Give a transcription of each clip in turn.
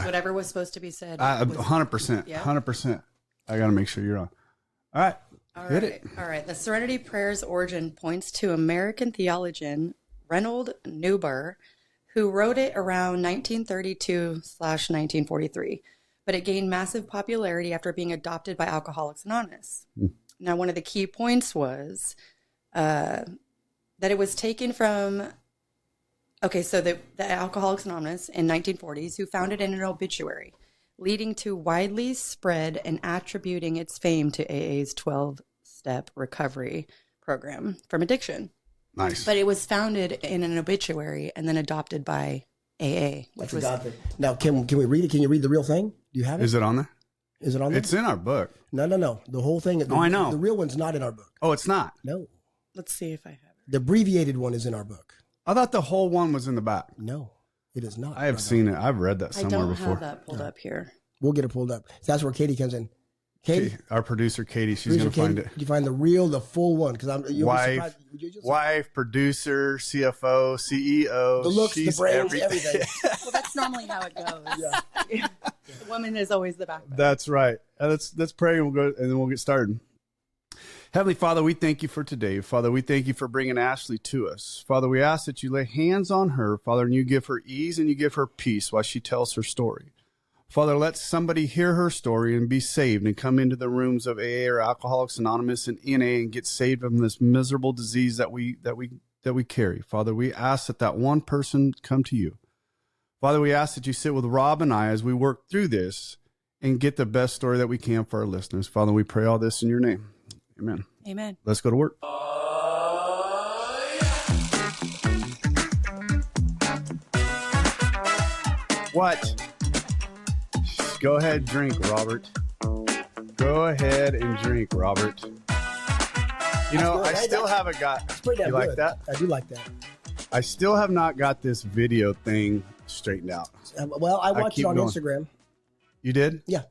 Whatever was supposed to be said. 100%. Yeah. 100%. I got to make sure you're on. All right. Hit it. All right. The Serenity Prayer's origin points to American theologian Reynold Neuber, who wrote it around 1932/1943, but it gained massive popularity after being adopted by Alcoholics Anonymous. Now, one of the key points was that it was taken from, so the Alcoholics Anonymous in 1940s, who found it in an obituary, leading to widely spread and attributing its fame to AA's 12-step recovery program from addiction. Nice. But it was founded in an obituary and then adopted by AA. That's a God thing. Now, can we read it? Can you read the real thing? Do you have it? Is it on there? Is it on there? It's in our book. No. The whole thing. I know. The real one's not in our book. Oh, it's not? No. Let's see if I have it. The abbreviated one is in our book. I thought the whole one was in the back. No, it is not. I have seen it. I've read that I somewhere don't before. have that pulled up here. We'll get it pulled up. That's where Katie comes in. Katie, Our producer, Katie, she's going to find it. Did you find the full one? Because Wife, producer, CFO, CEO. The looks, the brains, everything. Well, that's normally how it goes. Yeah. The woman is always the backbone. That's right. Let's pray and we'll go, and then we'll get started. Heavenly Father, we thank you for today. Father, we thank you for bringing Ashley to us. Father, we ask that you lay hands on her, Father, and you give her ease and you give her peace while she tells her story. Father, let somebody hear her story and be saved and come into the rooms of AA or Alcoholics Anonymous and NA and get saved from this miserable disease that we carry. Father, we ask that one person come to you. Father, we ask that you sit with Rob and I as we work through this and get the best story that we can for our listeners. Father, we pray all this in your name. Amen. Amen. Let's go to work. What? Go ahead, drink, Robert. Go ahead and drink, Robert. You know, I still haven't got. You like that? I do like that. I still have not got this video thing straightened out. Well, I watched it on Instagram. You did? Yeah.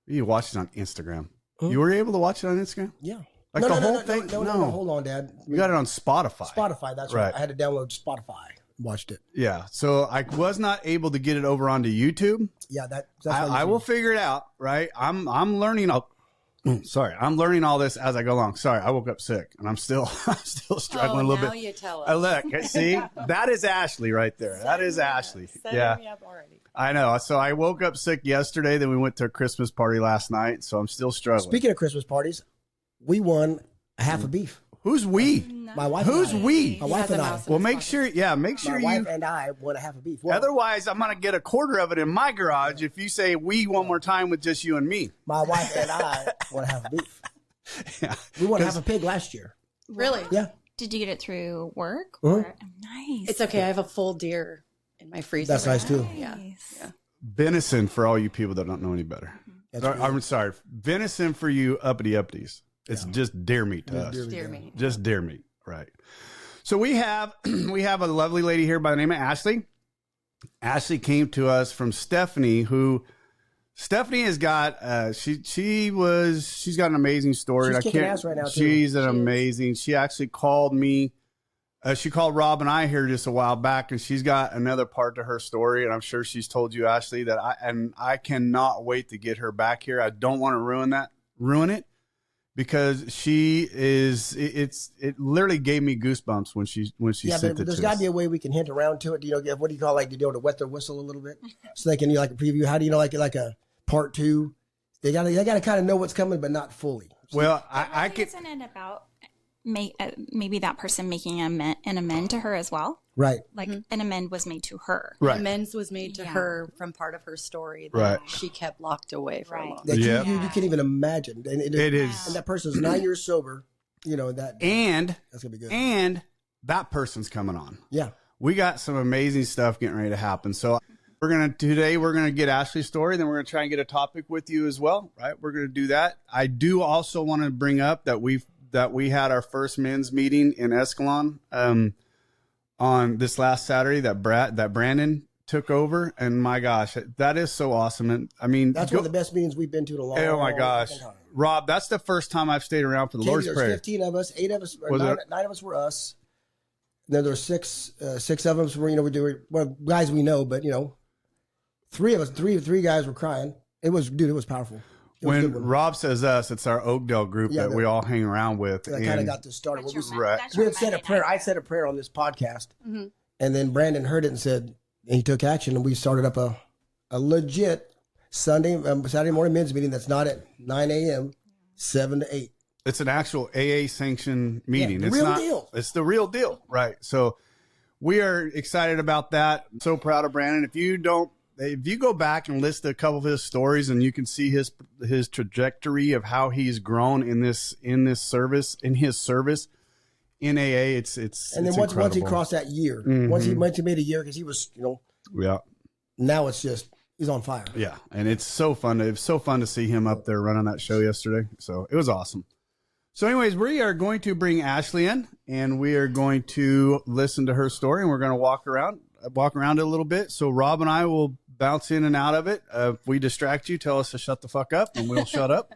You watched it on Instagram. You were able to watch it on Instagram? Yeah. Like the whole thing? No, hold on, Dad. You got it on Spotify. Spotify, that's right. I had to download Spotify. Watched it. Yeah. So I was not able to get it over onto YouTube. Yeah, that's I will figure it out, right? I'm learning. I'm learning all this as I go along. Sorry, I woke up sick and I'm still struggling a little bit. Now you tell us. Look, see, that is Ashley right there. That is Ashley. Yeah. Me up already. I know. So I woke up sick yesterday. Then we went to a Christmas party last night. So I'm still struggling. Speaking of Christmas parties, we won a half a beef. Who's we? My wife. Who's and I. we? My wife and I. Well, make sure My you. wife and I won a half a beef. Well, Otherwise, I'm gonna get a quarter of it in my garage if you say we one more time with just you and me. My wife and I won a half a beef. Yeah. We won a half a pig last year. Really? Yeah. Did you get it through work? Uh-huh. Or? Nice. It's okay. I have a full deer in my freezer. That's nice too. Yeah. Nice. Yeah. Venison for all you people that don't know any better. I'm sorry. Venison for you uppity-uppities. It's just deer meat to us. Deer meat. Just deer meat, right? So we have a lovely lady here by the name of Ashley. Ashley came to us from Stephanie, who Stephanie has got. She's got an amazing story. She's kicking ass right now, too. She's amazing. She actually called me. She called Rob and I here just a while back, and she's got another part to her story, and I'm sure she's told you, Ashley, that I cannot wait to get her back here. I don't want to ruin it. Because she is, it literally gave me goosebumps when she sent it. There's got to be a way we can hint around to it. What do you call, like, to be able to wet their whistle a little bit, so they can do like a preview. How do you know, like a part two? They got to kind of know what's coming, but not fully. Well, I could. Isn't it about maybe that person making an amend to her as well? Right. Like an amend was made to her. Right. Amends was made to her from part of her story that Right. she kept locked away for a long time. That Yeah. you can't even imagine. And It is. And that person's 9 years sober. You know that. And That's gonna be good. And that person's coming on. Yeah. We got some amazing stuff getting ready to happen. So today we're gonna get Ashley's story, then we're gonna try and get a topic with you as well. Right? We're gonna do that. I do also want to bring up that we had our first men's meeting in Escalon on this last Saturday that Brandon took over, and my gosh, that is so awesome. And I mean, That's one of the best meetings we've been to in a long time. Oh my gosh, Rob, that's the first time I've stayed around for the Lord's there's Prayer. 15 of us, 8 of us, or nine of us were us. And then there were six of us were, we do, well, guys we know, but Three of us, three guys were crying. It was powerful. It was a When good one. Rob says us, it's our Oakdale group Yeah, that we all hang around with. that kind of got this started. That's We- your, Right. that's we your had said a Monday prayer. night I said a prayer on this podcast, Mhm. and then Brandon heard it and said, and he took action, and we started up a legit Saturday morning men's meeting that's not at 9 a.m., 7 to 8. It's an actual AA sanctioned meeting. the It's real not, deal. It's the real deal, right? So we are excited about that. I'm so proud of Brandon. If you go back and list a couple of his stories, and you can see his trajectory of how he's grown in his service in AA, it's And then once he incredible. crossed that year, Mhm. once he made a year, because he was, yeah. now it's just he's on fire. Yeah, and it's so fun. It was so fun to see him up there running that show yesterday. So it was awesome. So, anyways, we are going to bring Ashley in, and we are going to listen to her story, and we're going to walk around it a little bit. So Rob and I will bounce in and out of it. If we distract you, tell us to shut the fuck up, and we'll shut up.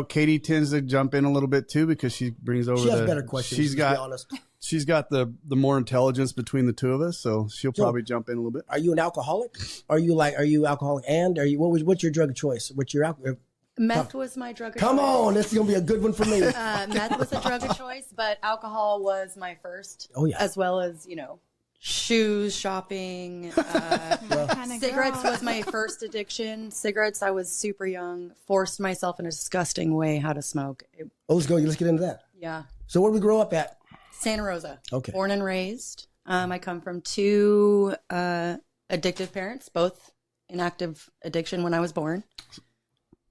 Katie tends to jump in a little bit too, because she brings over. She has better questions. She's to be got honest. she's got the more intelligence between the two of us, so she'll probably jump in a little bit. Are you an alcoholic? Are you alcoholic? And what's your drug of choice? What's your alcohol? Meth was my drug of Come choice. on, this is gonna be a good one for me. Meth was a drug of choice, but alcohol was my first. Oh, yeah. As well as, shoes, shopping. Kinda Cigarettes girl. was my first addiction. Cigarettes, I was super young, forced myself in a disgusting way how to smoke. Let's go. Let's get into that. Yeah. So where did we grow up at? Santa Rosa. Okay. Born and raised. I come from two addictive parents, both in active addiction when I was born.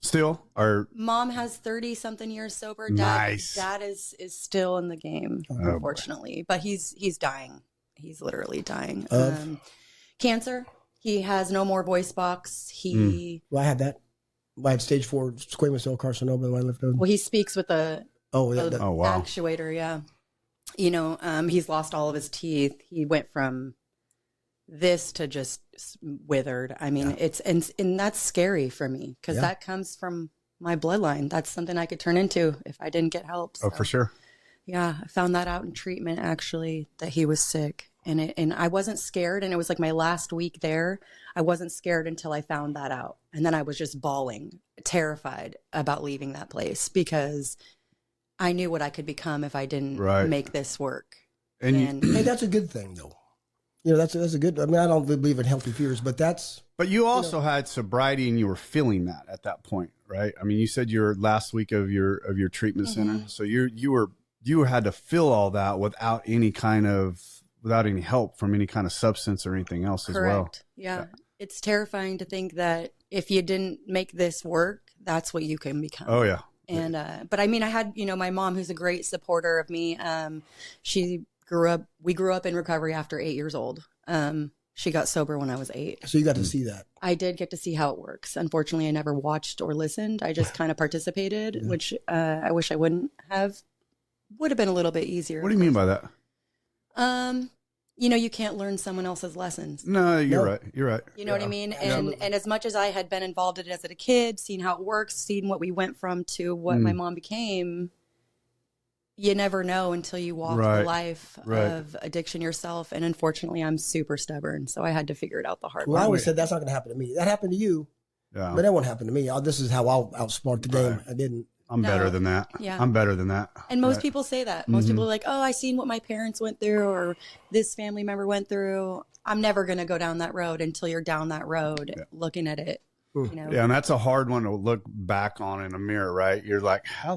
Still, or Mom has 30 something years sober. Dad, Nice. Dad is still in the game, Oh, unfortunately, but he's dying. He's literally dying. Of? Cancer. He has no more voice box. Well, I had that. I had stage 4 squamous cell carcinoma when I lived over. Well, he speaks with a Oh, yeah. Oh, wow. actuator. Yeah. He's lost all of his teeth. He went from this to just withered. I mean, and that's scary for me, because Yeah. that comes from my bloodline. That's something I could turn into if I didn't get help. oh, So, for sure. yeah, I found that out in treatment, actually, that he was sick. And I wasn't scared. And it was like my last week there. I wasn't scared until I found that out. And then I was just bawling, terrified about leaving that place, because I knew what I could become if I didn't Right. make this work. And Hey, that's a good thing, though. That's a good. I mean, I don't believe in healthy fears, but that's But you also had sobriety, and you were feeling that at that point, right? I mean, you said your last week of your treatment center, so you had to feel all that without any help from any kind of substance or anything else as well. Correct. Yeah. It's terrifying to think that if you didn't make this work, that's what you can become. Oh yeah, And, but I mean, I had, my mom, who's a great supporter of me. We grew up in recovery after 8 years old. She got sober when I was 8. so you got to see that. I did get to see how it works. Unfortunately, I never watched or listened. I just kind of participated, which I wish I wouldn't have. Would have been a little bit easier. what do you mean by that? You can't learn someone else's lessons. No, you're No. right. You're right. You know what I mean? And as much as I had been involved in it as a kid, seeing how it works, seeing what we went from to what my mom became, you never know until you walk Right. the life Right. of addiction yourself. And unfortunately, I'm super stubborn, so I had to figure it out the hard Well, I way. always said that's not going to happen to me. That happened to you, Yeah, but that won't happen to me. This is how I'll outsmart the game. Right. I didn't. I'm No. better than that. Yeah. I'm better than that. And most Right. people say that. Most people are like, "Oh, I seen what my parents went through, or this family member went through." I'm never going to go down that road until you're down that road, looking at it. Yeah, and that's a hard one to look back on in a mirror, right? You're like, how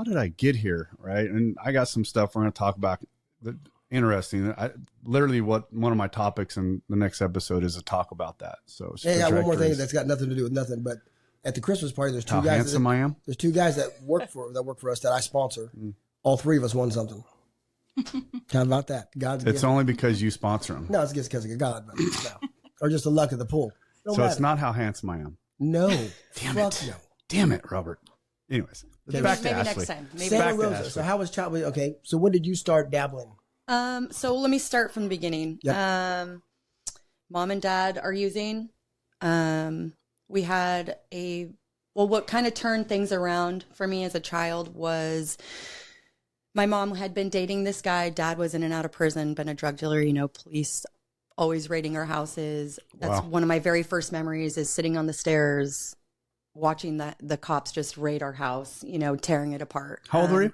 did I get here, right? And I got some stuff we're going to talk about. Interesting. Literally, one of my topics in the next episode is to talk about that. So, Hey, I got one more thing trajectories. that's got nothing to do with nothing. But at the Christmas party, there's two How guys. handsome I am. There's two guys that work for us that I sponsor. All three of us won something. How about that? God's It's gift. only because you sponsor them. No, it's just because of God, but no. Or just the luck of the pool. No So matter. it's not how handsome I am. No. Damn Fuck it. no. Damn it, Robert. Anyways, back to Maybe Ashley. next time. Maybe Santa Back to Rosa. Ashley. So how was childhood? Okay. So when did you start dabbling? So let me start from the beginning. Yep. Mom and dad are using. We had what kind of turned things around for me as a child was my mom had been dating this guy. Dad was in and out of prison, been a drug dealer, police always raiding our houses. That's Wow. one of my very first memories is sitting on the stairs watching the cops just raid our house, you know, tearing it apart. How old were you?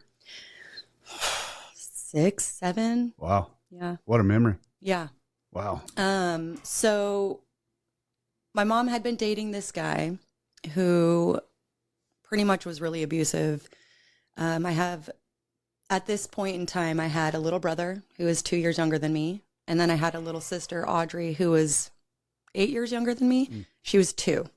6, 7. Wow. Yeah. What a memory. Yeah. Wow. So my mom had been dating this guy who pretty much was really abusive. At this point in time, I had a little brother who was 2 years younger than me. And then I had a little sister, Audrey, who was 8 years younger than me. She was 2.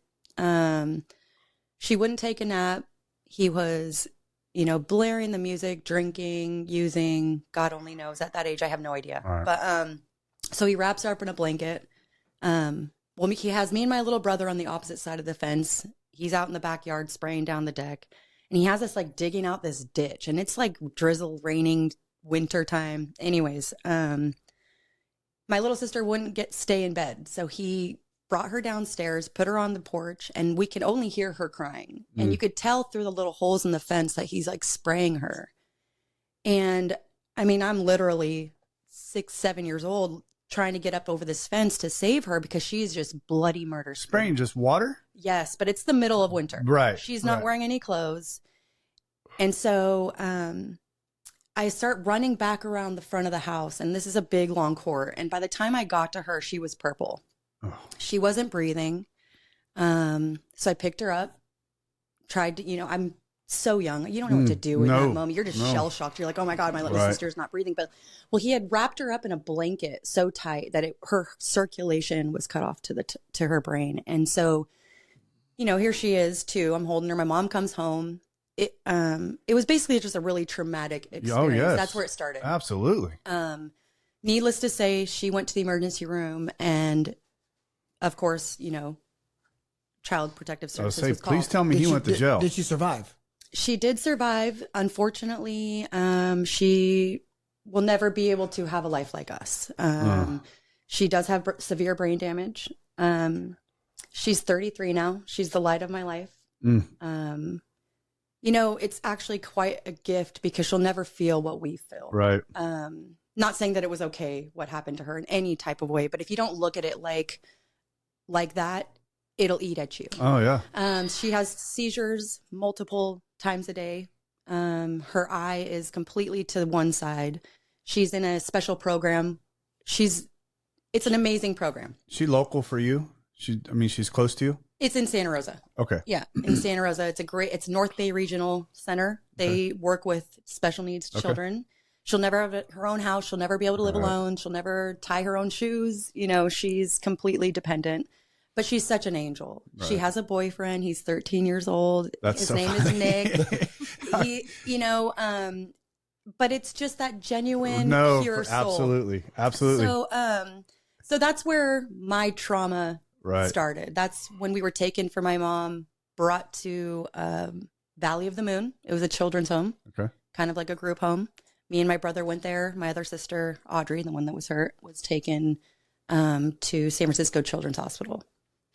She wouldn't take a nap. He was, you know, blaring the music, drinking, using, God only knows. At that age, I have no idea. All right. But so he wraps her up in a blanket. Well, he has me and my little brother on the opposite side of the fence. He's out in the backyard spraying down the deck. And he has us like digging out this ditch. And it's like drizzle, raining, winter time. Anyways, my little sister wouldn't stay in bed. So he brought her downstairs, put her on the porch, and we could only hear her crying. And you could tell through the little holes in the fence that he's like spraying her. And I mean, I'm literally 6, 7 years old trying to get up over this fence to save her because she's just bloody murder. Spraying just water? Yes, but it's the middle of winter. Right. She's not right. wearing any clothes. And so I start running back around the front of the house, and this is a big, long court. And by the time I got to her, she was purple. Oh. She wasn't breathing. So I picked her up, tried to, you know, I'm so young. You don't know what to do in no, that moment. You're just no. shell-shocked. You're like, oh, my God, my little Right. sister's not breathing. But, well, he had wrapped her up in a blanket so tight that her circulation was cut off to her brain. And so, you know, here she is, too. I'm holding her. My mom comes home. It was basically just a really traumatic experience. Oh, yes. That's where it started. Absolutely. Needless to say, she went to the emergency room, and of course, you know, Child Protective I was Services say, was called. please tell me he went to jail. Did she survive? She did survive. Unfortunately, she will never be able to have a life like us. She does have severe brain damage. She's 33 now. She's the light of my life. You know, it's actually quite a gift because she'll never feel what we feel. Right. Not saying that it was okay what happened to her in any type of way, but if you don't look at it like that, it'll eat at you. Oh, yeah. She has seizures multiple times a day. Her eye is completely to one side. She's in a special program. It's an amazing program. She local for you? She's close to you? It's in Santa Rosa. Okay. Yeah, in Santa Rosa. It's North Bay Regional Center. They work with special needs children. She'll never have her own house. She'll never be able to live alone. She'll never tie her own shoes. You know, she's completely dependent. But she's such an angel. Right. She has a boyfriend. He's 13 years old. That's His so name funny. is Nick. He, you know, but it's just that genuine, pure soul. Absolutely. So that's where my trauma Right. started. That's when we were taken from my mom, brought to Valley of the Moon. It was a children's home, Okay. kind of like a group home. Me and my brother went there. My other sister, Audrey, the one that was hurt, was taken to San Francisco Children's Hospital,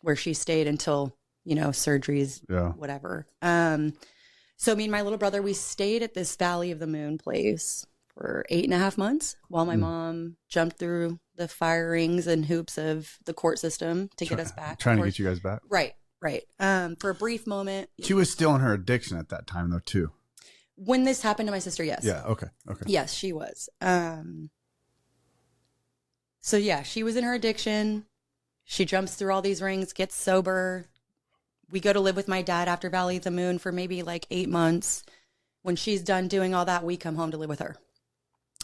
where she stayed until, you know, surgeries, Yeah. whatever. So me and my little brother, we stayed at this Valley of the Moon place for 8.5 months while my mom jumped through the fire rings and hoops of the court system to get us back. Trying to Of get you guys back. Right. For a brief moment. She was still in her addiction at that time, though, too. When this happened to my sister, yes. Yeah. Okay. Yes, she was. So yeah, she was in her addiction. She jumps through all these rings, gets sober. We go to live with my dad after Valley of the Moon for maybe like 8 months. When she's done doing all that, we come home to live with her.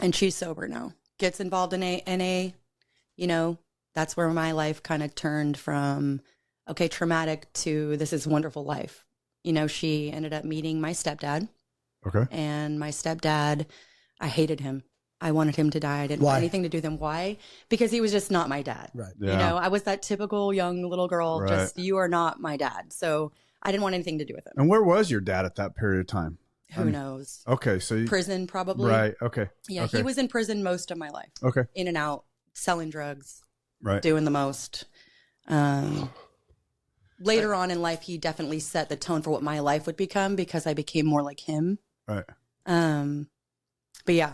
And she's sober now. Gets involved in NA. You know, that's where my life kind of turned from, okay, traumatic to this is a wonderful life. You know, she ended up meeting my stepdad. Okay. And my stepdad, I hated him. I wanted him to die. I didn't want anything to do with him. Why? Because he was just not my dad. Right. Yeah. You know, I was that typical young little girl, Right. just, you are not my dad. So I didn't want anything to do with him. And where was your dad at that period of time? Who knows? Okay. So you, Prison, probably. right. Okay. Yeah, Okay. he was in prison most of my life. Okay. In and out, selling drugs, Right. doing the most. Later on in life, he definitely set the tone for what my life would become because I became more like him. Right. But yeah,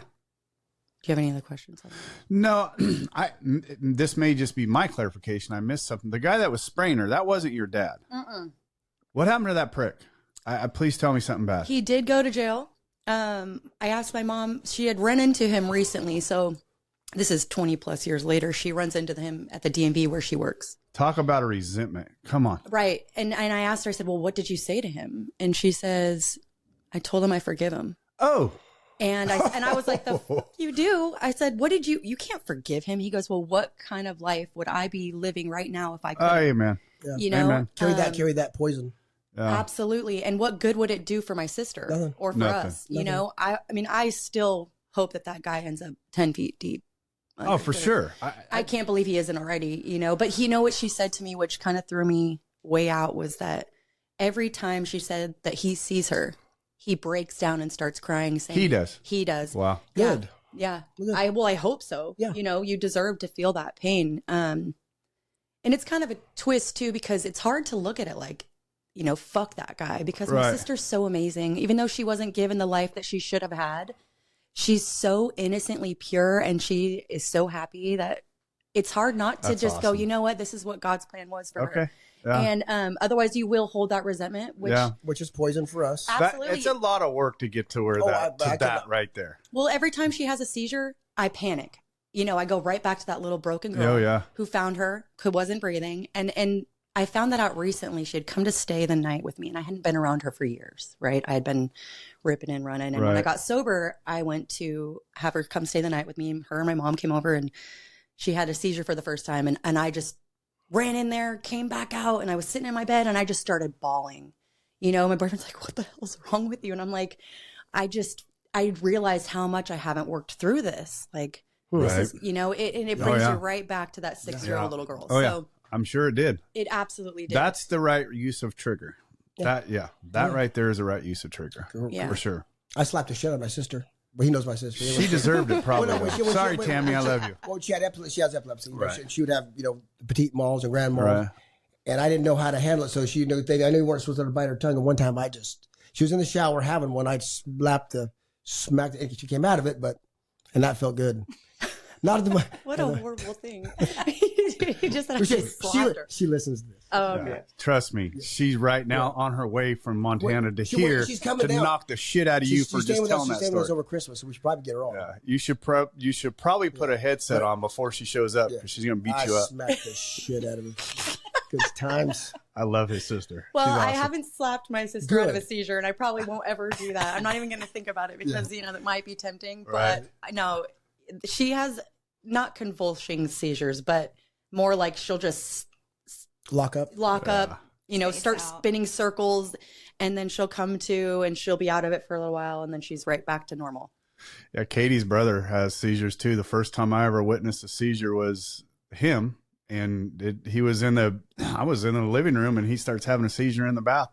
Do you have any other questions on that? No, this may just be my clarification. I missed something. The guy that was spraying her, that wasn't your dad. What happened to that prick? Please tell me something bad. He did go to jail. I asked my mom, she had run into him recently. So this is 20 plus years later. She runs into him at the DMV where she works. Talk about a resentment. Come on. Right. And I asked her, I said, well, what did you say to him? And she says, I told him I forgive him. Oh. And I was like, the fuck you do? I said, what did you can't forgive him. He goes, well, what kind of life would I be living right now if I could? Amen. Yeah. You know, Amen. Carry that poison. Absolutely. And what good would it do for my sister Nothing. or for Nothing. us? You know, I mean, I still hope that guy ends up 10 feet deep. Oh, for sure. I can't believe he isn't already, you know, but you know what she said to me, which kind of threw me way out, was that every time she said that he sees her, he breaks down and starts crying, saying, He does. He does. Wow. Yeah. Good. Yeah. Good. I hope so. Yeah. You know, you deserve to feel that pain. And it's kind of a twist too, because it's hard to look at it like, you know, fuck that guy, because my Right. sister's so amazing. Even though she wasn't given the life that she should have had, she's so innocently pure, and she is so happy that it's hard not to That's just go, awesome. you know what, this is what God's plan was for her. Okay. Yeah. And otherwise you will hold that resentment, which Yeah. Which is poison for us. Absolutely. It's a lot of work to get to where that right there. Well, every time she has a seizure, I panic. You know, I go right back to that little broken girl Oh, yeah. who found her, who wasn't breathing. And I found that out recently. She had come to stay the night with me, and I hadn't been around her for years, right? I had been ripping and running. And when I Right. got sober, I went to have her come stay the night with me. Her and my mom came over, and she had a seizure for the first time. And I just ran in there, came back out, and I was sitting in my bed, and I just started bawling. You know, my boyfriend's like, what the hell's wrong with you? And I'm like, I realized how much I haven't worked through this. Like, this Right. is, you know, it Oh, brings yeah. you right back to that 6-year-old Yeah. little girl. Oh, yeah. So I'm sure it did. it absolutely did. That's the right use of trigger. That right there is the right use of trigger. Yeah. For sure. I slapped the shit out of my sister. Well, he knows my sister. She deserved it probably. Well, no, when she- Sorry, when- Tammy, I love you. Well, she has epilepsy. You know, Right. she would have, you know, petite malls and grand malls. Right. And I didn't know how to handle it. So she knew, I knew you weren't supposed to bite her tongue. And one time she was in the shower having one. I smacked it, and she came out of it, and that felt good. Not at the what a horrible thing. He just actually slapped her. she listens to this. Oh, okay. Trust me, she's right now on her way from Montana to here she's coming to down. knock the shit out of you for She's staying just with us. telling She's that staying with us story. over Christmas, so we should probably get her on. Yeah, you should probably put a headset on before she shows up because she's gonna beat you I up. smacked the shit out of her. Good times. I love his sister. Well, She's I awesome. haven't slapped my sister out of a Good. seizure, and I probably won't ever do that. I'm not even going to think about it because, you know, that might be tempting. Right. But I know she has not convulsing seizures, but more like she'll just Lock up. lock up, you know, Space start out. spinning circles, and then she'll come to and she'll be out of it for a little while, and then she's right back to normal. Yeah, Katie's brother has seizures too. The first time I ever witnessed a seizure was him, and I was in the living room, and he starts having a seizure in the bath,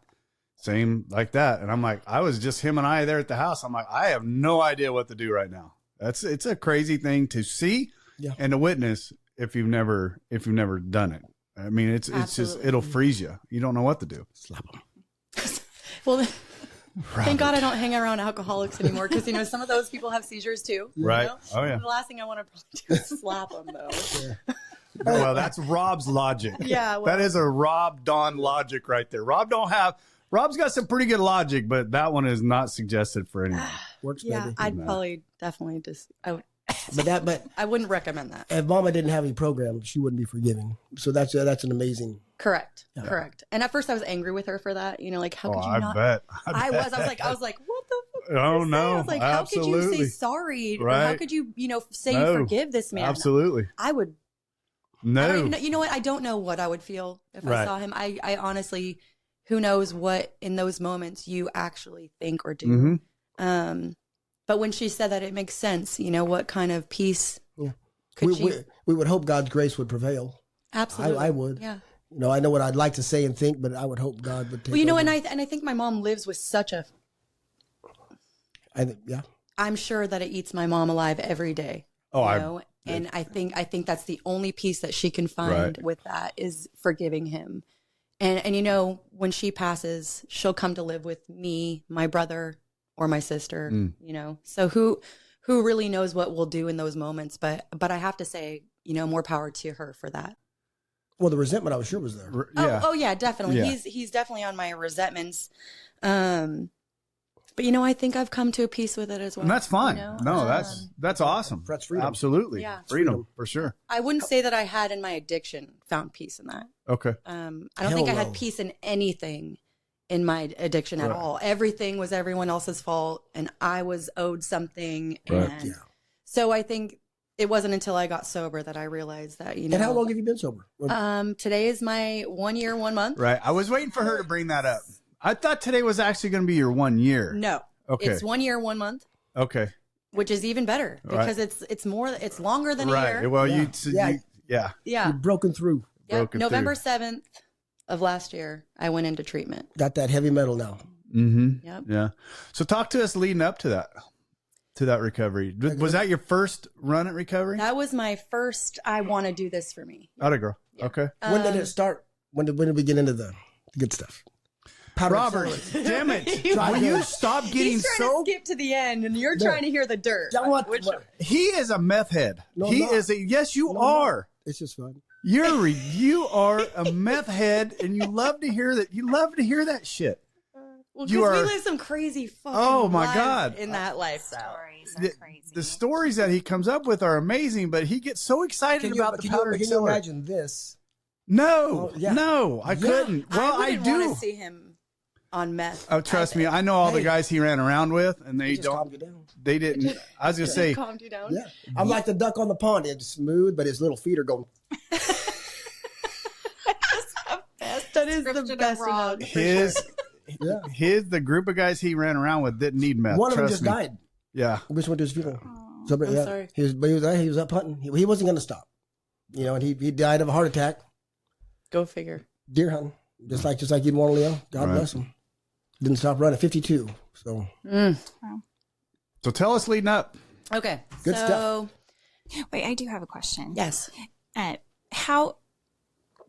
same like that. And I'm like, I was just him and I there at the house. I'm like, I have no idea what to do right now. It's a crazy thing to see and to witness if you've never done it. I mean, it's just Absolutely. it'll freeze you. You don't know what to do. Slap them. Well, thank God I don't hang around alcoholics anymore because, you know, some of those people have seizures too. you Right. know? Oh, yeah. The last thing I want to probably do is slap them, though. Well, that's Rob's logic. Yeah, well- that is a Rob Don logic right there. Rob's got some pretty good logic, but that one is not suggested for anyone. Works, Yeah, baby. I'd probably definitely But I wouldn't recommend that. if Mama didn't have any program, she wouldn't be forgiving. So that's an amazing. Correct. And at first I was angry with her for that. You know, like, how could you I not? bet. I was like, what the fuck? did Oh, you say? no, I was like, how could you absolutely. say sorry? Or Right. how could you, you know, say No, you forgive this man? Absolutely. I would. I don't No. even know, you know what? I don't know what I would feel if I Right. saw him. I honestly, who knows what in those moments you actually think or do. Mhm. But when she said that, it makes sense. You know, what kind of peace could she? We would hope God's grace would prevail. Absolutely. I would. Yeah. You know, I know what I'd like to say and think, but I would hope God would take. Well, you know, over. and I think my mom lives with such a. Yeah. I'm sure that it eats my mom alive every day. Oh, you I- know? And I think that's the only piece that she can find Right. with that is forgiving him. And you know, when she passes, she'll come to live with me, my brother, or my sister. Mm. You know, so who who really knows what we'll do in those moments. But I have to say, more power to her for that. Well, the resentment, I was sure, was there. Yeah. Oh yeah, definitely. Yeah. He's definitely on my resentments. But I think I've come to a peace with it as well. And that's fine. you know? No, that's awesome. That's freedom. Absolutely. Yeah. Freedom, for sure. I wouldn't say that I had in my addiction found peace in that. Okay. I don't Hell think I no. had peace in anything in my addiction at Right. all. Everything was everyone else's fault, and I was owed something. Right. And Yeah. so I think it wasn't until I got sober that I realized that, And how long have you been sober? today is my 1 year, 1 month. Right. I was waiting for her to bring that up. I thought today was actually going to be your 1 year. No, Okay. it's 1 year, 1 month, Okay. which is even better because it's longer than a Right. year. Well, Yeah. yeah. Yeah. Yeah. You've broken through. Yep. broken November 7th of last year, I went into treatment. Got that heavy metal now. Mm-hmm. Yep. Yeah. So talk to us leading up to that recovery. Was that your first run at recovery? That was my first, I want to do this for me. Atta girl. Okay. When did it start? When did we get into the good stuff? Powder Robert, accelerant. damn it. Try Will to- you stop getting He's trying so... to skip to the end, and you're No. trying to hear the dirt. Yeah, what? He is a meth head. No, He I'm not. is a... Yes, you No, I'm not. are. It's just fun. You are a meth head, and you love to hear that. You love to hear that shit. Well, You because we are- live some crazy fucking Oh, my lives God. in that lifestyle. Stories are The, crazy. the stories that he comes up with are amazing, but he gets so excited about the powder can you accelerant. imagine this? No, Oh, yeah. no, I couldn't. Well, I wouldn't want do. to see him on meth. Oh, trust me, I know all the Hey. guys he ran around with, and they It just don't. calmed you down. They didn't. I was gonna say, Calmed you down. Yeah. I'm like the duck on the pond. It's smooth, but his little feet are going. That is the Scripted best abroad. his the group of guys he ran around with didn't need meth. One of them trust just me. died. Yeah, We just went to his funeral. So, but, I'm yeah, sorry. He was up hunting. He wasn't going to stop. And he died of a heart attack, Go figure. deer hunting, just like you'd want to, Leo. God Right. bless him. Didn't stop running. 52. So so tell us leading up. Okay. Good so, Wait, I do have a question. yes. How,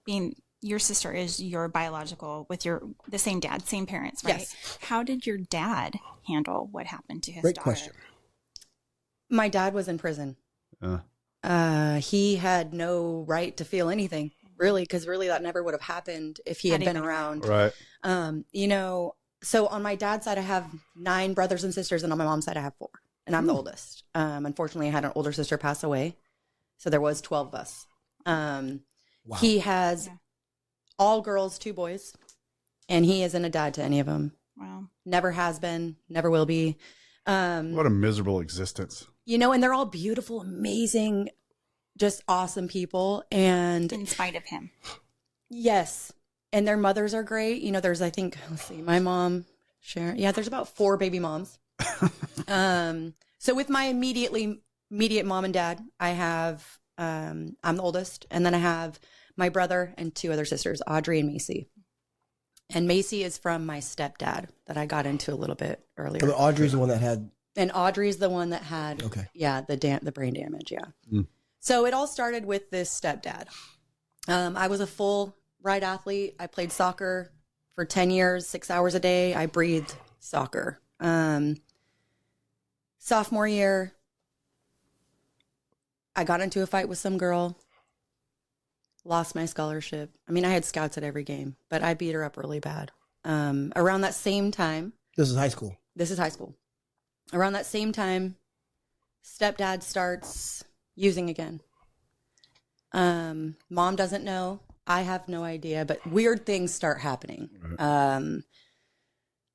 being your sister is your biological with the same dad, same parents, right? Yes. How did your dad handle what happened to his great daughter? question. My dad was in prison. He had no right to feel anything, really, because really that never would have happened if he had been around. Right. So on my dad's side, I have 9 brothers and sisters, and on my mom's side, I have 4, and I'm the oldest. Unfortunately, I had an older sister pass away, so there was 12 of us. Wow. He has all girls, 2 boys, and he isn't a dad to any of them. Wow. Never has been, never will be. What a miserable existence. And they're all beautiful, amazing, just awesome people. And In spite of him. yes, and their mothers are great. There's, I think, let's see, my mom, Sharon. Yeah, there's about 4 baby moms. So with my immediate mom and dad, I have, I'm the oldest, and then I have my brother and 2 other sisters, Audrey and Macy. And Macy is from my stepdad that I got into a little bit earlier. But Audrey's the one that had. And Audrey's the one that had, Okay. yeah, the brain damage, yeah. So it all started with this stepdad. I was a full ride athlete. I played soccer for 10 years, 6 hours a day. I breathed soccer. Sophomore year, I got into a fight with some girl, lost my scholarship. I mean, I had scouts at every game, but I beat her up really bad. Around that same time, This is high school. this is high school. Around that same time, stepdad starts using again. Mom doesn't know. I have no idea, but weird things start happening.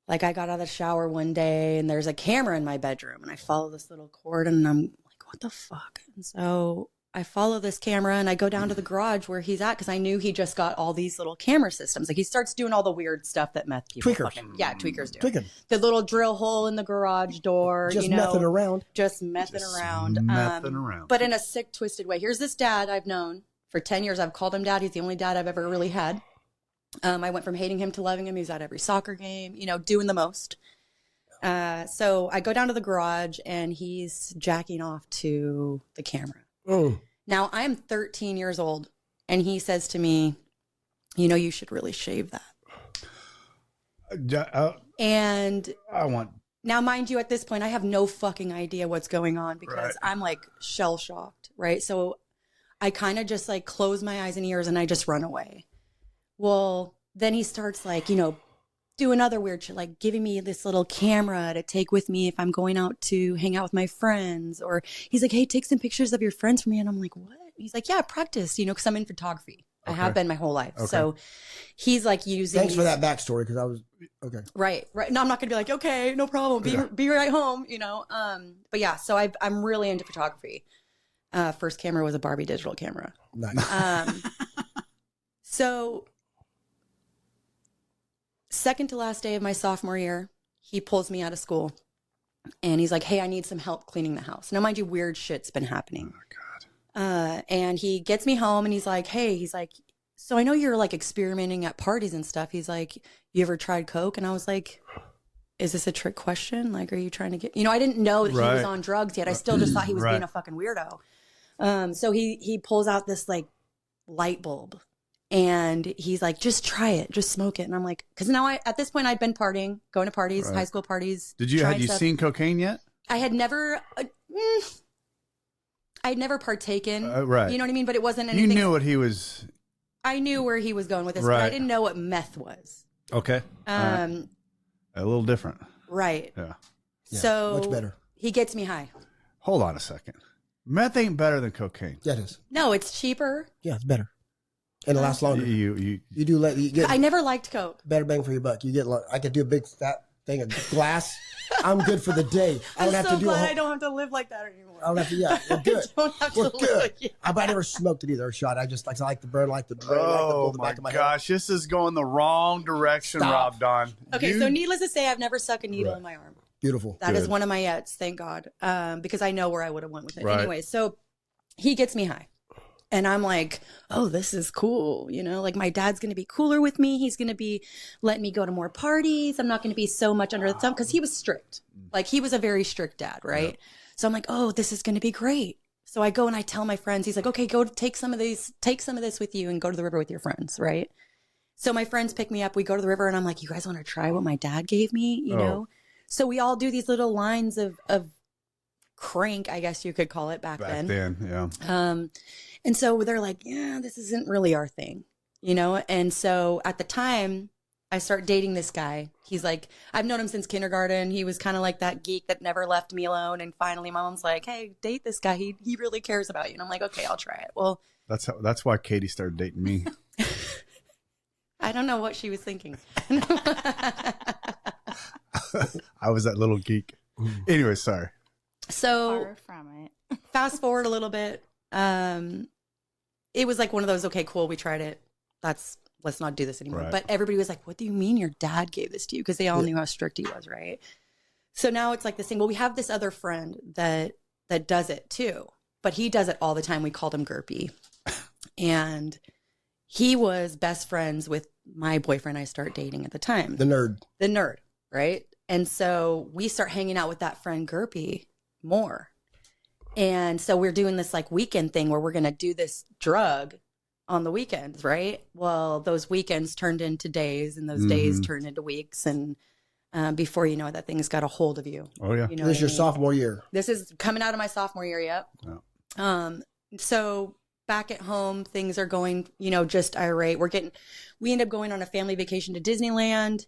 Like I got out of the shower one day and there's a camera in my bedroom and I follow this little cord and I'm like, what the fuck? And so I follow this camera and I go down to the garage where he's at because I knew he just got all these little camera systems. Like he starts doing all the weird stuff that meth people Tweakers. tweakers do. Tweaking. The little drill hole in the garage door, Just messing around. just messing around. messing around. But in a sick, twisted way. Here's this dad I've known for 10 years. I've called him dad. He's the only dad I've ever really had. I went from hating him to loving him. He was at every soccer game, doing the most. So I go down to the garage and he's jacking off to the camera. Now I am 13 years old and he says to me, you should really shave that. And I want Now, mind you, at this point, I have no fucking idea what's going on because Right. I'm like shell shocked, right? So I kind of just like close my eyes and ears and I just run away. Well, then he starts like, doing other weird shit, like giving me this little camera to take with me if I'm going out to hang out with my friends. Or he's like, hey, take some pictures of your friends for me. And I'm like, what? He's like, yeah, practice, because I'm in photography. I have been my whole life. Okay. So he's like using. Thanks for that backstory because I was okay. Right. No, I'm not gonna be like, okay, no problem. Be right home, But yeah, so I'm really into photography. First camera was a Barbie digital camera. Nice. So second to last day of my sophomore year, he pulls me out of school and he's like, hey, I need some help cleaning the house. Now, mind you, weird shit's been happening. Oh, God. And he gets me home and he's like, so I know you're like experimenting at parties and stuff. He's like, you ever tried Coke? And I was like, is this a trick question? Like, are you trying to get, I didn't know that he was Right. on drugs yet. I still just thought he was Right. being a fucking weirdo. So he pulls out this like light bulb and he's like, just try it, just smoke it. And I'm like, cause now at this point I'd been partying, going to parties, Right. high school parties. Had trying you stuff. seen cocaine yet? I had never, I'd never partaken. Right. You know what I mean? But it wasn't You anything. knew what he was. I knew where he was going with this, but Right. I didn't know what meth was. Okay. A little different. Right. Yeah. Yeah, So much better. he gets me high. Hold on a second. Meth ain't better than cocaine. Yeah, it is. No, it's cheaper. Yeah, it's better. And it lasts longer. You You do let you get I never liked Coke. better bang for your buck. You get I could do a big fat thing of glass. I'm good for the day. I don't I'm have so to do a glad whole, I don't have to live like that anymore. I don't have to. Yeah, we're good. Don't have to We're live good. like- yeah. I never smoked it either. Or shot. I just I like the burn, like the burn, like the Oh pull the my back of my gosh, this is going the wrong direction, Stop. Rob Don. Okay, You- so needless to say, I've never stuck a needle Right. in my arm. head. Beautiful. That is Good. one of my yets, thank God, because I know where I would have went with it. Right. Anyway, so he gets me high. And I'm like, oh, this is cool. Like my dad's going to be cooler with me. He's going to be letting me go to more parties. I'm not going to be so much under the thumb because he was strict. Like he was a very strict dad, right? So I'm like, oh, this is going to be great. So I go and I tell my friends, he's like, okay, go take some of this with you and go to the river with your friends, right? So my friends pick me up. We go to the river and I'm like, you guys want to try what my dad gave me, you know? So we all do these little lines of crank, I guess you could call it back then. yeah. And so they're like, yeah, this isn't really our thing, And so at the time, I start dating this guy. He's like, I've known him since kindergarten. He was kind of like that geek that never left me alone. And finally, my mom's like, hey, date this guy. He really cares about you. And I'm like, okay, I'll try it. Well, That's why Katie started dating me. I don't know what she was thinking. I was that little geek. Anyway, sorry. So Far from it. fast forward a little bit. It was like one of those, okay, cool, we tried it. Let's not do this anymore. Right. But everybody was like, what do you mean your dad gave this to you? Because they all knew how strict he was, right? So now it's like this thing. Well, we have this other friend that does it too, but he does it all the time. We called him Gerpy. And he was best friends with my boyfriend I start dating at the time. The The nerd, right? And so we start hanging out with that friend Gerpy more. And so we're doing this like weekend thing where we're going to do this drug on the weekends, right? Well, those weekends turned into days and those days turned into weeks. And before you know it, that thing's got a hold of you. Oh yeah. You know This is your what I mean? sophomore year. This is coming out of my sophomore year. Yep. Yeah. So back at home, things are going, just irate. We end up going on a family vacation to Disneyland.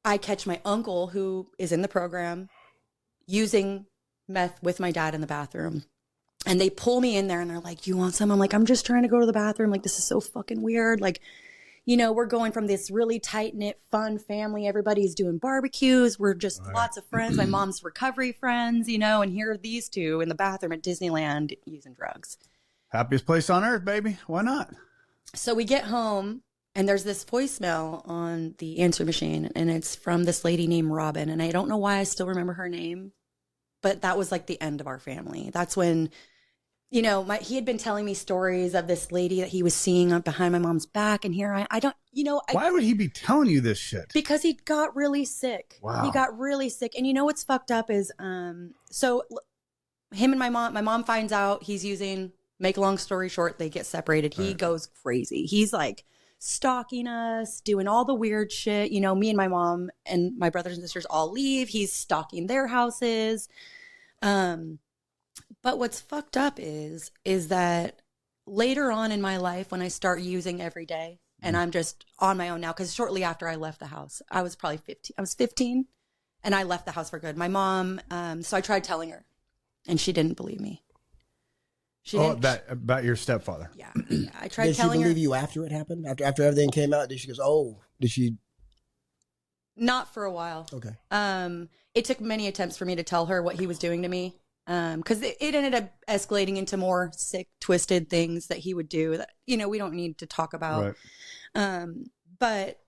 I catch my uncle who is in the program using meth with my dad in the bathroom. And they pull me in there and they're like, you want some? I'm like, I'm just trying to go to the bathroom. Like, this is so fucking weird. Like, we're going from this really tight knit, fun family. Everybody's doing barbecues. We're just lots of friends. My mom's recovery friends, and here are these two in the bathroom at Disneyland using drugs. Happiest place on earth, baby. Why not? So we get home and there's this voicemail on the answer machine and it's from this lady named Robin. And I don't know why I still remember her name, but that was like the end of our family. That's when, he had been telling me stories of this lady that he was seeing behind my mom's back. And here I don't, Why would he be telling you this shit? because he got really sick. Wow. He got really sick. And what's fucked up is, him and my mom finds out he's using, make a long story short, they get separated. He goes crazy. He's like stalking us, doing all the weird shit. You know, me and my mom and my brothers and sisters all leave. He's stalking their houses. But what's fucked up is that later on in my life, when I start using every day, and I'm just on my own now, because shortly after I left the house, I was probably 15. I was 15, and I left the house for good. My mom, so I tried telling her, and she didn't believe me. She didn't. That about your stepfather. Yeah. I tried Did she telling her. believe you after it happened? After everything came out, she goes, "Oh, did she?" Not for a while. Okay. It took many attempts for me to tell her what he was doing to me. Because it ended up escalating into more sick, twisted things that he would do that, you know, we don't need to talk about. Right. But,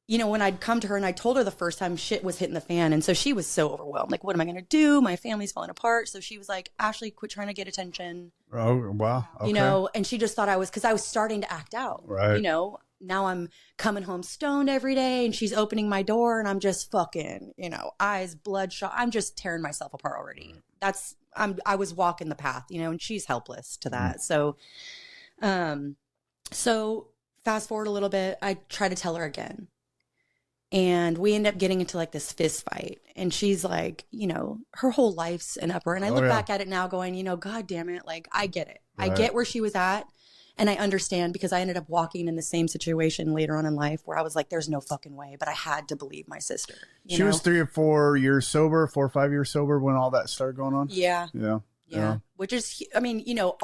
you know, when I'd come to her and I told her the first time, shit was hitting the fan. And so she was so overwhelmed. Like, what am I going to do? My family's falling apart. So she was like, Ashley, quit trying to get attention. Oh, wow. Okay. You know, and she just thought because I was starting to act out. Right. You know, now I'm coming home stoned every day and she's opening my door and I'm just fucking, you know, eyes bloodshot. I'm just tearing myself apart already. I was walking the path, you know, and she's helpless to that. So fast forward a little bit, I try to tell her again. And we end up getting into like this fist fight. And she's like, you know, her whole life's an uproar. And I look back at it now going, you know, God damn it. Like, I get it. Right. I get where she was at. And I understand because I ended up walking in the same situation later on in life where I was like, there's no fucking way. But I had to believe my sister. She was 3 or 4 years sober, 4 or 5 years sober when all that started going on? Yeah. Yeah. Which is, I mean, you know,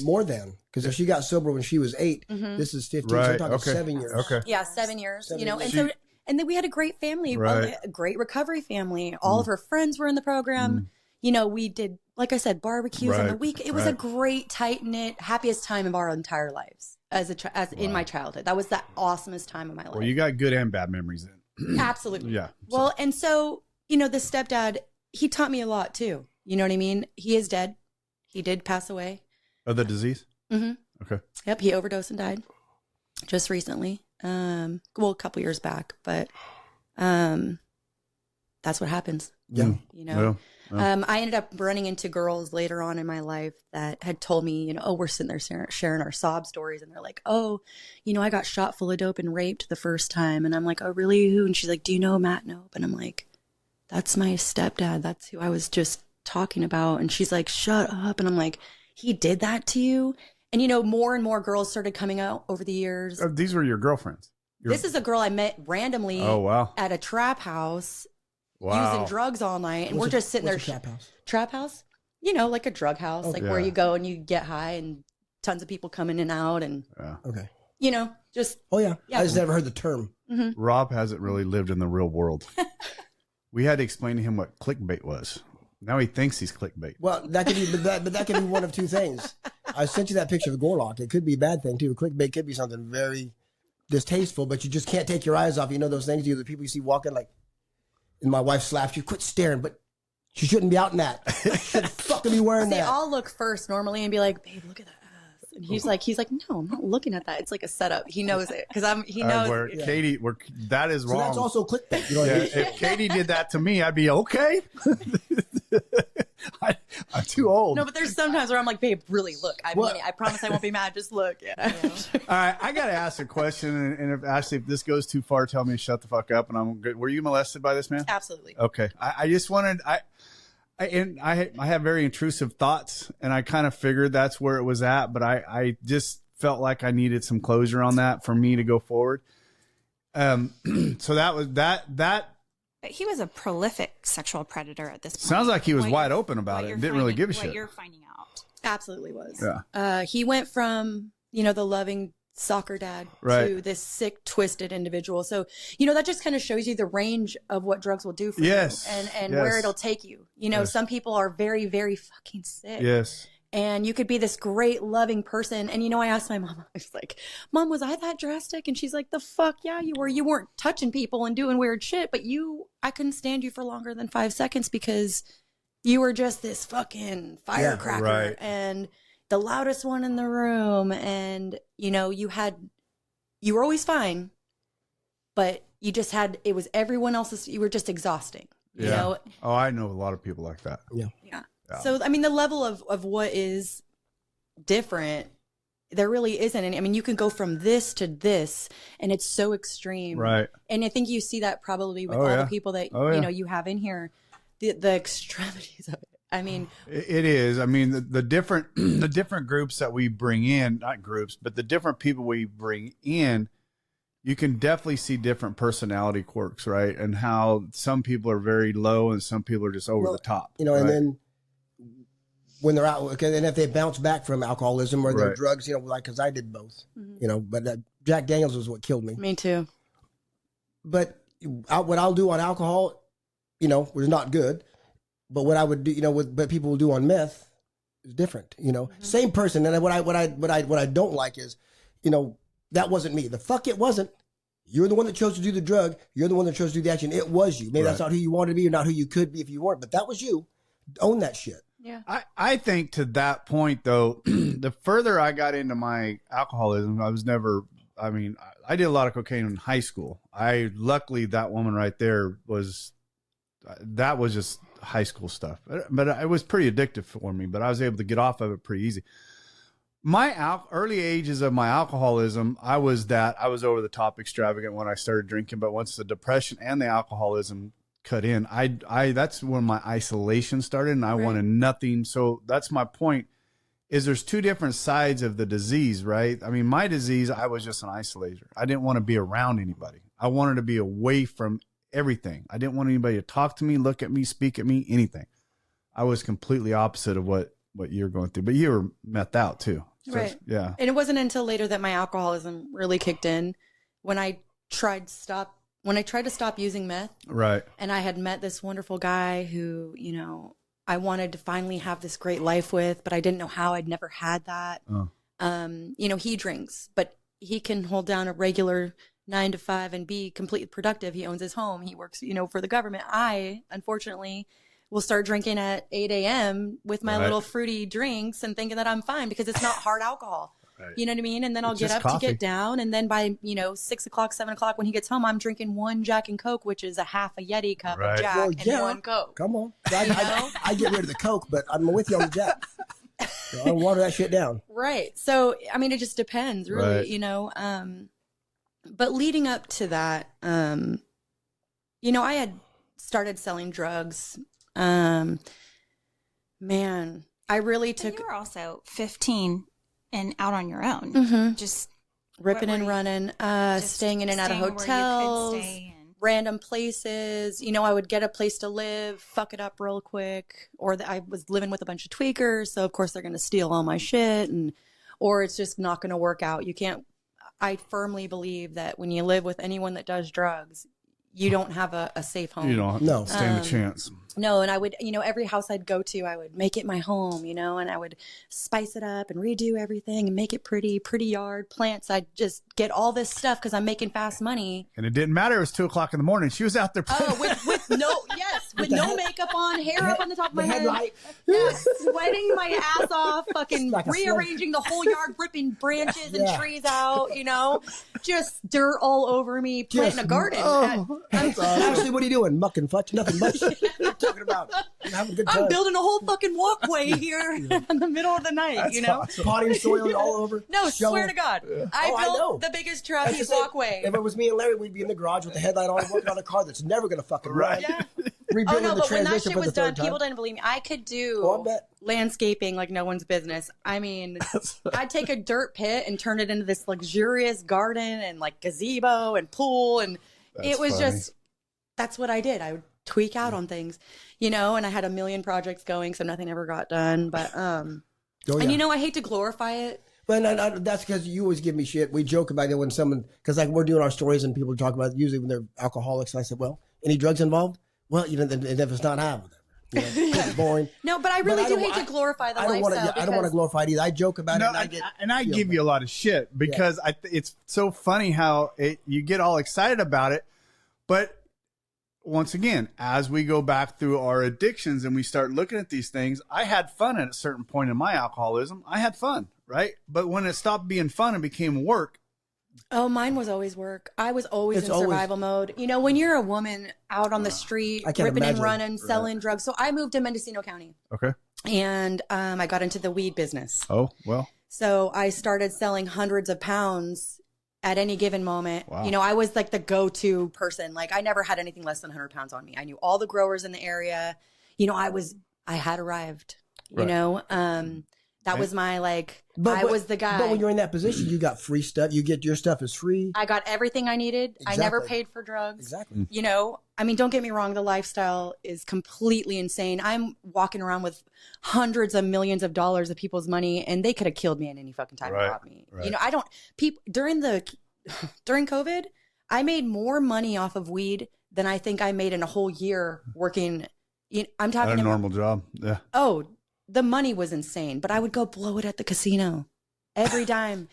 more than, because if she got sober when she was 8, this is 15. Right. So we're talking Okay. 7 years. Okay. Yeah, 7 years. 7 you know, years. and then we had a great family, Right. a great recovery family. All of her friends were in the program. You know, we did, like I said, barbecues on the week. It was a great, tight knit, happiest time of our entire lives as in my childhood. That was the awesomest time of my life. Well, you got good and bad memories then. Absolutely. Yeah. Well, and so, you know, the stepdad, he taught me a lot too. You know what I mean? He is dead. He did pass away. Of the disease? Mm-hmm. Okay. Yep, he overdosed and died just recently. Well, a couple years back, but that's what happens. Yeah. You know. Yeah. I ended up running into girls later on in my life that had told me, you know, oh, we're sitting there sharing our sob stories, and they're like, oh, you know, I got shot full of dope and raped the first time, and I'm like, oh, really? Who? And she's like, do you know Matt Nope? And I'm like, that's my stepdad. That's who I was just talking about. And she's like, shut up. And I'm like, he did that to you? And, you know, more and more girls started coming out over the years. These were your girlfriends? This is a girl I met randomly at a trap house using drugs all night. And we're just sitting there. Trap house? Trap house? You know, like a drug house, like where you go and you get high and tons of people come in and out. And, Okay. you know, just. Oh, yeah. I just never heard the term. Mm-hmm. Rob hasn't really lived in the real world. We had to explain to him what clickbait was. Now he thinks he's clickbait. Well, that could be, but that could be one of two things. I sent you that picture of Gorlock. It could be a bad thing too. Clickbait could be something very distasteful, but you just can't take your eyes off. You know those things, the people you see walking like, and my wife slaps you, quit staring, but she shouldn't be out in that. She should fucking be wearing that. I'll look first normally and be like, babe, look at that ass. And he's like, no, I'm not looking at that. It's like a setup. He knows it because he knows. Katie, that is wrong. So that's also clickbait. You know what I mean? If Katie did that to me, I'd be okay. I'm too old. No, but there's sometimes where I'm like, babe, really look. I mean, I promise I won't be mad. Just look. Yeah. All right, I got to ask a question, and if Ashley, if this goes too far, tell me to shut the fuck up. And I'm good. Were you molested by this man? Absolutely. Okay. I just wanted I have very intrusive thoughts, and I kind of figured that's where it was at, but I just felt like I needed some closure on that for me to go forward. So that was that. But he was a prolific sexual predator at this point. Sounds like he was wide open about it and didn't really give a shit. What you're finding out. Absolutely was. Yeah. He went from, you know, the loving soccer dad to this sick, twisted individual. So, you know, that just kind of shows you the range of what drugs will do for you and where it'll take you. You know, some people are very, very fucking sick. Yes. And you could be this great, loving person. And, you know, I asked my mom, I was like, Mom, was I that drastic? And she's like, the fuck yeah, you were. You weren't touching people and doing weird shit, but I couldn't stand you for longer than 5 seconds because you were just this fucking firecracker and the loudest one in the room. And, you know, you were always fine, but you just it was everyone else's, you were just exhausting, you know? Oh, I know a lot of people like that. Yeah. So, I mean, the level of what is different, there really isn't any. I mean, you can go from this to this, and it's so extreme. Right. And I think you see that probably with Oh, all yeah. the people that, Oh, yeah. you know, you have in here, the extremities of it. I mean, It is. I mean, the different the different groups that we bring in, not groups, but the different people we bring in, you can definitely see different personality quirks, right? And how some people are very low and some people are just over the top. You know, and right? then when they're out, okay, and if they bounce back from alcoholism or their Right. drugs, you know, like, because I did both, you know, but Jack Daniels was what killed me. me too. But what I'll do on alcohol, you know, was not good. But what I would do, you know, what people will do on meth is different. You know, same person. And what I don't like is, you know, that wasn't me. The fuck it wasn't. You're the one that chose to do the drug. You're the one that chose to do the action. It was you. Maybe that's not who you wanted to be or not who you could be if you weren't. But that was you. Own that shit. Yeah. I think to that point, though, the further I got into my alcoholism, I did a lot of cocaine in high school. Luckily, that woman right there that was just high school stuff. But it was pretty addictive for me, but I was able to get off of it pretty easy. My early ages of my alcoholism, I was over the top extravagant when I started drinking. But once the depression and the alcoholism cut in, that's when my isolation started, and I wanted nothing. So that's my point. Is there's two different sides of the disease, right? I mean, my disease, I was just an isolator. I didn't want to be around anybody. I wanted to be away from everything. I didn't want anybody to talk to me, look at me, speak at me, anything. I was completely opposite of what you're going through. But you were methed out too. So Right. Yeah. And it wasn't until later that my alcoholism really kicked in when I tried to stop using meth. Right. And I had met this wonderful guy who, you know, I wanted to finally have this great life with, but I didn't know how. I'd never had that. Oh. You know, he drinks, but he can hold down a regular 9 to 5 and be completely productive. He owns his home. He works, you know, for the government. I, unfortunately, will start drinking at 8 a.m. with my little fruity drinks and thinking that I'm fine because it's not hard alcohol. Right. You know what I mean? And then I'll It's get just up coffee. to get down. And then by, 6 o'clock, 7 o'clock, when he gets home, I'm drinking one Jack and Coke, which is a half a Yeti cup Right. of Jack Well, and yeah. one Coke. Come on. I get rid of the Coke, but I'm with you on the Jack. So I'll water that shit down. Right. So, I mean, it just depends, really, Right. you know. But leading up to that, I had started selling drugs. Man, I really But took you were also 15 and out on your own. Mhm. Just ripping what and were you- running, just staying in and out of staying where you could hotels, stay and- random places. You know, I would get a place to live, fuck it up real quick, or I was living with a bunch of tweakers, so of course they're going to steal all my shit, or it's just not going to work out. You can't. I firmly believe that when you live with anyone that does drugs, you don't have a safe home. You don't No. stand a chance. No, and I would, every house I'd go to, I would make it my home, and I would spice it up and redo everything and make it pretty yard, plants. I'd just get all this stuff because I'm making fast money. And it didn't matter. It was 2 o'clock in the morning. She was out there. Oh, with no makeup on, hair up on the top of my The head. headlight. Yes, sweating my ass off, fucking Like a rearranging the whole yard, ripping branches and Yeah. trees out, just dirt all over me, planting a garden. Ashley, what are you doing? Mucking fudge? Nothing much. What are you talking about? I'm having a good time. I'm building a whole fucking walkway here in the middle of the night, Potting soil all over. No, Shovel. swear to God. I Oh, I know. built the biggest That's trapeze just it. walkway. If it was me and Larry, we'd be in the garage with the headlight on, working on a car that's never going to fucking run. Yeah. Rebuilding Oh no, the but when that transmission shit for the was done, third time. people didn't believe me. I could do Oh, I bet. landscaping like no one's business. I mean, I'd take a dirt pit and turn it into this luxurious garden and like gazebo and pool, and it was funny. just that's what I did. I would tweak out on things, and I had a million projects going, so nothing ever got done. But Oh, yeah. and I hate to glorify it. But that's because you always give me shit. We joke about it when someone, because like we're doing our stories and people talk about it, usually when they're alcoholics. And I said, well, any drugs involved? Well, and if it's not having them. It's boring. No, but I But really I do don't- hate to glorify the I don't lifestyle. want to. I don't want to because- glorify it either. I joke about No, it. and I feel give you a lot of shit because it's so funny how you get all excited about it. But once again, as we go back through our addictions and we start looking at these things, I had fun at a certain point in my alcoholism. I had fun, right? But when it stopped being fun and became work, Oh, mine was always work. I was always It's in always- survival mode. When you're a woman out on the street, I can't ripping and imagine. running, selling drugs. So I moved to Mendocino County okay. and I got into the weed business. Oh, well, So I started selling hundreds of pounds at any given moment. Wow. You know, I was like the go-to person. Like I never had anything less than 100 pounds on me. I knew all the growers in the area. You know, I had arrived, you Right. know, that was my I was the guy. But when you're in that position, you got free stuff. You get your stuff is free. I got everything I needed. I never Exactly. paid for drugs. Exactly. You know, I mean, don't get me wrong. The lifestyle is completely insane. I'm walking around with hundreds of millions of dollars of people's money, and they could have killed me at any fucking time Right, and robbed me. right. You know, during COVID, I made more money off of weed than I think I made in a whole year working. I'm At talking a about, normal job. Yeah. oh, the money was insane, but I would go blow it at the casino every dime.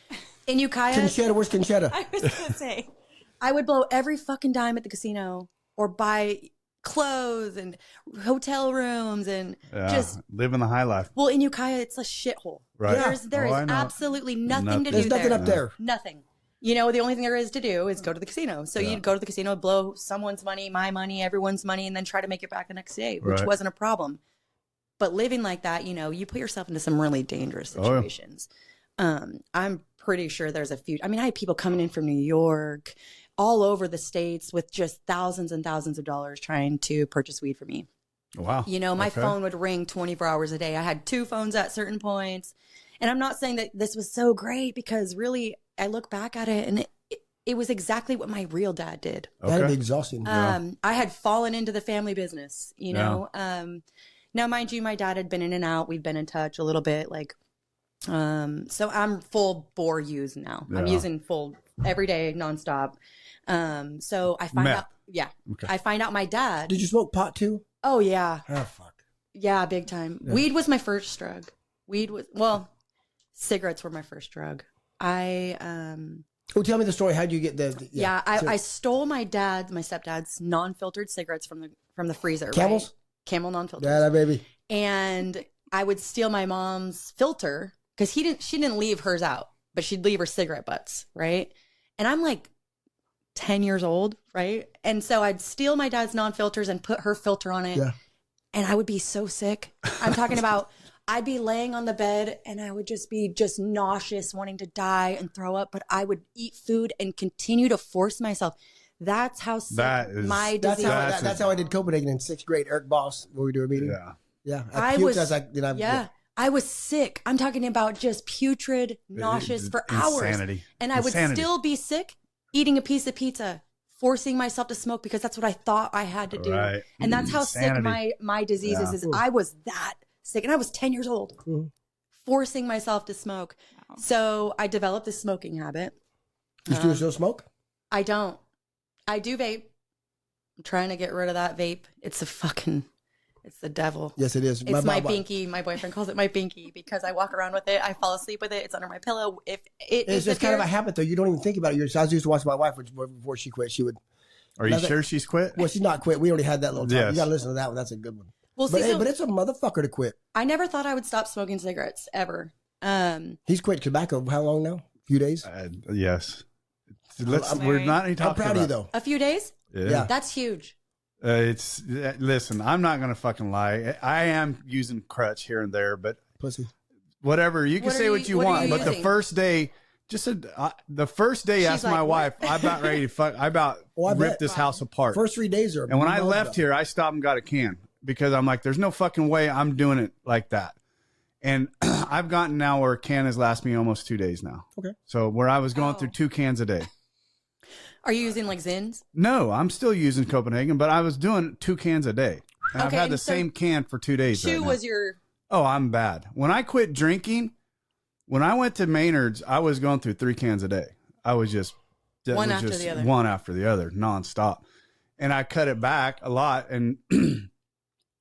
In Ukiah, Conchetta, where's Conchetta? I was going to say. I would blow every fucking dime at the casino or buy clothes and hotel rooms and Yeah. just, Living the high life. well, in Ukiah, it's a shithole. Right. Yeah. There Oh, is I know. absolutely nothing to do There's nothing there. up there. Nothing. You know, the only thing there is to do is go to the casino. So Yeah. you'd go to the casino, blow someone's money, my money, everyone's money, and then try to make it back the next day, which Right. wasn't a problem. But living like that, you know, you put yourself into some really dangerous Oh, yeah. situations. I'm pretty sure there's a few. I mean, I had people coming in from New York, all over the states with just thousands and thousands of dollars trying to purchase weed for me. Wow. You know, my Okay. phone would ring 24 hours a day. I had 2 phones at certain points. And I'm not saying that this was so great because really I look back at it and it was exactly what my real dad did. That'd be Okay. exhausting. I had fallen into the family business, you know. Now, mind you, my dad had been in and out. We've been in touch a little bit. So I'm full bore use now. I'm Yeah. using full every day, nonstop. So I find Meth. out, yeah, Okay. I find out my dad. Did you smoke pot too? Oh, yeah. Oh, fuck. Yeah, big time. Weed was my first drug. Cigarettes were my first drug. Oh, tell me the story. How'd you get the I stole my stepdad's non-filtered cigarettes from the freezer. right? Camels? Camel non-filtered. Yeah, that baby. And I would steal my mom's filter because she didn't leave hers out, but she'd leave her cigarette butts, right? And I'm like 10 years old, right? And so I'd steal my dad's non-filters and put her filter on it. Yeah. And I would be so sick. I'm talking about I'd be laying on the bed and I would just be nauseous, wanting to die and throw up, but I would eat food and continue to force myself. That's how sick That is- my That's disease. that's how I did Copenhagen in 6th grade. Eric Boss, when we do a meeting. Yeah. Yeah. I puked was, as I yeah, I was sick. I'm talking about just putrid, nauseous for hours. Insanity. And I would Insanity. still be sick eating a piece of pizza, forcing myself to smoke because that's what I thought I had to do. Right. And that's how sick Insanity. my disease Yeah. is. I was that sick. And I was 10 years old, forcing myself to smoke. Wow. So I developed this smoking habit. You still smoke? I don't. I do vape. I'm trying to get rid of that vape. It's the devil. Yes, it is. It's my binky. My boyfriend calls it my binky because I walk around with it. I fall asleep with it. It's under my pillow. If it It's just kind of a disappears- habit, though. You don't even think about it. I used to watch my wife before she quit. She would. Are you Another- sure she's quit? Well, she's not quit. We already had that little time. Yes. You got to listen to that one. That's a good one. Well, But, see, hey, so but it's a motherfucker to quit. I never thought I would stop smoking cigarettes ever. He's quit tobacco. How long now? A few days. Yes. Let's. I'm we're not even I'm talking proud about. of you, though. A few days. Yeah. That's huge. Listen. I'm not gonna fucking lie. I am using crutch here and there, but Pussy. whatever. You can What are say you- what you what are want, you but the using? first day, the first day, She's asked like, my what? wife. I about ready to fuck. I about Oh, I ripped bet. this house apart. First 3 days are. And when I mother- left here, I stopped and got a can because I'm like, there's no fucking way I'm doing it like that. And I've gotten now where a can has lasted me almost 2 days now. Okay. So where I was going Oh. through 2 cans a day. Are you using like Zins? No, I'm still using Copenhagen, but I was doing 2 cans a day. And I've Okay, had the and so same can for 2 days. Chew right now. was your. Oh, I'm bad. When I quit drinking, when I went to Maynard's, I was going through 3 cans a day. I was just One after the other. one after the other, nonstop. And I cut it back a lot. And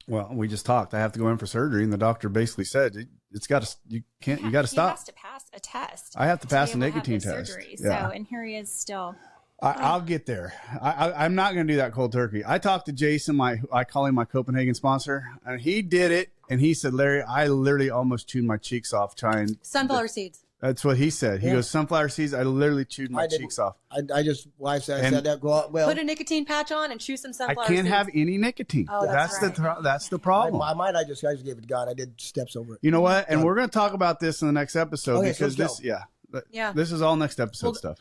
well, we just talked. I have to go in for surgery, and the doctor basically said it's got to. You can't. You got to He stop. has to pass a test. I have to pass be a able to have nicotine the test. surgery. Yeah. So, and here he is still. I'll get there. I'm not going to do that cold turkey. I talked to Jason, I call him my Copenhagen sponsor, and he did it. And he said, Larry, I literally almost chewed my cheeks off trying. Sunflower seeds. That's what he said. He goes, sunflower seeds, I literally chewed my cheeks off. I just, wife said, I said that, go out, well. Put a nicotine patch on and chew some I sunflower can't seeds. have any nicotine. Oh, that's that's the problem. I just gave it to God. I did steps over it. You know what? And we're going to talk about this in the next episode Okay, because so let's Yeah. this is all next episode stuff.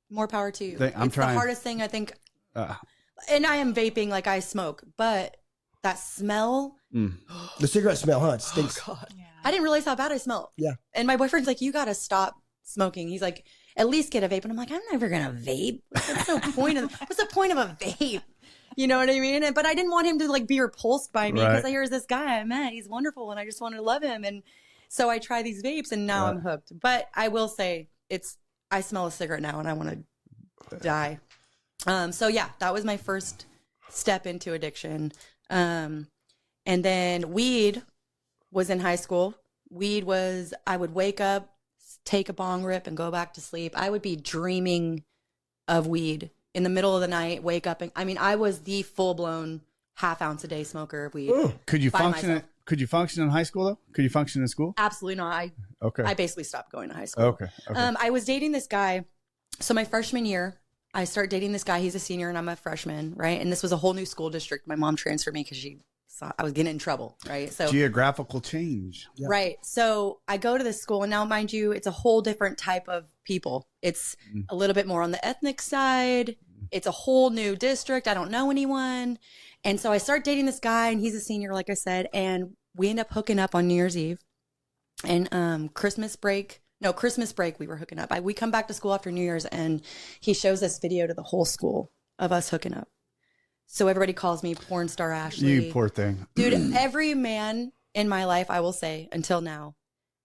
More power to you. I'm it's trying. the hardest thing, I think. And I am vaping like I smoke, but that smell. The cigarette smell, huh? It stinks. Oh, God. Yeah. I didn't realize how bad I smelled. Yeah. And my boyfriend's like, you got to stop smoking. He's like, at least get a vape. And I'm like, I'm never going to vape. What's the point of a vape? You know what I mean? But I didn't want him to like be repulsed by me because here's this guy I met. He's wonderful. And I just wanted to love him. And so I try these vapes and now I'm hooked. But I will say I smell a cigarette now and I want to die. So yeah, that was my first step into addiction. And then weed was in high school. Weed was, I would wake up, take a bong rip and go back to sleep. I would be dreaming of weed in the middle of the night, wake up. And I mean, I was the full blown half ounce a day smoker of weed. Could you function? Could you function in high school though? Could you function in school? Absolutely not. I basically stopped going to high school. Okay. I was dating this guy. So my freshman year, I start dating this guy. He's a senior and I'm a freshman, right? And this was a whole new school district. My mom transferred me because she saw I was getting in trouble, right? So geographical change. Yeah. Right. So I go to this school and now, mind you, it's a whole different type of people. It's a little bit more on the ethnic side. It's a whole new district. I don't know anyone. And so I start dating this guy and he's a senior, like I said, and we end up hooking up on New Year's Eve and Christmas break we were hooking up. We come back to school after New Year's and he shows this video to the whole school of us hooking up. So everybody calls me porn star Ashley. You poor thing. Dude, every man in my life, I will say, until now,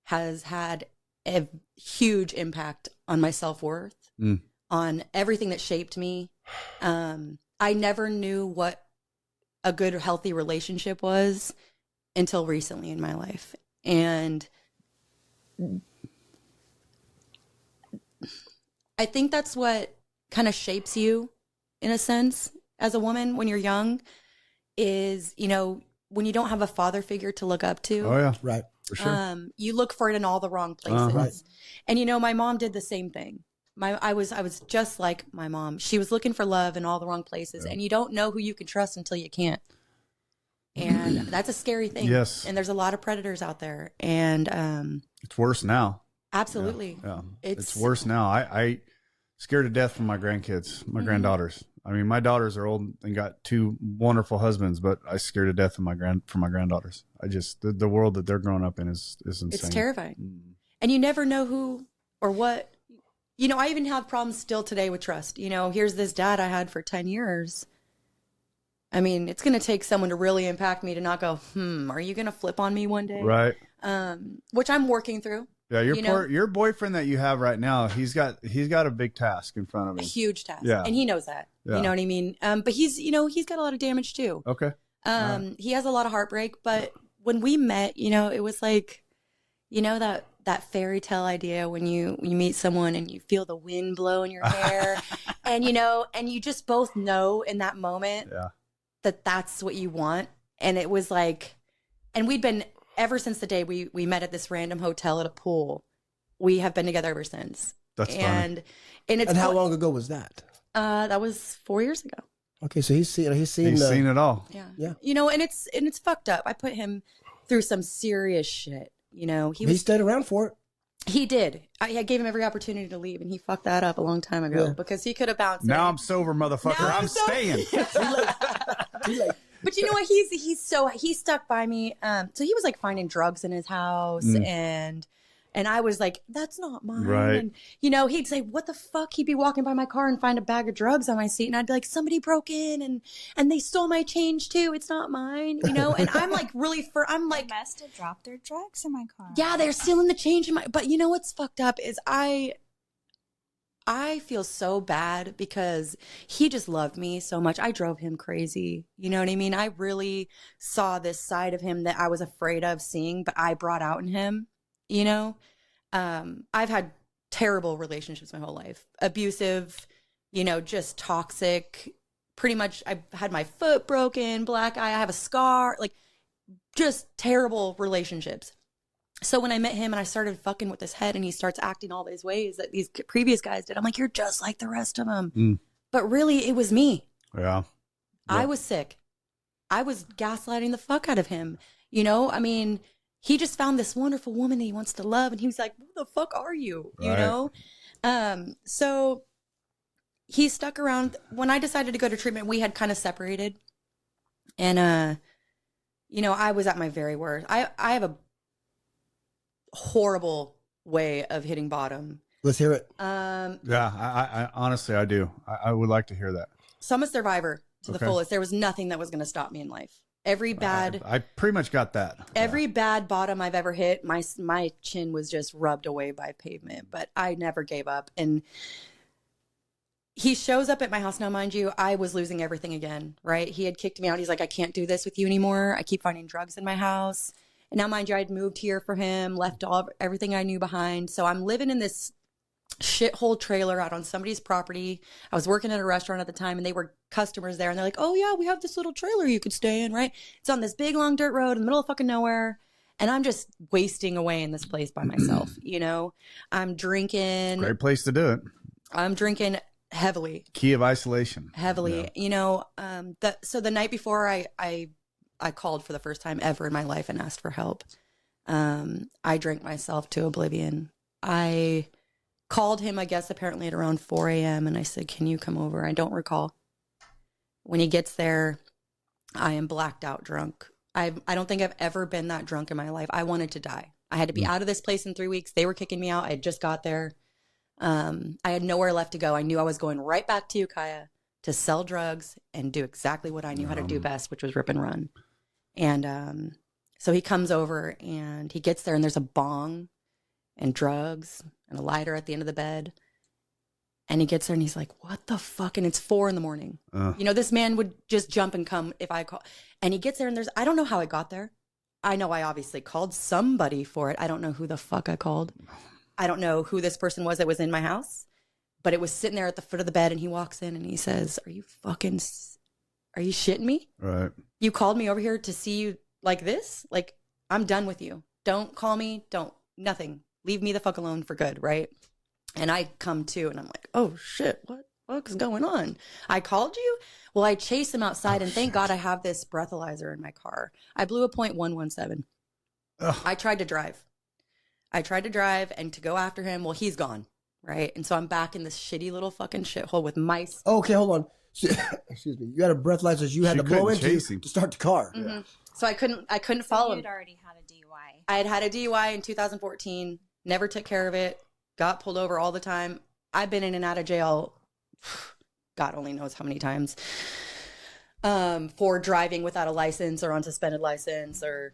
has had a huge impact on my self-worth, on everything that shaped me. I never knew what a good, healthy relationship was until recently in my life. And I think that's what kind of shapes you, in a sense, as a woman when you're young, is, you know, when you don't have a father figure to look up to. Oh yeah, right, for sure. You look for it in all the wrong places. Right. And you know, my mom did the same thing. I was just like my mom. She was looking for love in all the wrong places, and you don't know who you can trust until you can't. And that's a scary thing. Yes. And there's a lot of predators out there, and it's worse now. Absolutely. Yeah. It's worse now. I scared to death from my grandkids, my granddaughters. I mean, my daughters are old and got two wonderful husbands, but I scared to death of my granddaughters. I just the world that they're growing up in is insane. It's terrifying. And you never know who or what. You know, I even have problems still today with trust. You know, here's this dad I had for 10 years. I mean, it's going to take someone to really impact me to not go, are you going to flip on me one day? Right. Which I'm working through. Yeah, your boyfriend that you have right now, he's got a big task in front of him. A huge task. Yeah. And he knows that. Yeah. You know what I mean? But he's got a lot of damage too. Okay. He has a lot of heartbreak, but when we met, you know, it was like, you know, that fairy tale idea when you meet someone and you feel the wind blow in your hair and, you know, and you just both know in that moment that that's what you want. And it was like, and we'd been, ever since the day we met at this random hotel at a pool, we have been together ever since. That's funny. And how long ago was that? That was 4 years ago. Okay, so he's seen it all. Yeah. You know, and it's fucked up. I put him through some serious shit. You know, he stayed around for it. He did. I gave him every opportunity to leave, and he fucked that up a long time ago because he could have bounced. Now I'm sober, motherfucker. Now I'm staying. But you know what? He stuck by me. So he was like finding drugs in his house, and I was like, that's not mine. Right. And you know, he'd say, what the fuck? He'd be walking by my car and find a bag of drugs on my seat, and I'd be like, somebody broke in and they stole my change too. It's not mine, you know. And I'm like, I'm like, they must have dropped their drugs in my car. Yeah, they're stealing the change in my. But you know what's fucked up is I feel so bad because he just loved me so much. I drove him crazy. You know what I mean? I really saw this side of him that I was afraid of seeing, but I brought out in him, you know? I've had terrible relationships my whole life. Abusive, you know, just toxic. Pretty much I had my foot broken, black eye, I have a scar, like just terrible relationships. So when I met him and I started fucking with his head and he starts acting all these ways that these previous guys did, I'm like, you're just like the rest of them. Mm. But really, it was me. Yeah. I was sick. I was gaslighting the fuck out of him. You know, I mean, he just found this wonderful woman that he wants to love. And he was like, who the fuck are you? You Right. know? So he stuck around. When I decided to go to treatment, we had kind of separated. And, you know, I was at my very worst. I have a horrible way of hitting bottom. Let's hear it. Yeah. I honestly, I do. I would like to hear that. So I'm a survivor to the Okay. fullest. There was nothing that was going to stop me in life. Every bad, I pretty much got that. every bad bottom I've ever hit, my chin was just rubbed away by pavement, but I never gave up. And he shows up at my house now, mind you, I was losing everything again, right? He had kicked me out. He's like, I can't do this with you anymore. I keep finding drugs in my house. And now, mind you, I'd moved here for him, left everything I knew behind. So I'm living in this shithole trailer out on somebody's property. I was working at a restaurant at the time and they were customers there and they're like, oh yeah, we have this little trailer you could stay in, right? It's on this big long dirt road in the middle of fucking nowhere. And I'm just wasting away in this place by myself, you know? I'm drinking. Great place to do it. I'm drinking heavily. Key of isolation. Heavily. Yeah. You know, so the night before I called for the first time ever in my life and asked for help. I drank myself to oblivion. I called him, I guess, apparently at around 4 a.m. and I said, can you come over? I don't recall. When he gets there, I am blacked out drunk. I don't think I've ever been that drunk in my life. I wanted to die. I had to be out of this place in 3 weeks. They were kicking me out. I had just got there. I had nowhere left to go. I knew I was going right back to Ukiah to sell drugs and do exactly what I knew how to do best, which was rip and run. And so he comes over and he gets there and there's a bong and drugs and a lighter at the end of the bed. And he gets there and he's like, what the fuck? And it's 4 a.m. You know, this man would just jump and come if I call. And he gets there and I don't know how I got there. I know I obviously called somebody for it. I don't know who the fuck I called. I don't know who this person was that was in my house, but it was sitting there at the foot of the bed and he walks in and he says, are you shitting me? Right. You called me over here to see you like this? Like, I'm done with you. Don't call me. Nothing. Leave me the fuck alone for good, right? And I come to and I'm like, oh shit, what the fuck is going on? I called you? Well, I chased him outside and thank God I have this breathalyzer in my car. I blew a .117. I tried to drive and to go after him. Well, he's gone, right? And so I'm back in this shitty little fucking shithole with mice. Okay, hold on. Excuse me. You had a breathalyzer you had She to blow couldn't chase into him. to start the car. Mm-hmm. So I couldn't follow him. You'd already had a DUI. I had a DUI in 2014, never took care of it, got pulled over all the time. I've been in and out of jail, God only knows how many times, for driving without a license or on suspended license or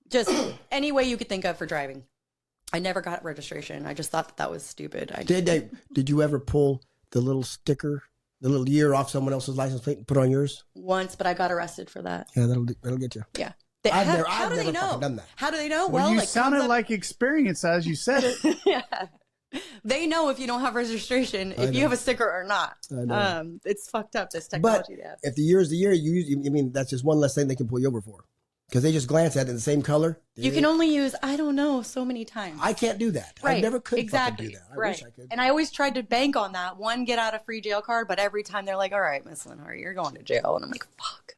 just any way you could think of for driving. I never got registration. I just thought that was stupid. Did you ever pull the little sticker, the little year off someone else's license plate and put on yours? Once, but I got arrested for that. Yeah, that'll get you. Yeah. I've How do they never know? fucking done that. How do they know? Well, you like, sounded comes up- like experience as you said it. yeah. They know if you don't have registration, if you have a sticker or not. I know. It's fucked up, this But technology they have. if the year is the year, I mean, that's just one less thing they can pull you over for. Because they just glance at it in the same color. You can only use, I don't know, so many times. I can't do that. Right. I never could exactly. fucking do that. I right. wish I could. And I always tried to bank on that. One, get out of free jail card, but every time they're like, all right, Miss Lenhart, you're going to jail. And I'm like, fuck.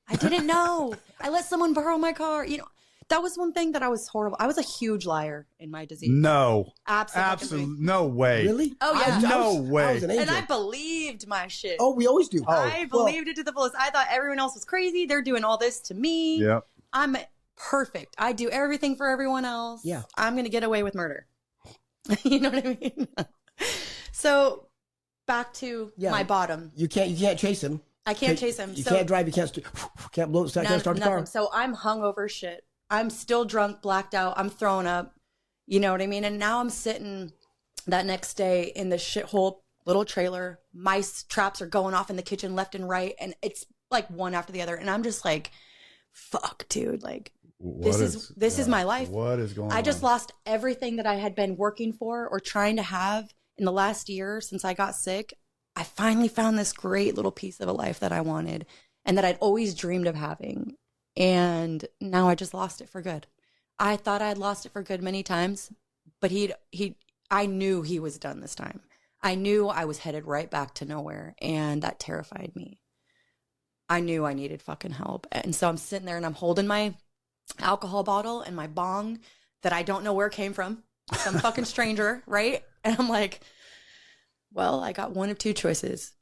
I didn't know. I let someone borrow my car. You know, that was one thing that I was horrible. I was a huge liar in my disease. No. Absolutely. Absolutely. No way. Really? Oh, yeah. No way. I was an angel. And I believed my shit. Oh, we always do. I believed it to the fullest. I thought everyone else was crazy. They're doing all this to me. Yep. I'm perfect. I do everything for everyone else. Yeah. I'm going to get away with murder. You know what I mean? So back to my bottom. You can't chase him. I can't chase him. You So can't drive. You can't blow. Can't start the car. nothing. So I'm hungover shit. I'm still drunk, blacked out. I'm throwing up. You know what I mean? And now I'm sitting that next day in this shithole little trailer. Mice traps are going off in the kitchen left and right. And it's like one after the other. And I'm just like, fuck, dude. Like, this is my life. What is going on? I just lost everything that I had been working for or trying to have in the last year since I got sick. I finally found this great little piece of a life that I wanted and that I'd always dreamed of having. And now I just lost it for good. I thought I had lost it for good many times, but I knew he was done this time. I knew I was headed right back to nowhere, and that terrified me. I knew I needed fucking help. And so I'm sitting there and I'm holding my alcohol bottle and my bong that I don't know where it came from. Some fucking stranger, right? And I'm like, well, I got one of two choices.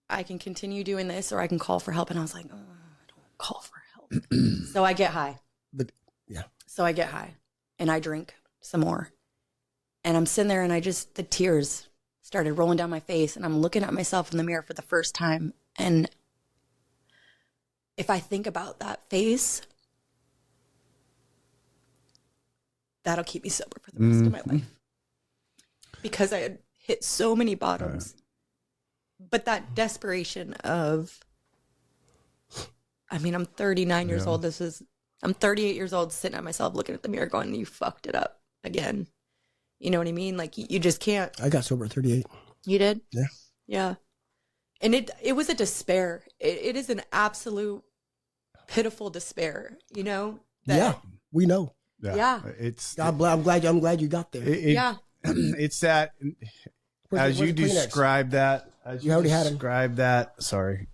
I can continue doing this or I can call for help. And I was like, oh, I don't call for help. So I get high. So I get high and I drink some more. And I'm sitting there and the tears started rolling down my face. And I'm looking at myself in the mirror for the first time. And if I think about that face, that'll keep me sober for the rest of my life. Because I had hit so many bottoms. But that desperation of, I mean, I'm 39 years old. I'm 38 years old, sitting at myself, looking at the mirror going, you fucked it up again. You know what I mean? Like, you just can't. I got sober at 38. You did? Yeah. Yeah. And it was a despair. It is an absolute pitiful despair, you know? Yeah, we know. Yeah. I'm glad you got there. Yeah. It's that, as you describe that, as you describe that, sorry.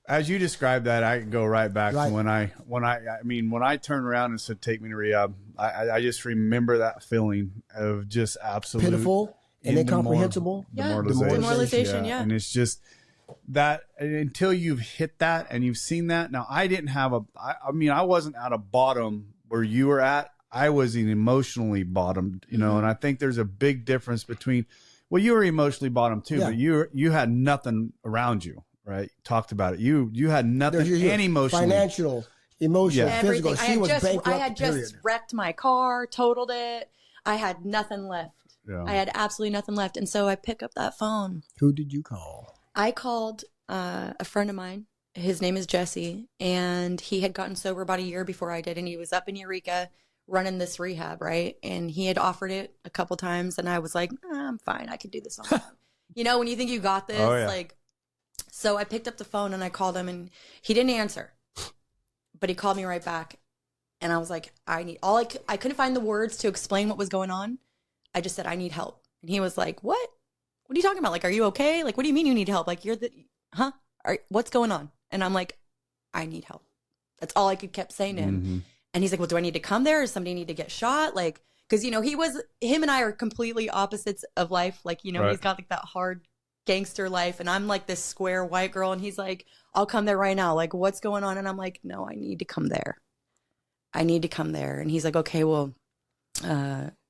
As you describe that, I can go right back to when I turned around and said, take me to rehab, I just remember that feeling of just absolute pitiful and incomprehensible demoralization. Yeah. And it's just that until you've hit that and you've seen that. Now, I didn't have I wasn't at a bottom where you were at. I was emotionally bottomed, you know, and I think there's a big difference between, well, you were emotionally bottomed too, but you had nothing around you. Right, talked about it. You had nothing, any emotional, financial, emotional, physical. She was bankrupt. I had just wrecked my car, totaled it. I had nothing left. Yeah. I had absolutely nothing left, and so I pick up that phone. Who did you call? I called a friend of mine. His name is Jesse, and he had gotten sober about a year before I did, and he was up in Eureka running this rehab, right? And he had offered it a couple times, and I was like, I'm fine. I could do this on my own. You know, when you think you got this, like. So I picked up the phone and I called him and he didn't answer, but he called me right back. And I was like, I couldn't find the words to explain what was going on. I just said, I need help. And he was like, what are you talking about? Like, are you okay? Like, what do you mean you need help? Like, what's going on? And I'm like, I need help. That's all I kept saying to him. Mm-hmm. And he's like, well, do I need to come there? Does somebody need to get shot? Like, cause you know, him and I are completely opposites of life. Like, you know, He's got like that hard gangster life and I'm like this square white girl and he's like, I'll come there right now. Like, what's going on? And I'm like, no, I need to come there. And he's like, okay, well,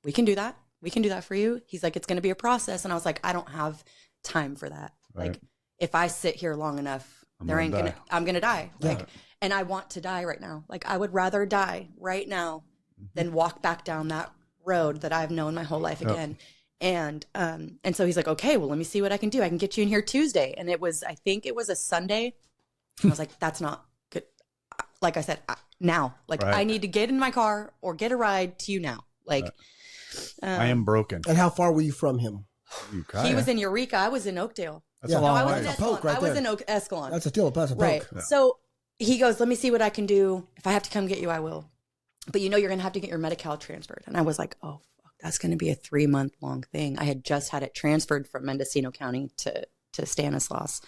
we can do that. We can do that for you. He's like, it's going to be a process. And I was like, I don't have time for that. Right. Like, if I sit here long enough, I'm going to die. Yeah. Like, and I want to die right now. Like, I would rather die right now than walk back down that road that I've known my whole life again. And so he's like, okay, well, let me see what I can do. I can get you in here Tuesday. And I think it was a Sunday. I was like, that's not good. Like I said, now, like I need to get in my car or get a ride to you now. Like, I am broken. And how far were you from him? He was in Eureka. I was in Oakdale. That's a long way. I was in Escalon. I was in Escalon. That's a poke. Right. Yeah. So he goes, let me see what I can do. If I have to come get you, I will. But you know, you're going to have to get your Medi-Cal transferred. And I was like, oh, that's going to be a 3-month long thing. I had just had it transferred from Mendocino County to Stanislaus.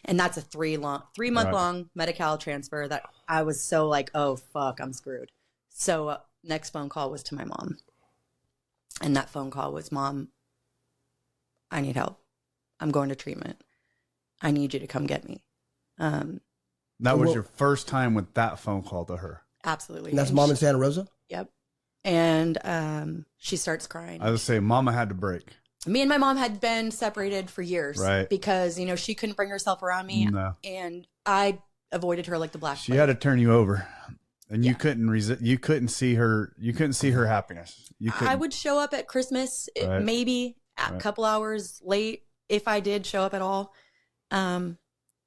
And that's a 3-month long Medi-Cal transfer that I was so like, oh, fuck, I'm screwed. So next phone call was to my mom. And that phone call was, Mom, I need help. I'm going to treatment. I need you to come get me. That was your first time with that phone call to her? Absolutely. And that's Mom in Santa Rosa? Yep. And she starts crying. I would say Mama had to break. Me and my mom had been separated for years. Right. Because, you know, she couldn't bring herself around me. No. And I avoided her like the black She had to turn you over. And you couldn't resist. You couldn't see her. You couldn't see her happiness. I would show up at Christmas, maybe a couple hours late, if I did show up at all.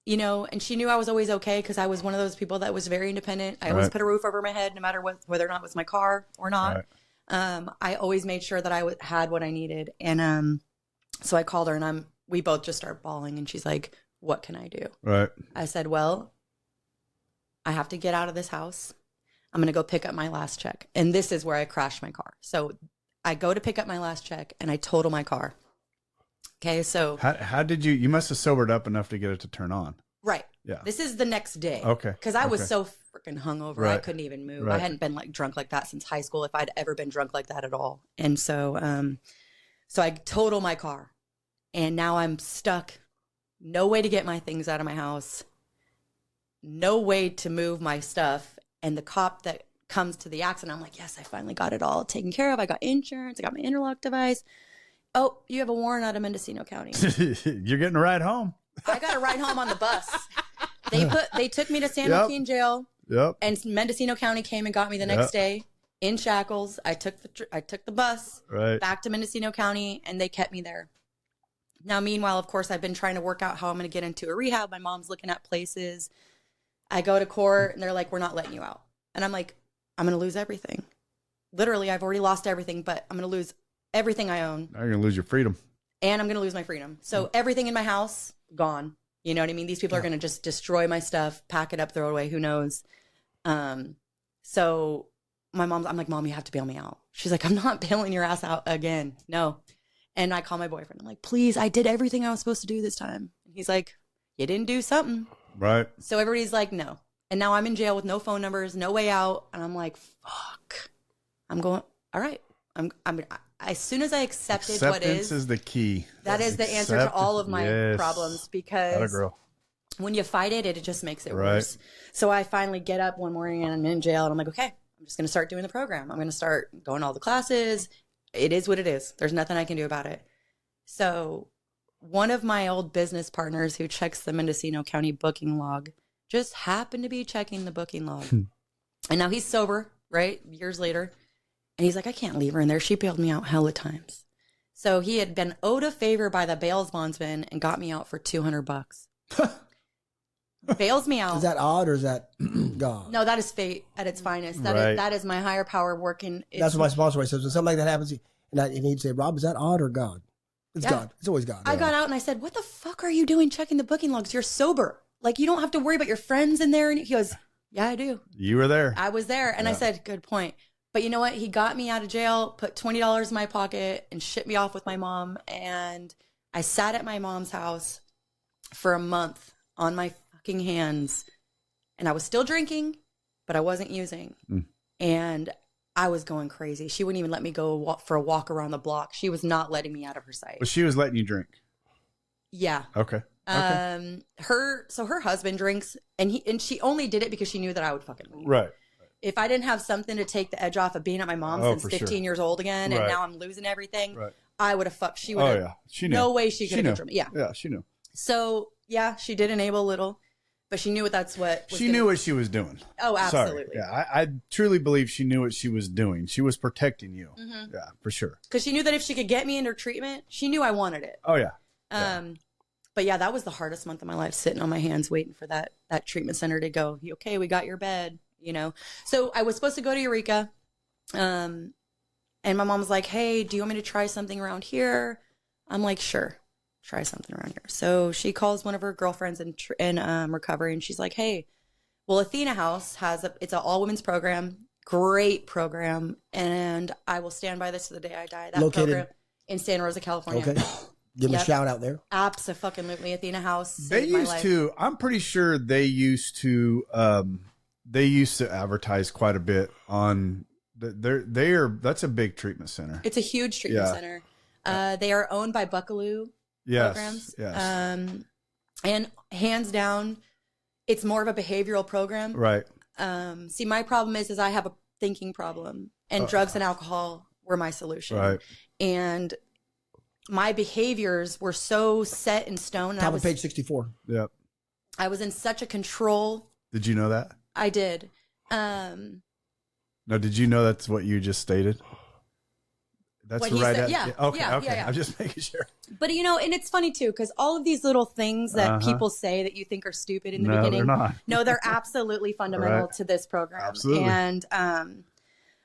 You know, and she knew I was always okay because I was one of those people that was very independent. I always put a roof over my head, no matter whether or not it was my car or not. I always made sure that I had what I needed. And so I called her, and we both just start bawling. And she's like, "What can I do?" Right. I said, "Well, I have to get out of this house. I'm going to go pick up my last check. And this is where I crashed my car. So I go to pick up my last check and I total my car. Okay. So how did you must have sobered up enough to get it to turn on. right. Yeah. This is the next day. Okay. Because I was Okay. so freaking hungover. I Right. couldn't even move. Right. I hadn't been like drunk like that since high school, if I'd ever been drunk like that at all. And so, so I total my car and now I'm stuck. No way to get my things out of my house. No way to move my stuff. And the cop that comes to the accident, I'm like, yes, I finally got it all taken care of. I got insurance. I got my interlock device. Oh, you have a warrant out of Mendocino County. You're getting a ride home. I got a ride home on the bus. They took me to San Yep. Joaquin jail, Yep. and Mendocino County came and got me the next day in shackles. I took the bus Right. back to Mendocino County, and they kept me there. Now, meanwhile, of course, I've been trying to work out how I'm going to get into a rehab. My mom's looking at places. I go to court, and they're like, "We're not letting you out," and I'm like, "I'm going to lose everything. Literally, I've already lost everything, but I'm going to lose everything I own, Now you're gonna lose your freedom. and I'm going to lose my freedom. So everything in my house gone." You know what I mean? These people are going to just destroy my stuff, pack it up, throw it away. Who knows? So I'm like, Mom, you have to bail me out. She's like, I'm not bailing your ass out again. No. And I call my boyfriend. I'm like, please, I did everything I was supposed to do this time. And he's like, you didn't do something. Right. So everybody's like, no. And now I'm in jail with no phone numbers, no way out. And I'm like, fuck. I'm going, all right. As soon as I accepted what Acceptance is the key. that is the answer to all of my Yes. problems, Atta because girl. when you fight it, it just makes it Right. worse. So I finally get up one morning and I'm in jail and I'm like, okay, I'm just going to start doing the program. I'm going to start going to all the classes. It is what it is. There's nothing I can do about it. So one of my old business partners who checks the Mendocino County booking log just happened to be checking the booking log. And now he's sober, right? Years later. And he's like, I can't leave her in there. She bailed me out hella times. So he had been owed a favor by the bail bondsman and got me out for $200. Bails me out. Is that odd or is that God? No, that is fate at its finest. Right. That is my higher power working. That's what my sponsor always says. When something like that happens, and he'd say, Rob, is that odd or God? It's Yeah. God. It's always God. I got out and I said, what the fuck are you doing checking the booking logs? You're sober. Like, you don't have to worry about your friends in there. And he goes, yeah, I do. You were there. I was there. And I said, good point. But you know what? He got me out of jail, put $20 in my pocket, and shipped me off with my mom. And I sat at my mom's house for a month on my fucking hands. And I was still drinking, but I wasn't using. And I was going crazy. She wouldn't even let me go for a walk around the block. She was not letting me out of her sight. But she was letting you drink. Yeah. Okay. Her husband drinks, and she only did it because she knew that I would fucking leave. Right. If I didn't have something to take the edge off of being at my mom's Oh, since for 15 sure. years old again, and Right. now I'm losing everything, Right. I would have fucked. She would Oh have. yeah. She knew. No way she She could knew. have controlled me. Yeah. Yeah, she knew. So yeah, she did enable a little, but she knew that's what. Was She gonna- knew what she was doing. Oh, Sorry. absolutely. Yeah, I truly believe she knew what she was doing. She was protecting you. Mm-hmm. Yeah, for sure. Because she knew that if she could get me into treatment, she knew I wanted it. Oh yeah. But yeah, that was the hardest month of my life, sitting on my hands waiting for that treatment center to go, okay, we got your bed, you know. So I was supposed to go to Eureka. And my mom was like, hey, do you want me to try something around here? I'm like, sure, try something around here. So she calls one of her girlfriends in recovery, and she's like, hey, well, Athena House it's an all women's program, great program, and I will stand by this to the day I die. That Located- program in Santa Rosa, California. Okay. Give them Yep. a shout out there. Absolutely, Athena House. They saved my used life. to. I'm pretty sure they used to. They used to advertise quite a bit on. That's a big treatment center. It's a huge treatment Yeah. center. They are owned by Buckaloo Yes. programs. Yes. And hands down, it's more of a behavioral program. Right. See, my problem is I have a thinking problem, and drugs and alcohol were my solution. Right. And my behaviors were so set in stone. And Top of page 64. Yep. I was in such a control. Did you know that? I did. No. Did you know that's what you just stated? That's What he right. said, yeah. Okay. Yeah, okay. yeah, yeah. I'm just making sure. But you know, and it's funny too, because all of these little things that Uh-huh. people say that you think are stupid in the No, they're beginning, not. no, they're absolutely fundamental Right. to this program. Absolutely. And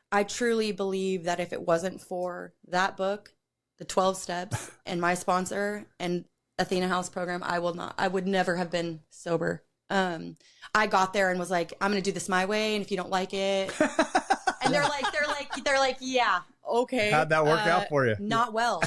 I truly believe that if it wasn't for that book, the 12 Steps, and my sponsor and Athena House program, I would never have been sober I got there and was like, I'm going to do this my way. And if you don't like it, and they're like, yeah, okay. How'd that work out for you? Not well.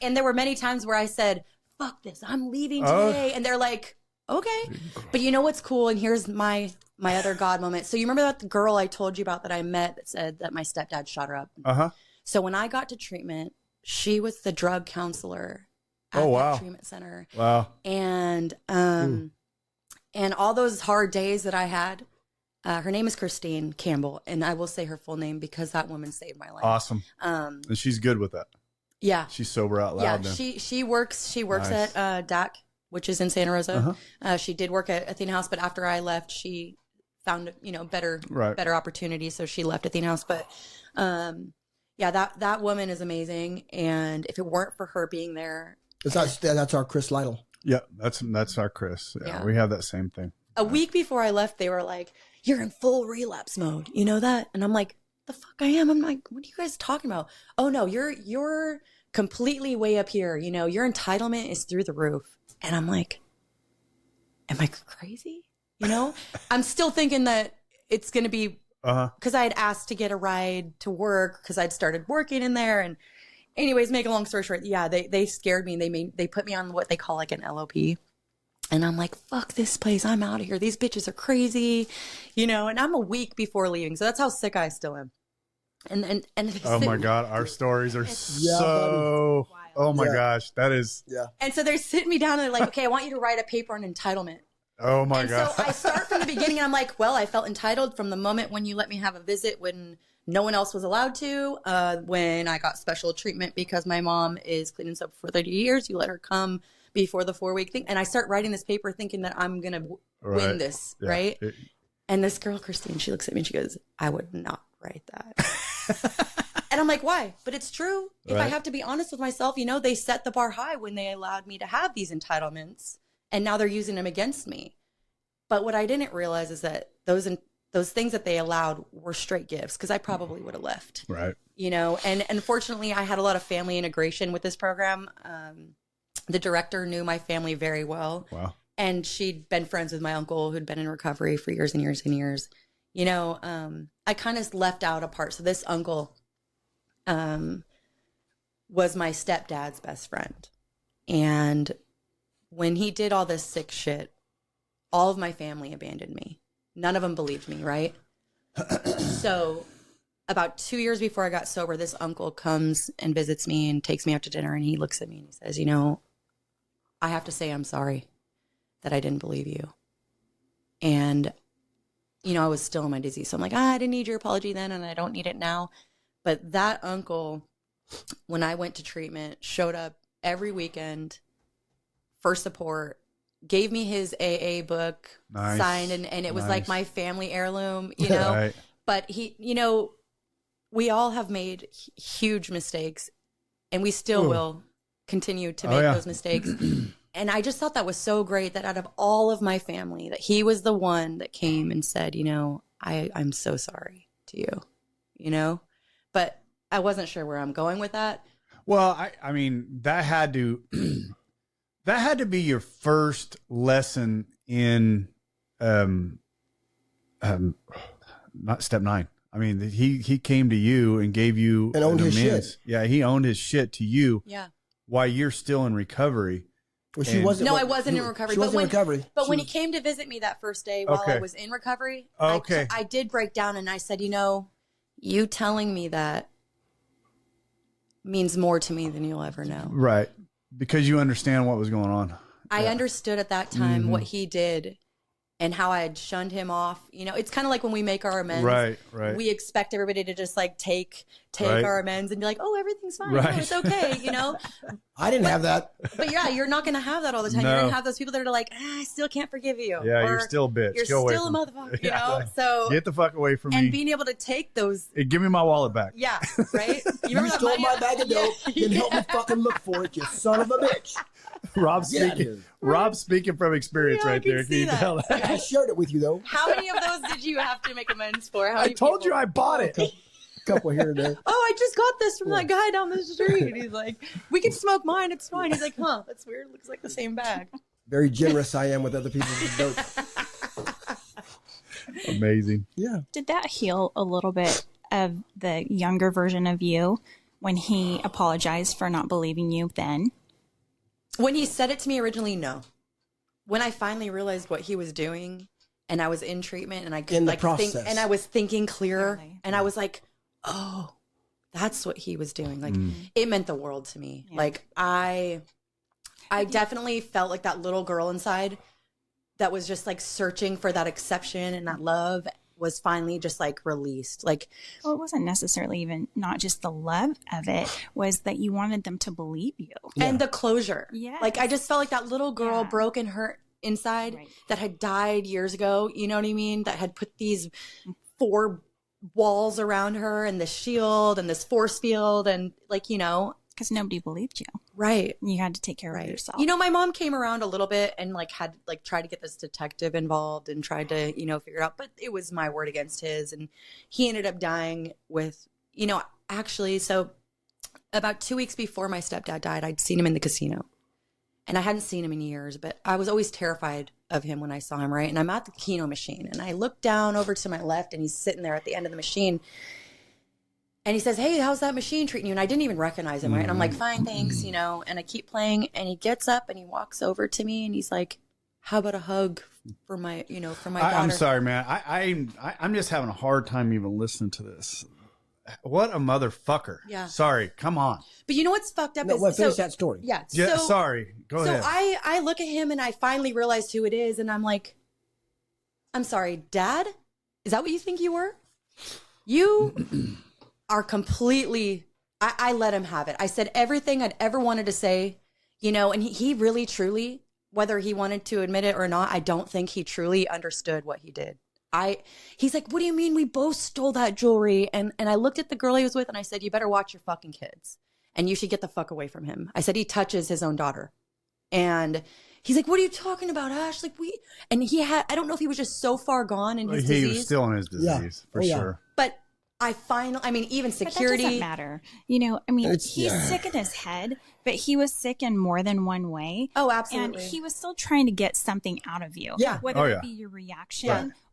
And there were many times where I said, fuck this, I'm leaving today. And they're like, okay. But you know what's cool? And here's my other God moment. So you remember that girl I told you about that I met that said that my stepdad shot her up? Uh-huh. So when I got to treatment, she was the drug counselor at that treatment center. Wow. And all those hard days that I had, her name is Christine Campbell, and I will say her full name because that woman saved my life. Awesome. And she's good with that. Yeah. She's sober out loud. Yeah, then. she works Nice. at DAC, which is in Santa Rosa. Uh-huh. She did work at Athena House, but after I left, she found better opportunities, so she left Athena House. But yeah, that woman is amazing, and if it weren't for her being there, That's our Chris Lytle. Yeah, that's our Chris. Yeah, we have that same thing. A week before I left, they were like, "You're in full relapse mode." You know that? And I'm like, "The fuck I am." I'm like, "What are you guys talking about?" "Oh no, you're completely way up here. You know, your entitlement is through the roof." And I'm like, "Am I crazy?" You know? I'm still thinking that it's going to be because I had asked to get a ride to work because I'd started working in there. And anyways, make a long story short, yeah, they scared me. They put me on what they call like an LOP. And I'm like, fuck this place. I'm out of here. These bitches are crazy, you know, and I'm a week before leaving. So that's how sick I still am. And oh my God, our stories are so, oh my gosh, that is. Yeah. And so they're sitting me down and they're like, okay, I want you to write a paper on entitlement. Oh my God. So I start from the beginning and I'm like, well, I felt entitled from the moment when you let me have a visit when no one else was allowed to, when I got special treatment because my mom is clean and sober for 30 years. You let her come before the 4-week thing. And I start writing this paper thinking that I'm going to win this, right? And this girl, Christine, she looks at me and she goes, I would not write that. And I'm like, why? But it's true. If I have to be honest with myself, you know, they set the bar high when they allowed me to have these entitlements. And now they're using them against me. But what I didn't realize is that those things that they allowed were straight gifts because I probably would have left. Right. You know, and unfortunately, I had a lot of family integration with this program. The director knew my family very well. Wow. And she'd been friends with my uncle who'd been in recovery for years and years and years. You know, I kind of left out a part. So this uncle was my stepdad's best friend. And when he did all this sick shit, all of my family abandoned me. None of them believed me, right? So about 2 years before I got sober, this uncle comes and visits me and takes me out to dinner. And he looks at me and he says, you know, I have to say I'm sorry that I didn't believe you. And, you know, I was still in my disease. So I'm like, I didn't need your apology then and I don't need it now. But that uncle, when I went to treatment, showed up every weekend for support, gave me his AA book signed, and it was like my family heirloom, you know. Right. But he, you know, we all have made huge mistakes and we still will continue to make those mistakes. And I just thought that was so great that out of all of my family, that he was the one that came and said, you know, I'm so sorry to you, you know. But I wasn't sure where I'm going with that. Well, I mean, that had to be your first lesson in, not step 9. I mean, he came to you and gave you and owned his shit. Yeah, he owned his shit to you. Yeah. While you're still in recovery. Well, she wasn't. No, I wasn't in recovery. She wasn't in recovery. But when he came to visit me that first day while I was in recovery, I did break down and I said, you know, you telling me that means more to me than you'll ever know. Right. Because you understand what was going on. I understood at that time what he did and how I had shunned him off. You know, it's kind of like when we make our amends. Right. We expect everybody to just like take our amends and be like, oh, everything's fine. Right. No, it's okay, you know? I didn't have that. But yeah, you're not going to have that all the time. No. You're going to have those people that are like, I still can't forgive you. Yeah, you're still a bitch. You're still a motherfucker, you know? So get the fuck away from me. And being able to take those. Hey, give me my wallet back. Yeah, right? You stole my bag of dope. Then help me fucking look for it, you son of a bitch. Rob's speaking from experience right there. Can you tell that? I shared it with you though. How many of those did you have to make amends for? I told you I bought it. Couple here and there. Oh, I just got this from that guy down the street. He's like, we can smoke mine. It's fine. He's like, huh, that's weird. Looks like the same bag. very generous I am with other people who don't. Amazing. Yeah. Did that heal a little bit of the younger version of you when he apologized for not believing you then? When he said it to me originally, no. When I finally realized what he was doing, and I was in treatment, and I could In the like process. think, and I was thinking clearer, Clearly. and I was like, oh, that's what he was doing. Like it meant the world to me. Yeah. Like I definitely felt like that little girl inside that was just like searching for that exception and that love was finally just like released. Like, Well, it wasn't necessarily even not just the love of it, was that you wanted them to believe you. and the closure. Yes. Like I just felt like that little girl Yeah. broken hurt inside Right. that had died years ago. You know what I mean? That had put these 4 walls around her and this shield and this force field and like, you know, Because nobody believed you. right. You had to take care of Right. yourself. You know, my mom came around a little bit and like had like tried to get this detective involved and tried to, you know, figure it out, but it was my word against his. And he ended up dying with, you know, actually, so about 2 weeks before my stepdad died, I'd seen him in the casino. And I hadn't seen him in years, but I was always terrified of him when I saw him, right? And I'm at the Keno machine and I look down over to my left and he's sitting there at the end of the machine. And he says, hey, how's that machine treating you? And I didn't even recognize him, right? And I'm like, fine, thanks, you know. And I keep playing and he gets up and he walks over to me and he's like, how about a hug for my, you know, for my daughter? I'm sorry, man. I'm just having a hard time even listening to this. What a motherfucker. Yeah. Sorry. Come on. But you know what's fucked up No, is well, finish that story. Yeah. Yeah. so, Sorry. Go so ahead. I look at him and I finally realized who it is. And I'm like, I'm sorry, Dad? Is that what you think you were? You are completely, I let him have it. I said everything I'd ever wanted to say, you know, and he really, truly, whether he wanted to admit it or not, I don't think he truly understood what he did. He's like, what do you mean we both stole that jewelry? And I looked at the girl he was with and I said, you better watch your fucking kids and you should get the fuck away from him. I said, he touches his own daughter. And he's like, what are you talking about, Ash? Like and he had, I don't know if he was just so far gone in his he disease, was still in his disease Yeah. for Oh, yeah. sure. but I mean, even But that security. doesn't matter. You know, I mean, It's- he's yeah. sick in his head, but he was sick in more than one way. Oh, And absolutely. he was still trying to get something out of you. Yeah. Whether Oh, it yeah. be your reaction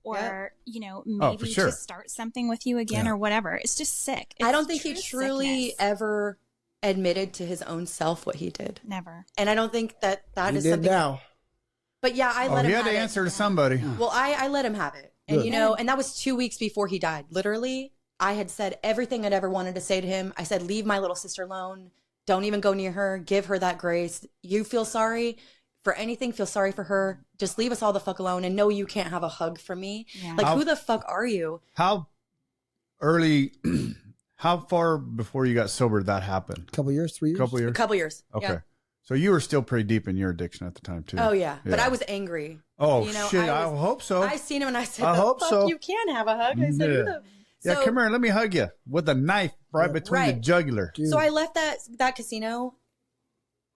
Right. or, you know, Oh, maybe for sure. to start something with you again Yeah. or whatever. It's just sick. I don't It's think he true truly sickness. ever admitted to his own self what he did. Never. And I don't think that You is did something. now. But yeah, I Oh, let him he had have to it. answer to somebody. Well, I let him have it. And, Good. you know, and that was 2 weeks before he died. Literally, I had said everything I'd ever wanted to say to him. I said, leave my little sister alone. Don't even go near her. Give her that grace. You feel sorry for anything, feel sorry for her. Just leave us all the fuck alone and know you can't have a hug from me. Yeah. Like, I'll- who the fuck are you? How early, how far before you got sober did that happen? Couple years, 3 years. A couple A years? couple years. Okay. Yeah. So you were still pretty deep in your addiction at the time, too. Oh, yeah. But Yeah. I was angry. Oh, You know, shit. I I, was- hope so. I seen him and I said, I the hope fuck so. you can have a hug. I said, Yeah. who the... Yeah, So- come here. Let me hug you with a knife right between the Right. jugular. Dude. So I left that casino,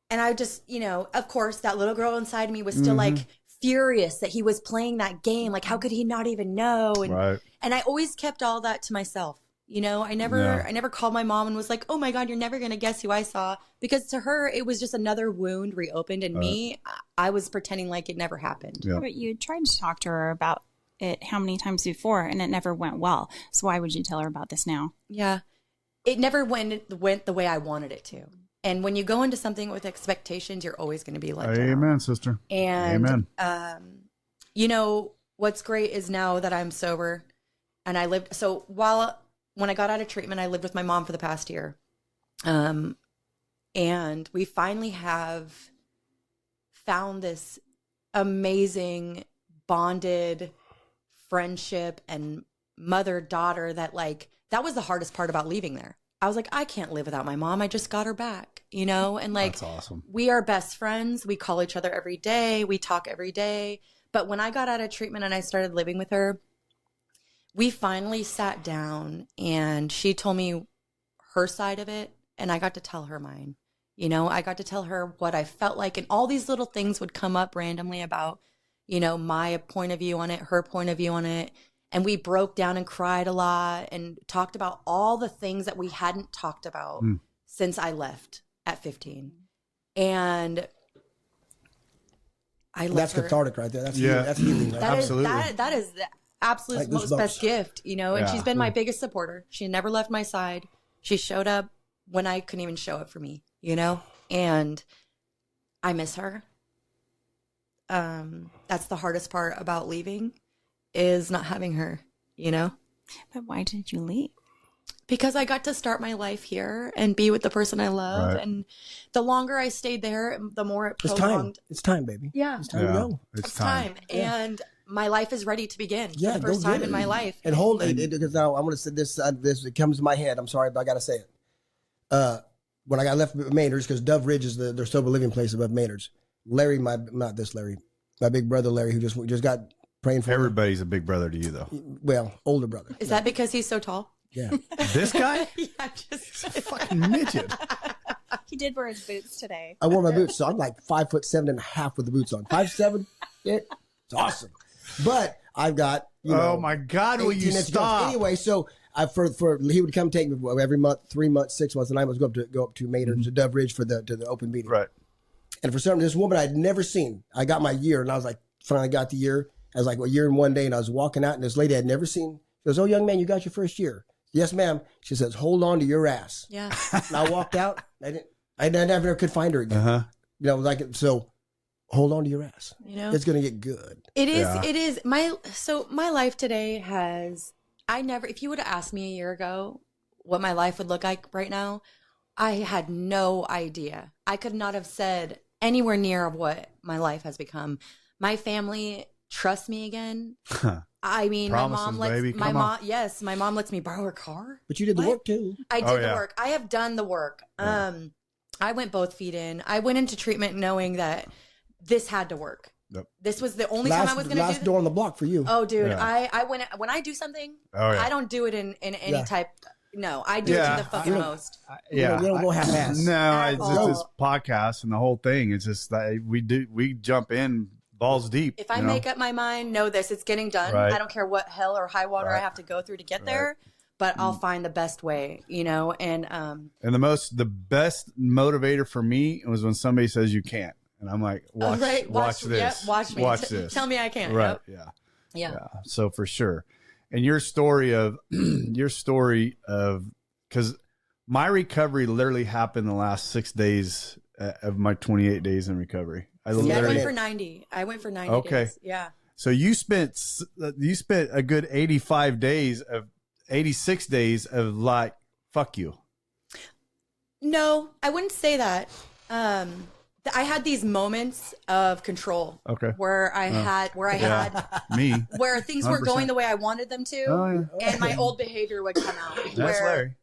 and I just, you know, of course, that little girl inside me was still Mm-hmm. like furious that he was playing that game. Like, how could he not even know? And Right. and I always kept all that to myself. You know, I never called my mom and was like, oh my God, you're never gonna guess who I saw, because to her it was just another wound reopened, and me, I was pretending like it never happened. Yeah. But you tried to talk to her about it how many times before and it never went well. So why would you tell her about this now? Yeah. It never went the way I wanted it to. And when you go into something with expectations, you're always going to be let down. Amen, sister. And Amen. you know, what's great is now that I'm sober and I lived, so when I got out of treatment, I lived with my mom for the past year. And we finally have found this amazing bonded friendship and mother-daughter that, like, that was the hardest part about leaving there. I was like, I can't live without my mom. I just got her back, you know? And like, That's awesome. we are best friends. We call each other every day. We talk every day. But when I got out of treatment and I started living with her, we finally sat down and she told me her side of it and I got to tell her mine. You know, I got to tell her what I felt like, and all these little things would come up randomly about, you know, my point of view on it, her point of view on it. And we broke down and cried a lot and talked about all the things that we hadn't talked about since I left at 15. And I love That's her. cathartic right there. That's Yeah. healing. That's healing. Right? That is Absolutely. that is the absolute Like most goosebumps. best gift, you know. And Yeah. she's been my biggest supporter. She never left my side. She showed up when I couldn't even show up for me, you know. And I miss her. That's the hardest part about leaving, is not having her, you know. But why did you leave? Because I got to start my life here and be with the person I love, Right. and the longer I stayed there, the more it It's prolonged. time. It's time, baby. Yeah. It's time to go. It's time. And my life is ready to begin Yeah, for the go first get time it. in my life. And hold it, because now I'm going to say this. This it comes to my head. I'm sorry, but I got to say it. When I got left with Maynard's, because Dove Ridge is their sober living place above Maynard's. Larry, my big brother Larry, who just got praying for me. Everybody's a big brother to you, though. Well, older brother. Is that because he's so tall? Yeah. This guy? Yeah, just Fucking midget. He did wear his boots today. I wore my boots, so I'm like 5'7.5" with the boots on. 5'7", it's awesome. But I've got Oh my God! Will you 18 inch stop? guns. Anyway, so for he would come take me every month, 3 months, 6 months, and I was go up to Maynard's to Dove Ridge to the open meeting. Right. And for some this woman I'd never seen, I got my year, and I was like, finally got the year. I was like, well, year in one day, and I was walking out, and this lady I'd never seen. She goes, "Oh, young man, you got your first year." Yes, ma'am. She says, "Hold on to your ass." yeah. And I walked out. I never could find her again. Uh-huh. Like so. Hold on to your ass. You know, It's gonna get good. it is. Yeah. It is my life today has. I never. If you would have asked me a year ago what my life would look like right now, I had no idea. I could not have said anywhere near of what my life has become. My family trusts me again. I mean, Promises, my mom lets baby. my Come mom. on. Yes, my mom lets me borrow her car. But you did the What? work too. I did Oh, the yeah. work. I have done the work. I went both feet in. I went into treatment knowing that this had to work. Yep. This was the only time I was going to do last this. door on the block for you. Oh, dude, Yeah. I when I do something, Oh, yeah. I don't do it in any Yeah. type. No, I do Yeah. it to the fucking most. Yeah. You don't go half-ass. No, it's just all. this podcast and the whole thing. It's just that we jump in balls deep. If I you know? make up my mind, know this, it's getting done. Right. I don't care what hell or high water I Right. have to go through to get there, but I'll find the best way, you know. And And the best motivator for me was when somebody says you can't, and I'm like, watch this, Yep, watch me. watch this. Tell me I can't. Right? Yep. Yeah. Yeah. Yeah. So for sure, and your story of because my recovery literally happened the last 6 days of my 28 days in recovery. I Yeah, I literally. went for 90. I went for 90 Okay. days. Yeah. So you spent a good 86 days of like, fuck you. No, I wouldn't say that. I had these moments of control. Okay. Where I had Me. where things weren't 100%. going the way I wanted them to, Oh, yeah. and my old behavior would come out. That's where, Larry.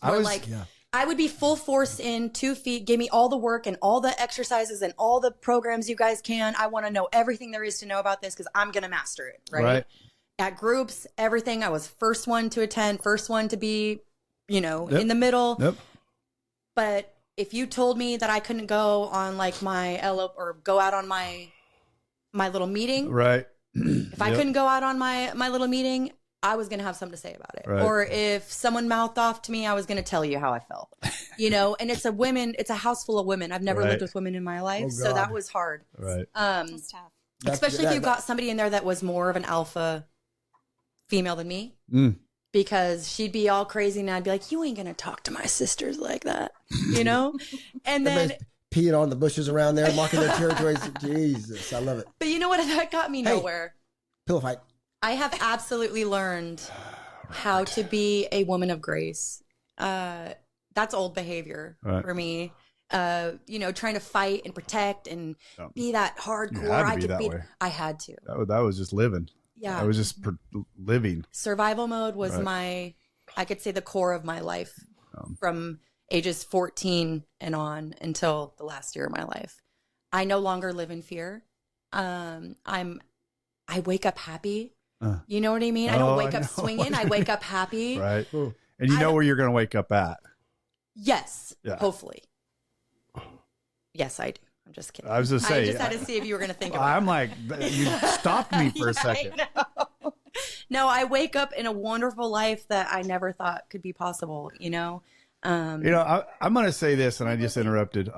where I would be full force in 2 feet, give me all the work and all the exercises and all the programs you guys can. I want to know everything there is to know about this because I'm going to master it. Right? At groups, everything. I was first one to attend, first one to be, in the middle. Yep. But if you told me that I couldn't go on like my or go out on my little meeting, Right. if I couldn't go out on my little meeting, I was going to have something to say about it. Right. Or if someone mouthed off to me, I was going to tell you how I felt, and it's a house full of women. I've never Right. lived with women in my life. Oh, so God. that was hard. Right. It's tough. Especially if you got somebody in there that was more of an alpha female than me, because she'd be all crazy and I'd be like, you ain't going to talk to my sisters like that, And then, Everybody's peeing on the bushes around there, marking their territories. Jesus, I love it. but you know what? That got me nowhere. Pillow fight. I have absolutely learned how to be a woman of grace. That's old behavior Right. for me. Trying to fight and protect and be that hardcore. You had to be that way. I had to. That was just living. Yeah. I was just living. Survival mode was Right. I could say the core of my life from ages 14 and on until the last year of my life. I no longer live in fear. I wake up happy. You know what I mean? I don't wake up know. swinging. I wake up happy. Right. And you know where you're going to wake up at. Yes. Yeah. Hopefully. Yes, I do. I'm just kidding. I was just I saying. just had to see if you were going to think about it. I'm like, you stopped me for a second. No, I wake up in a wonderful life that I never thought could be possible, I'm going to say this, and I just interrupted.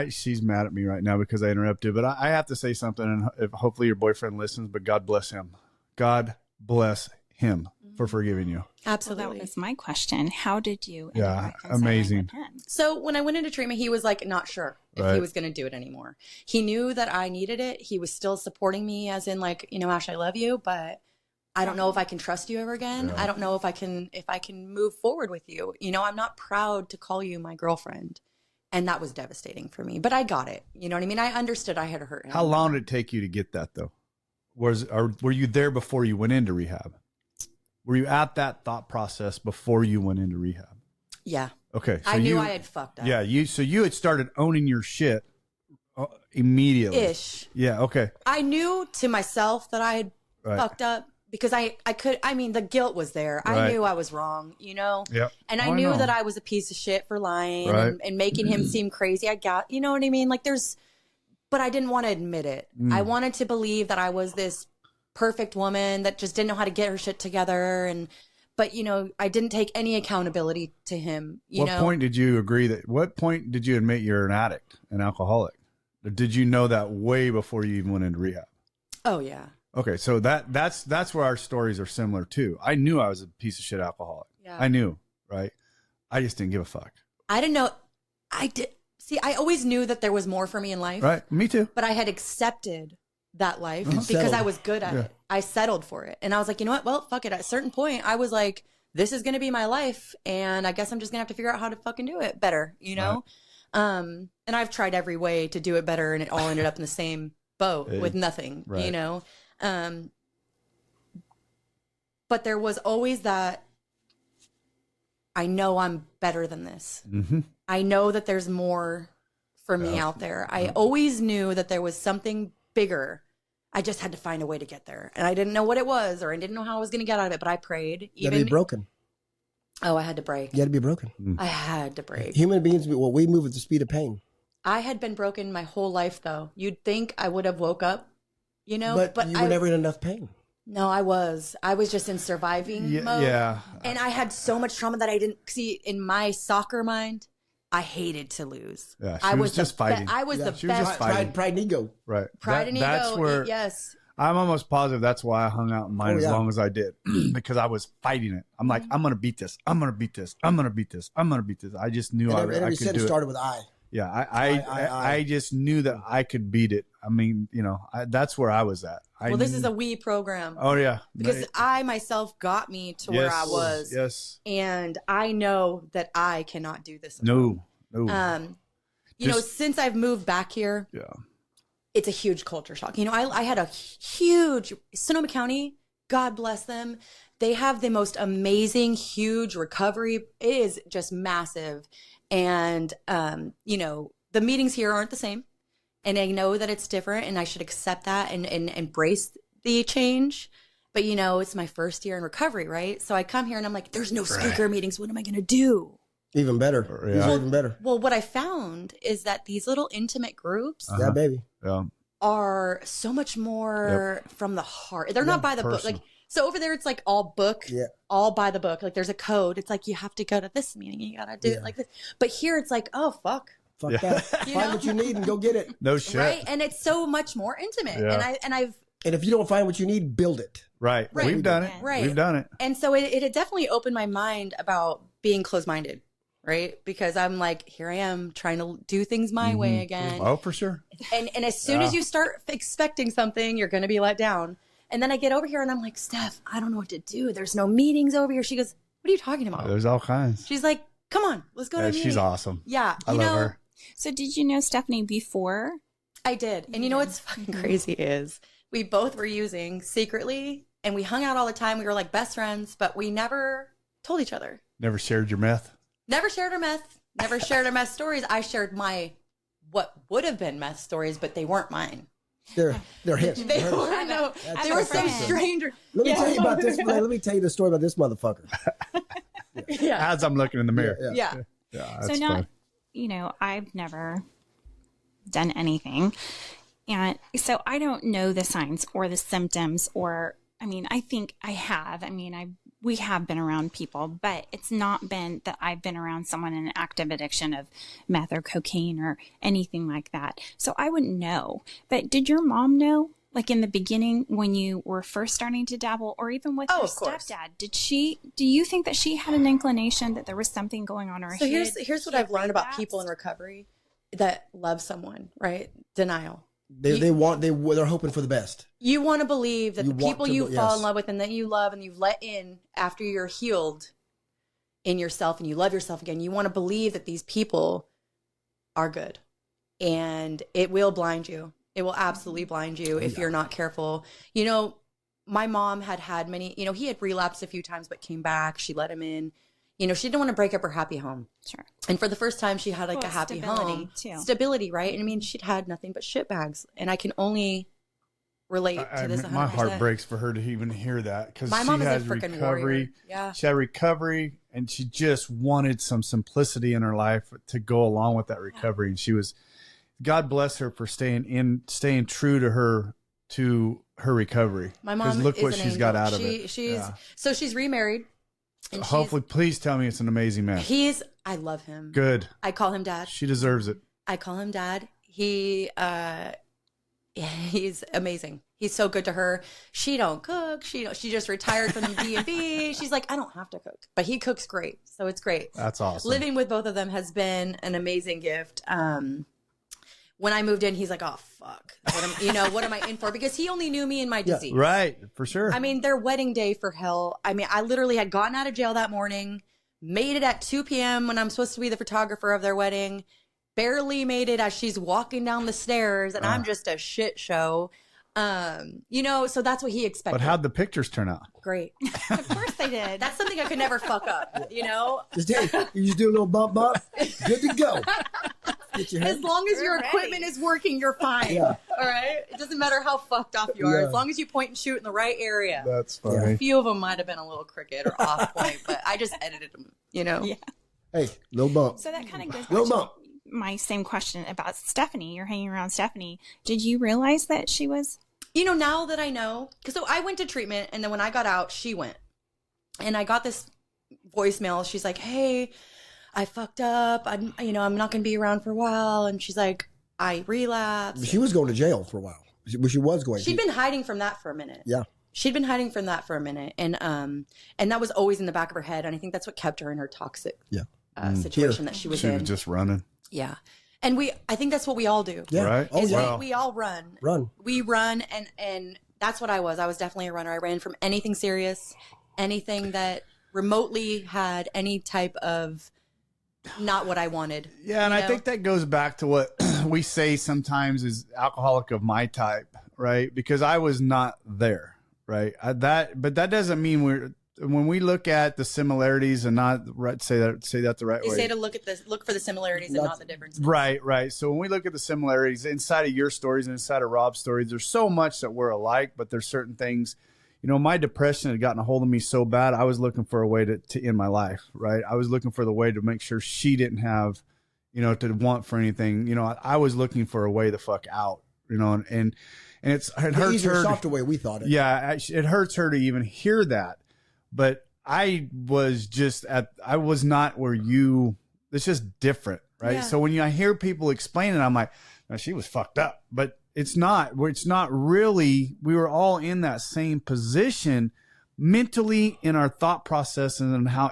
She's mad at me right now because I interrupted, but I have to say something, and hopefully your boyfriend listens, but God bless him. God bless him for forgiving you. Absolutely. Well, that was my question. How did you end up Yeah, reconciling amazing. with him? So when I went into treatment, he was like not sure if Right. he was going to do it anymore. He knew that I needed it. He was still supporting me as in like, Ash, I love you, but I don't know if I can trust you ever again. Yeah. I don't know if I can move forward with you. I'm not proud to call you my girlfriend. And that was devastating for me, but I got it. You know what I mean? I understood I had hurt him. How long did it take you to get that, though? Were you there before you went into rehab? Were you at that thought process before you went into rehab? Yeah. Okay. So I knew I had fucked up. Yeah. You had started owning your shit immediately. Ish. Yeah. Okay. I knew to myself that I had Right. fucked up because the guilt was there. I Right. knew I was wrong, Yep. And Oh, I I knew know. that I was a piece of shit for lying Right. and making him seem crazy. I got, you know what I mean? Like but I didn't want to admit it. I wanted to believe that I was this perfect woman that just didn't know how to get her shit together. But I didn't take any accountability to him, What point did you admit you're an addict, an alcoholic? Or did you know that way before you even went into rehab? Oh yeah. Okay. So that's where our stories are similar too. I knew I was a piece of shit alcoholic. Yeah. I knew, right? I just didn't give a fuck. I didn't know. I always knew that there was more for me in life. Right. Me too. But I had accepted that life You because settled. I was good at it. I settled for it. And I was like, you know what? Well, fuck it. At a certain point, I was like, this is going to be my life. And I guess I'm just going to have to figure out how to fucking do it better, And I've tried every way to do it better. And it all ended up in the same boat with nothing, Right. But there was always that, I know I'm better than this. Mm-hmm. I know that there's more for me out there. I always knew that there was something bigger. I just had to find a way to get there. And I didn't know what it was, or I didn't know how I was going to get out of it, but I prayed. You had to be broken. Oh, I had to break. You had to be broken. I had to break. Human beings, we move at the speed of pain. I had been broken my whole life, though. You'd think I would have woke up, But you were never in enough pain. No, I was just in surviving mode. Yeah. And I had so much trauma that I didn't see in my soccer mind. I hated to lose. Yeah, she I was the just fighting. I was the she was just best. fighting. Pride and ego. Right. Pride and That's ego. where Yes. I'm almost positive that's why I hung out in mine as long as I did, because I was fighting it. I'm like, I'm going to beat this. I'm going to beat this. I'm going to beat this. I'm going to beat this. I just knew I every could sentence do it. started with I. Yeah. I just knew that I could beat it. I mean, that's where I was at. Well, this is a we program. Oh, yeah. Because I myself got me to where I was. Yes. And I know that I cannot do this alone. No. Since I've moved back here, Yeah. it's a huge culture shock. I had a huge Sonoma County, God bless them. They have the most amazing, huge recovery. It is just massive. And, the meetings here aren't the same. And I know that it's different and I should accept that and embrace the change. But, it's my first year in recovery, right? So I come here and I'm like, there's no speaker meetings. What am I going to do? Even better. Yeah. These are even better. Well, what I found is that these little intimate groups Yeah, baby. Yeah. are so much more from the heart. They're not by the book. personal. Like, so over there, it's like all book, Yeah. all by the book. Like there's a code. It's like, you have to go to this meeting. You got to do it like this. But here it's like, oh, fuck. Fuck that. Find what you need and go get it. No shit. Right. And it's so much more intimate. Yeah. And if you don't find what you need, build it. Right. Right. We've done it. Right. We've done it. And so it had definitely opened my mind about being closed-minded. Right. Because I'm like, here I am trying to do things my way again. Oh, for sure. And as soon as you start expecting something, you're going to be let down. And then I get over here and I'm like, Steph, I don't know what to do. There's no meetings over here. She goes, what are you talking about? There's all kinds. She's like, come on, let's go to a meeting. She's awesome. Yeah. I love her. So did you know Stephanie before? I did. And you know what's fucking crazy is we both were using secretly and we hung out all the time. We were like best friends, but we never told each other. Never shared your meth. Never shared our meth. Never shared our meth stories. I shared what would have been meth stories, but they weren't mine. They're hits. They Hers. were no. That's They were awesome. some stranger. Let me tell you about this. Let me tell you the story about this motherfucker. Yeah. As I'm looking in the mirror. Yeah. Yeah. Yeah, So that's not, fun. I've never done anything. And so I don't know the signs or the symptoms or I mean, I think I have. We have been around people, but it's not been that I've been around someone in an active addiction of meth or cocaine or anything like that. So I wouldn't know. But did your mom know? Like in the beginning when you were first starting to dabble, or even with your of course. stepdad, do you think that she had an inclination that there was something going on in her So head? here's what I've learned about people in recovery that love someone, right? Denial. They're hoping for the best. You want to believe that the people you fall yes. in love with and that you love and you've let in after you're healed in yourself and you love yourself again, you want to believe that these people are good. And it will blind you. It will absolutely blind you if you're not careful. You know, my mom had many, you know, he had relapsed a few times but came back. She let him in. You know, she didn't want to break up her happy home. Sure. And for the first time, she had like a happy home. Too. Stability, right? And I mean, she'd had nothing but shit bags. And I can only relate to this 100%. My heart breaks for her to even hear that, because My she mom is a has freaking recovery. warrior. Yeah. She had recovery, and she just wanted some simplicity in her life to go along with that recovery. And she was, God bless her for staying true to her recovery. My mom look is what an she's angel. got out of it. So she's remarried. And Hopefully, please tell me it's an amazing man. I love him. Good. I call him dad. She deserves it. I call him dad. He's amazing. He's so good to her. She don't cook. She just retired from the D&B. She's like, I don't have to cook, but he cooks great. So it's great. That's awesome. Living with both of them has been an amazing gift. When I moved in, he's like, oh, fuck. What am I in for? Because he only knew me and my disease. Right. For sure. I mean, their wedding day for hell. I mean, I literally had gotten out of jail that morning, made it at 2 p.m. when I'm supposed to be the photographer of their wedding, barely made it as she's walking down the stairs, and I'm just a shit show. So that's what he expected. But how'd the pictures turn out? Great. Of course they did. That's something I could never fuck up, you know? You just do a little bump, good to go. Get your head. As long as your equipment is working, you're fine. Yeah. All right? It doesn't matter how fucked off you are, Yeah. as long as you point and shoot in the right area. That's funny. A few of them might have been a little crooked or off point, but I just edited them, you know? Yeah. Hey, little bump. So that kind of goes Little back bump. to my same question about Stephanie. You're hanging around Stephanie. Did you realize that she was? You know, now that I know, because so I went to treatment, and then when I got out, she went. And I got this voicemail. She's like, hey, I fucked up. I'm not going to be around for a while. And she's like, I relapsed. She was going to jail for a while. She was going. She'd been hiding from that for a minute. Yeah. She'd been hiding from that for a minute. And that was always in the back of her head. And I think that's what kept her in her toxic situation that she was She in. was just running. Yeah. And I think that's what we all do. Yeah. Right? Oh, Is yeah. we all run. Run. We run, and that's what I was. I was definitely a runner. I ran from anything serious, anything that remotely had any type of not what I wanted. Yeah, and I think that goes back to what we say sometimes is alcoholic of my type, right? Because I was not there, right? But that doesn't mean when we look at the similarities and not say that the right They way. say to look for the similarities and not the differences. Right. So when we look at the similarities inside of your stories and inside of Rob's stories, there's so much that we're alike, but there's certain things. You know, my depression had gotten a hold of me so bad, I was looking for a way to end my life, right? I was looking for the way to make sure she didn't have, to want for anything. You know, I was looking for a way the fuck out, and it hurts easier, her. softer way we thought it. Yeah, it hurts her to even hear that. But I was not where it's just different, right? Yeah. So when I hear people explain it, I'm like, no, she was fucked up. But it's not really, we were all in that same position mentally in our thought process and how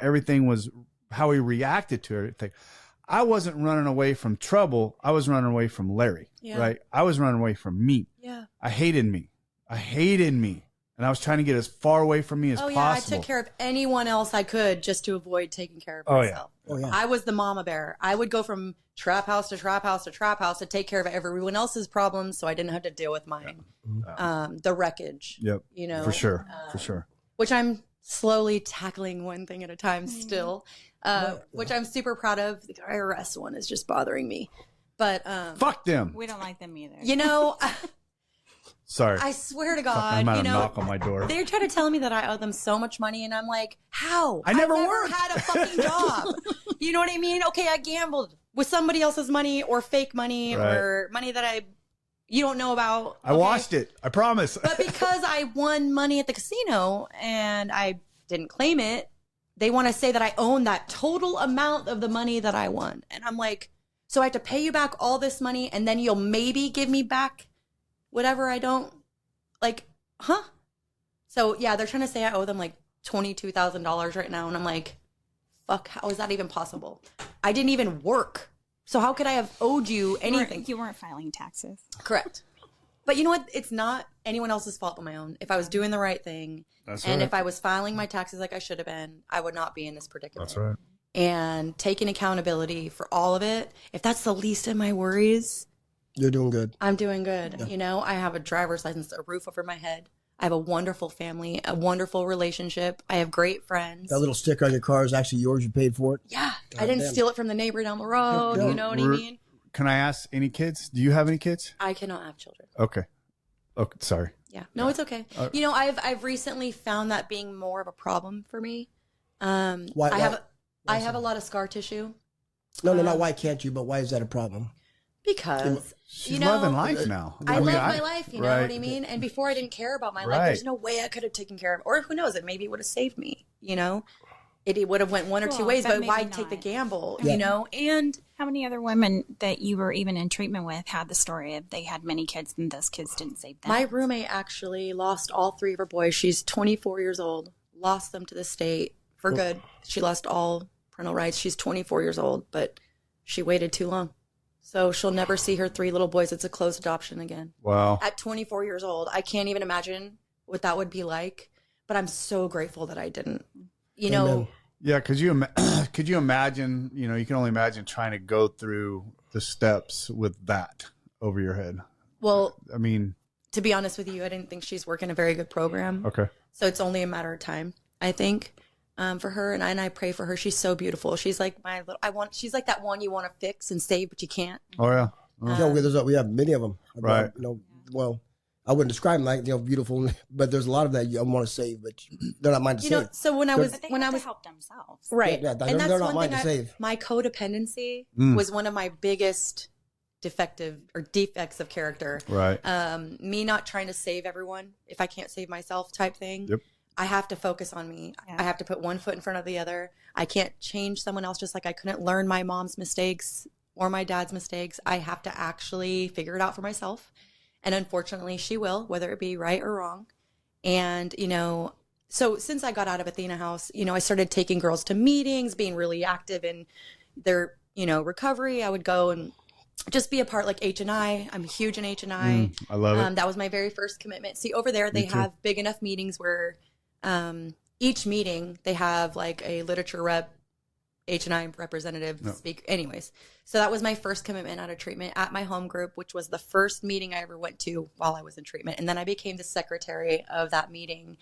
how we reacted to everything. I wasn't running away from trouble. I was running away from Larry, right? I was running away from me. Yeah. I hated me. And I was trying to get as far away from me as possible. I took care of anyone else I could just to avoid taking care of myself. Oh, yeah. I was the mama bear. I would go from trap house to trap house to trap house to take care of everyone else's problems so I didn't have to deal with mine. The wreckage. Yep. For sure. Which I'm slowly tackling one thing at a time still, which I'm super proud of. The IRS one is just bothering me. But Fuck them. We don't like them either. Sorry. I swear to God, I'm about to knock on my door. They're trying to tell me that I owe them so much money, and I'm like, how? I never I've worked. had a fucking job. You know what I mean? Okay, I gambled with somebody else's money or fake money Right. or money that I, you don't know about. I watched it. I promise. But because I won money at the casino and I didn't claim it, they want to say that I own that total amount of the money that I won. And I'm like, so I have to pay you back all this money and then you'll maybe give me back whatever I don't, like, huh? So yeah, they're trying to say I owe them like $22,000 right now. And I'm like, fuck, how is that even possible? I didn't even work. So how could I have owed you anything? You weren't filing taxes. Correct. But you know what? It's not anyone else's fault but my own. If I was doing the right thing, That's and right. if I was filing my taxes like I should have been, I would not be in this predicament. That's right. And taking accountability for all of it, if that's the least of my worries, You're doing good. I'm doing good. You know, I have a driver's license, a roof over my head. I have a wonderful family, a wonderful relationship. I have great friends. That little sticker on your car is actually yours. You paid for it. Yeah. I didn't damn. steal it from the neighbor down the road. Yeah. You know what I mean? Can I ask any kids? Do you have any kids? I cannot have children. Okay. Okay. Sorry. Yeah. No, it's okay. You know, I've recently found that being more of a problem for me. Why I have a lot of scar tissue No, not why can't you, but why is that a problem? because She's you know loving life now. I mean, love my life, you know right. what I mean? And before I didn't care about my life. Right. There's no way I could have taken care of, or who knows, it maybe would have saved me, you know? It would have went one or two Well, ways, but but why maybe take the not. gamble, Yeah. you know? And How many other women that you were even in treatment with had the story of they had many kids and those kids didn't save them? my roommate actually lost all three of her boys. She's 24 years old, lost them to the state for good. She lost all parental rights. She's 24 years old, but she waited too long. So she'll never see her three little boys. It's a closed adoption again. Wow. At 24 years old, I can't even imagine what that would be like, but I'm so grateful that I didn't. You know, Amen. Yeah, could you imagine? You know, you can only imagine trying to go through the steps with that over your head. well, I mean, to be honest with you, I didn't think she's working a very good program. okay. So it's only a matter of time, I think, for her. And I pray for her. She's so beautiful. She's like she's like that one you want to fix and save, but you can't. Oh yeah. We have many of them. Right. You know, well, I wouldn't describe them like beautiful, but there's a lot of that you want to save, but they're not mine to You save. know, so when I But was, But they when have I was, to help themselves. right. Yeah, and they're not one mine thing to save. my codependency Mm. was one of my biggest defects of character. Right. Me not trying to save everyone if I can't save myself type thing. Yep. I have to focus on me. Yeah. I have to put one foot in front of the other. I can't change someone else, just like I couldn't learn my mom's mistakes or my dad's mistakes. I have to actually figure it out for myself. And unfortunately, she will, whether it be right or wrong. And, you know, so since I got out of Athena House, you know, I started taking girls to meetings, being really active in their, you know, recovery. I would go and just be a part, like H&I. I'm huge in H&I. I love it. That was my very first commitment. See, over there, they too. have big enough meetings where each meeting they have like a literature rep, H&I representative speaker. Anyways, so that was my first commitment out of treatment at my home group, which was the first meeting I ever went to while I was in treatment. And then I became the secretary of that meeting.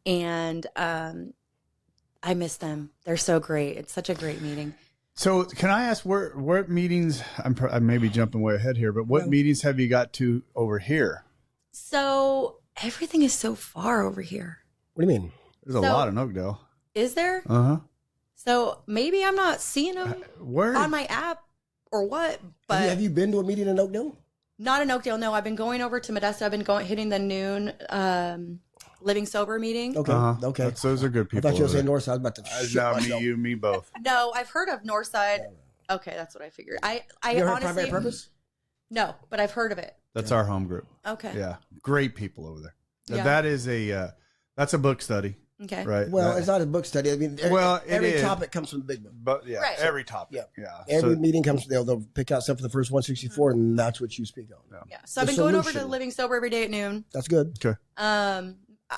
And I miss them. They're so great. It's such a great meeting. So can I ask what meetings? I may be jumping way ahead here, but what meetings have you got to over here? So everything is so far over here. What do you mean? There's a So- lot in Oakdale. Is there? Uh huh. So maybe I'm not seeing them Where? on my app or what, but Have you been to a meeting in Oakdale? not in Oakdale. No, I've been going over to Modesto. I've been hitting the noon living sober meeting. Okay. Uh-huh. Okay. Those are good I people. thought you were over saying there. Northside. I was about to shit No, myself. me both. No, I've heard of Northside. Okay, that's what I figured. I You heard honestly Primary Purpose? no, but I've heard of it. That's our home group. Okay. Yeah, great people over there. Yeah. That is that's a book study, Okay. right? Well, That- it's not a book study. I mean, Well, it every is. topic comes from the big book. but yeah, Right. every topic. Yeah. Yeah. Every So- meeting comes, they'll pick out stuff for the first 164, and that's what you speak on. Yeah. So I've The been going over to solution. living sober every day at noon. That's good. okay.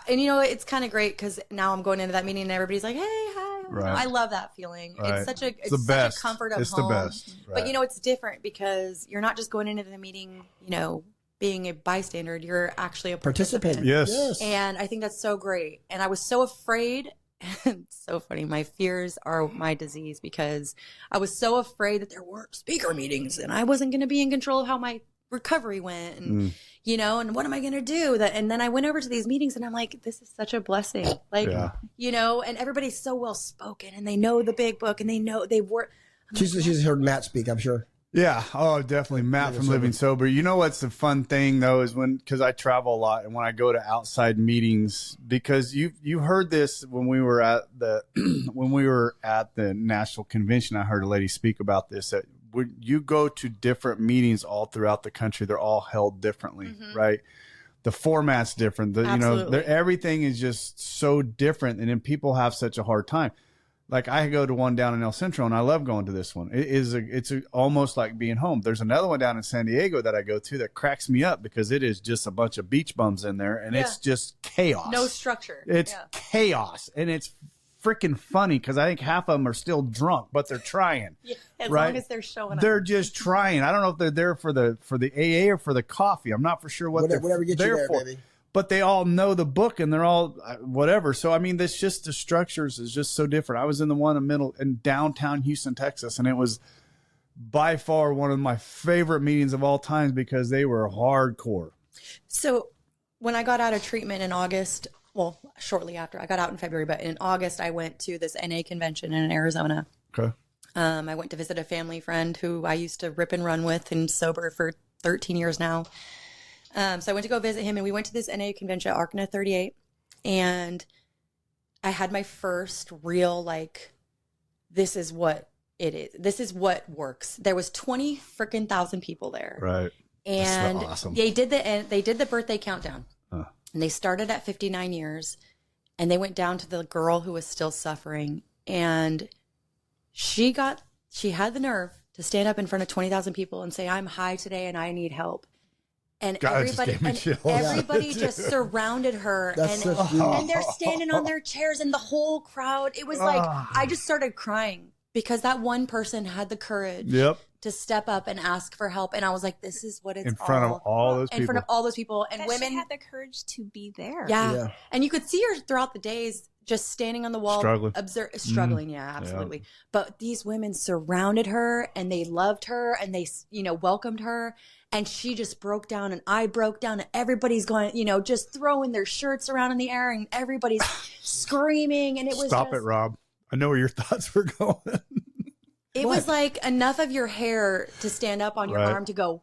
And you know, it's kind of great because now I'm going into that meeting and everybody's like, "Hey, hi." Right. I love that feeling. Right. It's such a the such best. a comfort of It's home. the best. But Right. you know, it's different because you're not just going into the meeting, you know, being a bystander. You're actually a Participate. participant. Yes. And I think that's so great. And I was so afraid. It's so funny. My fears are my disease because I was so afraid that there weren't speaker meetings and I wasn't going to be in control of how my recovery went and you know, and what am I going to do? And then I went over to these meetings and I'm like, this is such a blessing. Like, Yeah. you know, and everybody's so well spoken and they know the big book and they know they work. She's heard Matt speak, I'm sure. Yeah. Oh, definitely. Matt from Living Sober. You know what's the fun thing though is because I travel a lot and when I go to outside meetings, because you heard this when we were at the national convention. I heard a lady speak about this, that when you go to different meetings all throughout the country, they're all held differently, right? The format's different. Everything is just so different, and then people have such a hard time. Like I go to one down in El Centro, and I love going to this one. It's almost like being home. There's another one down in San Diego that I go to that cracks me up because it is just a bunch of beach bums in there, and it's just chaos. No structure. It's chaos, and it's freaking funny because I think half of them are still drunk, but they're trying. As long as they're showing up. They're just trying. I don't know if they're there for the AA or for the coffee. I'm not for sure whatever gets they're you there, for. baby. But they all know the book and they're all whatever. So, I mean, that's just the structures is just so different. I was in the one in downtown Houston, Texas, and it was by far one of my favorite meetings of all times because they were hardcore. So when I got out of treatment in August, well, shortly after I got out in February, but in August, I went to this NA convention in Arizona. Okay. I went to visit a family friend who I used to rip and run with and sober for 13 years now. So I went to go visit him, and we went to this NA convention at ARCNA 38, and I had my first real, like, this is what it is. This is what works. There was 20 freaking thousand people there. Right. And That's awesome. they did the birthday countdown. And they started at 59 years, and they went down to the girl who was still suffering, and she had the nerve to stand up in front of 20,000 people and say, "I'm high today and I need help." And God, everybody just surrounded her, and they're standing on their chairs, and the whole crowd. It was like I just started crying because that one person had the courage to step up and ask for help, and I was like, "This is what it's in front of all those people." In front of all those people, and That women she had the courage to be there. Yeah, and you could see her throughout the days, just standing on the wall, struggling. Yeah, absolutely. Yeah. But these women surrounded her, and they loved her, and they, welcomed her. And she just broke down, and I broke down, and everybody's going, just throwing their shirts around in the air, and everybody's screaming. And it was Stop it, Rob. I know where your thoughts were going. It was like enough of your hair to stand up on your arm to go,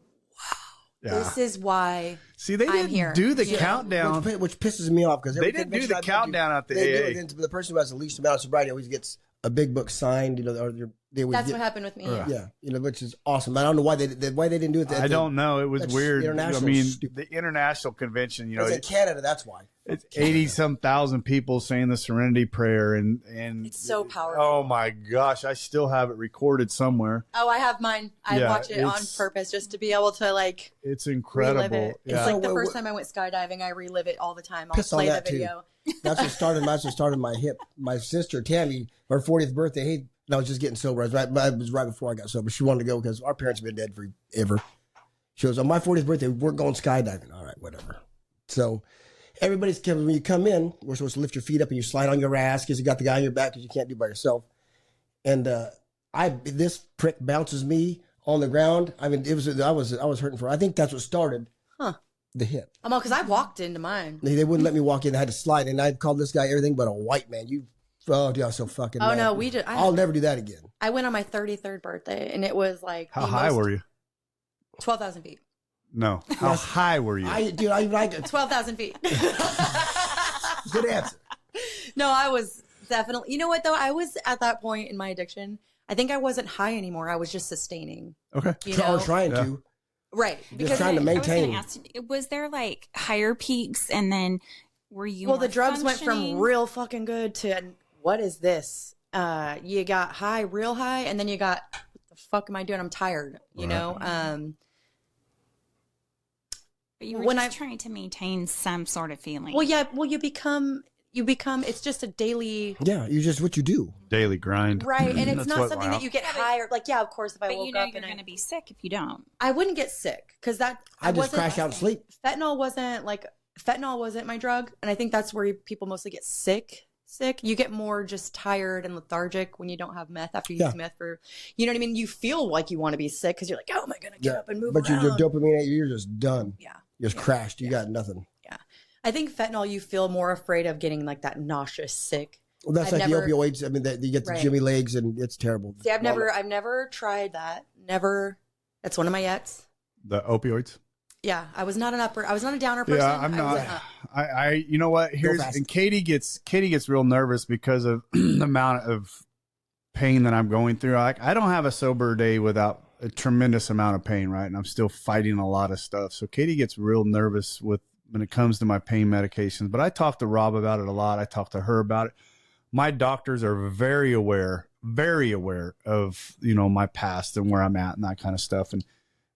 wow, this is why. See, they didn't do the countdown. Which pisses me off because they didn't do the countdown at the AA. The person who has the least amount of sobriety always gets a big book signed, That's what happened with me. Yeah, which is awesome. I don't know why they didn't do it. I don't know. It was weird. I mean, the international convention, it's in Canada. That's why. It's 80-some thousand people saying the Serenity Prayer, and it's so powerful. Oh my gosh, I still have it recorded somewhere. Oh, I have mine. I watch it on purpose just to be able to It's incredible. Relive it. Yeah. It's like the first time I went skydiving, I relive it all the time. I'll play the video. That's what started my hip. My sister Tammy, her 40th birthday. And I was just getting sober. I was right before I got sober. She wanted to go because our parents have been dead forever. She goes, on my 40th birthday, we're going skydiving. All right, whatever. So everybody's coming. When you come in, we're supposed to lift your feet up and you slide on your ass because you got the guy on your back because you can't do it by yourself. And this prick bounces me on the ground. I mean, I was hurting for. I think that's what started. The hip. Because I walked into mine. They wouldn't let me walk in. I had to slide, and I called this guy everything but a white man. Oh, dude, I was so fucking mad. No, I'll never do that again. I went on my 33rd birthday, and it was like how high were you? 12,000 feet. No, how high were you? 12,000 feet. Good answer. No, I was definitely. You know what though? I was at that point in my addiction. I think I wasn't high anymore. I was just sustaining. Okay, I was trying to. Right. Just trying to maintain. Was there higher peaks and then were you the drugs went from real fucking good to what is this? You got high, real high, and then you got what the fuck am I doing? I'm tired, you know? But you were just trying to maintain some sort of feeling. Well, yeah, you become it's just a daily you just what you do. Daily grind. Right. And it's not something that you get higher. Of course if I woke up you're going to be sick if you don't. I wouldn't get sick because I just crash out and sleep. Fentanyl wasn't my drug, and I think that's where people mostly get sick. You get more just tired and lethargic when you don't have meth after you use meth for, you know what I mean? You feel like you want to be sick because you're like, how am I going to get up and move around? But your dopamine, you're just done. Yeah. You're just crashed. You got nothing. Yeah. I think fentanyl, you feel more afraid of getting that nauseous sick. Well, that's the opioids. I mean, you get the Jimmy legs and it's terrible. See, I've never tried that. Never That's one of my yets. The opioids. Yeah, I was not a downer person. Yeah, I'm not. You know what? And Katie gets real nervous because of the amount of pain that I'm going through. I don't have a sober day without a tremendous amount of pain, right? And I'm still fighting a lot of stuff. So Katie gets real nervous when it comes to my pain medications. But I talk to Rob about it a lot. I talk to her about it. My doctors are very aware of, my past and where I'm at and that kind of stuff. And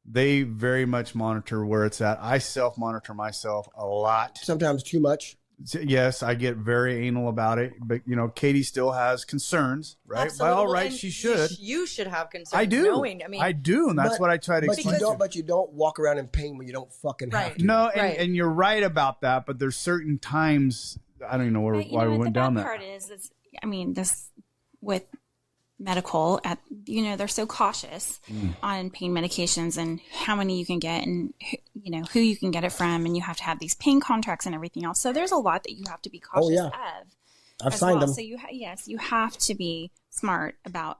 they very much monitor where it's at. I self-monitor myself a lot. Sometimes too much. Yes, I get very anal about it. But, Katie still has concerns, right? Absolutely. By all Well, rights, she should. You should have concerns. I do. I do, and that's what I try to explain. But you don't walk around in pain when you don't fucking have to. No, and you're right about that. But there's certain times, I don't even know why we went down that. The bad part is, this with medical they're so cautious on pain medications and how many you can get and who you can get it from, and you have to have these pain contracts and everything else. So there's a lot that you have to be cautious of. I've signed them. So you have to be smart about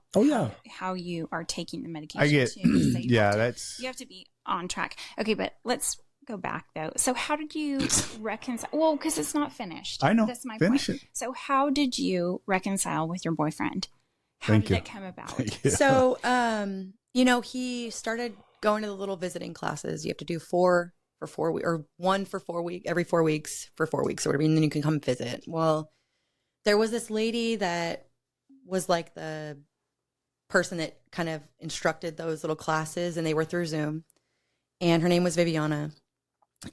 how you are taking the medication. So you have to be on track. Okay, but let's go back though. So how did you reconcile? Well, because it's not finished. I know. That's my Finish point. it. So how did you reconcile with your boyfriend? How did that come about? So, he started going to the little visiting classes. You have to do 4 for 4 weeks, or 1 for 4 weeks, every 4 weeks for 4 weeks or whatever, and then you can come visit. Well, there was this lady that was like the person that kind of instructed those little classes, and they were through Zoom. And her name was Viviana.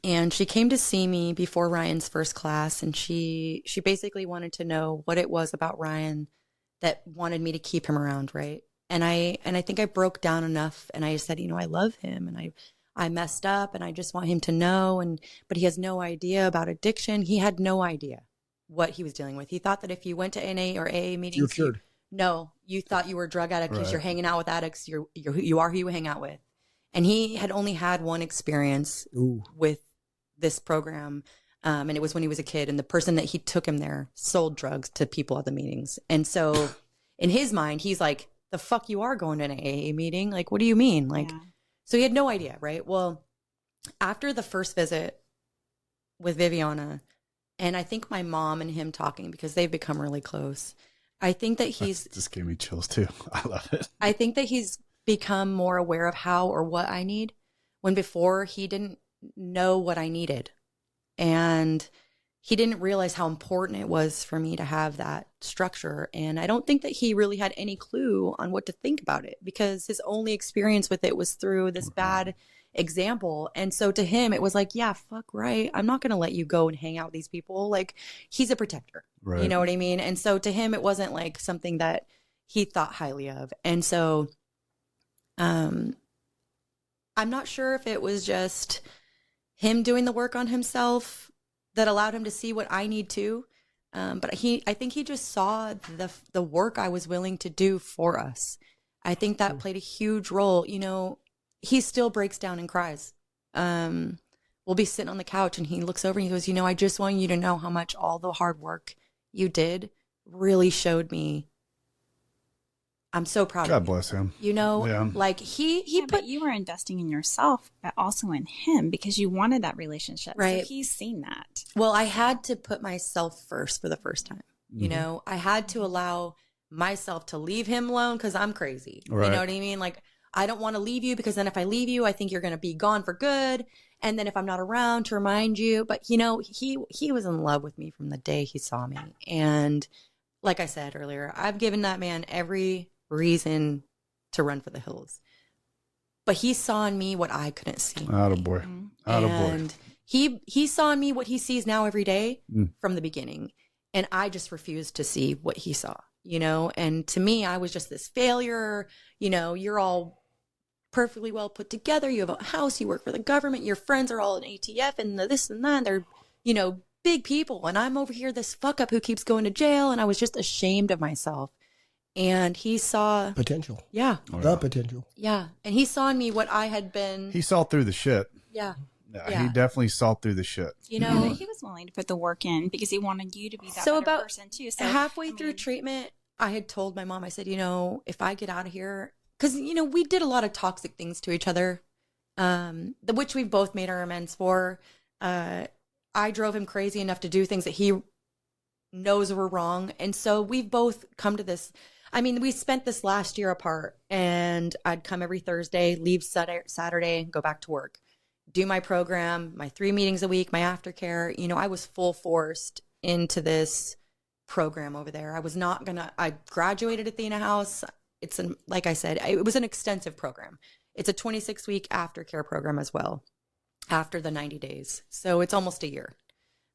And she came to see me before Ryan's first class, and she basically wanted to know what it was about Ryan that wanted me to keep him around, right? And I think I broke down enough, and I said, I love him, and I messed up, and I just want him to know, but he has no idea about addiction. He had no idea what he was dealing with. He thought that if you went to NA or AA meetings, you're cured. No, you thought you were a drug addict because you're hanging out with addicts. You are who you hang out with. And he had only had one experience with this program. And it was when he was a kid, and the person that he took him there sold drugs to people at the meetings. And so in his mind, he's like, the fuck you are going to an AA meeting? Like, what do you mean? So he had no idea, right? Well, after the first visit with Viviana, and I think my mom and him talking, because they've become really close, I think that he's... This gave me chills too. I love it. I think that he's become more aware of how or what I need, when before he didn't know what I needed. And he didn't realize how important it was for me to have that structure. And I don't think that he really had any clue on what to think about it, because his only experience with it was through this bad example. And so to him, it was like, yeah, fuck right. I'm not going to let you go and hang out with these people. Like, he's a protector. Right. You know what I mean? And so to him, it wasn't like something that he thought highly of. And so I'm not sure if it was just him doing the work on himself that allowed him to see what I need too. But I think he just saw the work I was willing to do for us. I think that played a huge role. He still breaks down and cries. We'll be sitting on the couch, and he looks over and he goes, I just want you to know how much all the hard work you did really showed me. I'm so proud of you. God bless him. Like he but you were investing in yourself, but also in him, because you wanted that relationship. Right. So he's seen that. Well, I had to put myself first for the first time. Mm-hmm. I had to allow myself to leave him alone, because I'm crazy. Right. You know what I mean? Like, I don't want to leave you, because then if I leave you, I think you're going to be gone for good. And then if I'm not around to remind you, but he was in love with me from the day he saw me. And like I said earlier, I've given that man every reason to run for the hills, but he saw in me what I couldn't see. Attaboy. Attaboy. And he saw in me what he sees now every day from the beginning. And I just refused to see what he saw, and to me, I was just this failure. You're all perfectly well put together. You have a house, you work for the government, your friends are all in ATF and this and that. They're, big people. And I'm over here, this fuck up who keeps going to jail. And I was just ashamed of myself. And he saw potential. Yeah. The potential. Yeah. And he saw in me what I had been. He saw through the shit. Yeah. Yeah. He definitely saw through the shit. He was willing to put the work in because he wanted you to be that better person too. So halfway through treatment, I had told my mom, I said, if I get out of here, because, we did a lot of toxic things to each other, which we've both made our amends for. I drove him crazy enough to do things that he knows were wrong. And so we've both come to this. I mean, we spent this last year apart, and I'd come every Thursday, leave Saturday, go back to work, do my program, my 3 meetings a week, my aftercare. I was full forced into this program over there. I graduated Athena House. Like I said, it was an extensive program. It's a 26-week aftercare program as well, after the 90 days. So it's almost a year.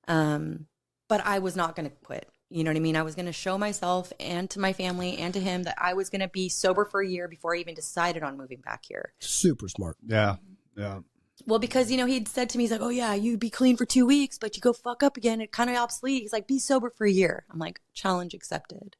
But I was not going to quit. You know what I mean? I was going to show myself and to my family and to him that I was going to be sober for a year before I even decided on moving back here. Super smart. Yeah. Yeah. Well, because, he'd said to me, he's like, oh, yeah, you be clean for 2 weeks, but you go fuck up again. It kind of obsolete. He's like, be sober for a year. I'm like, challenge accepted.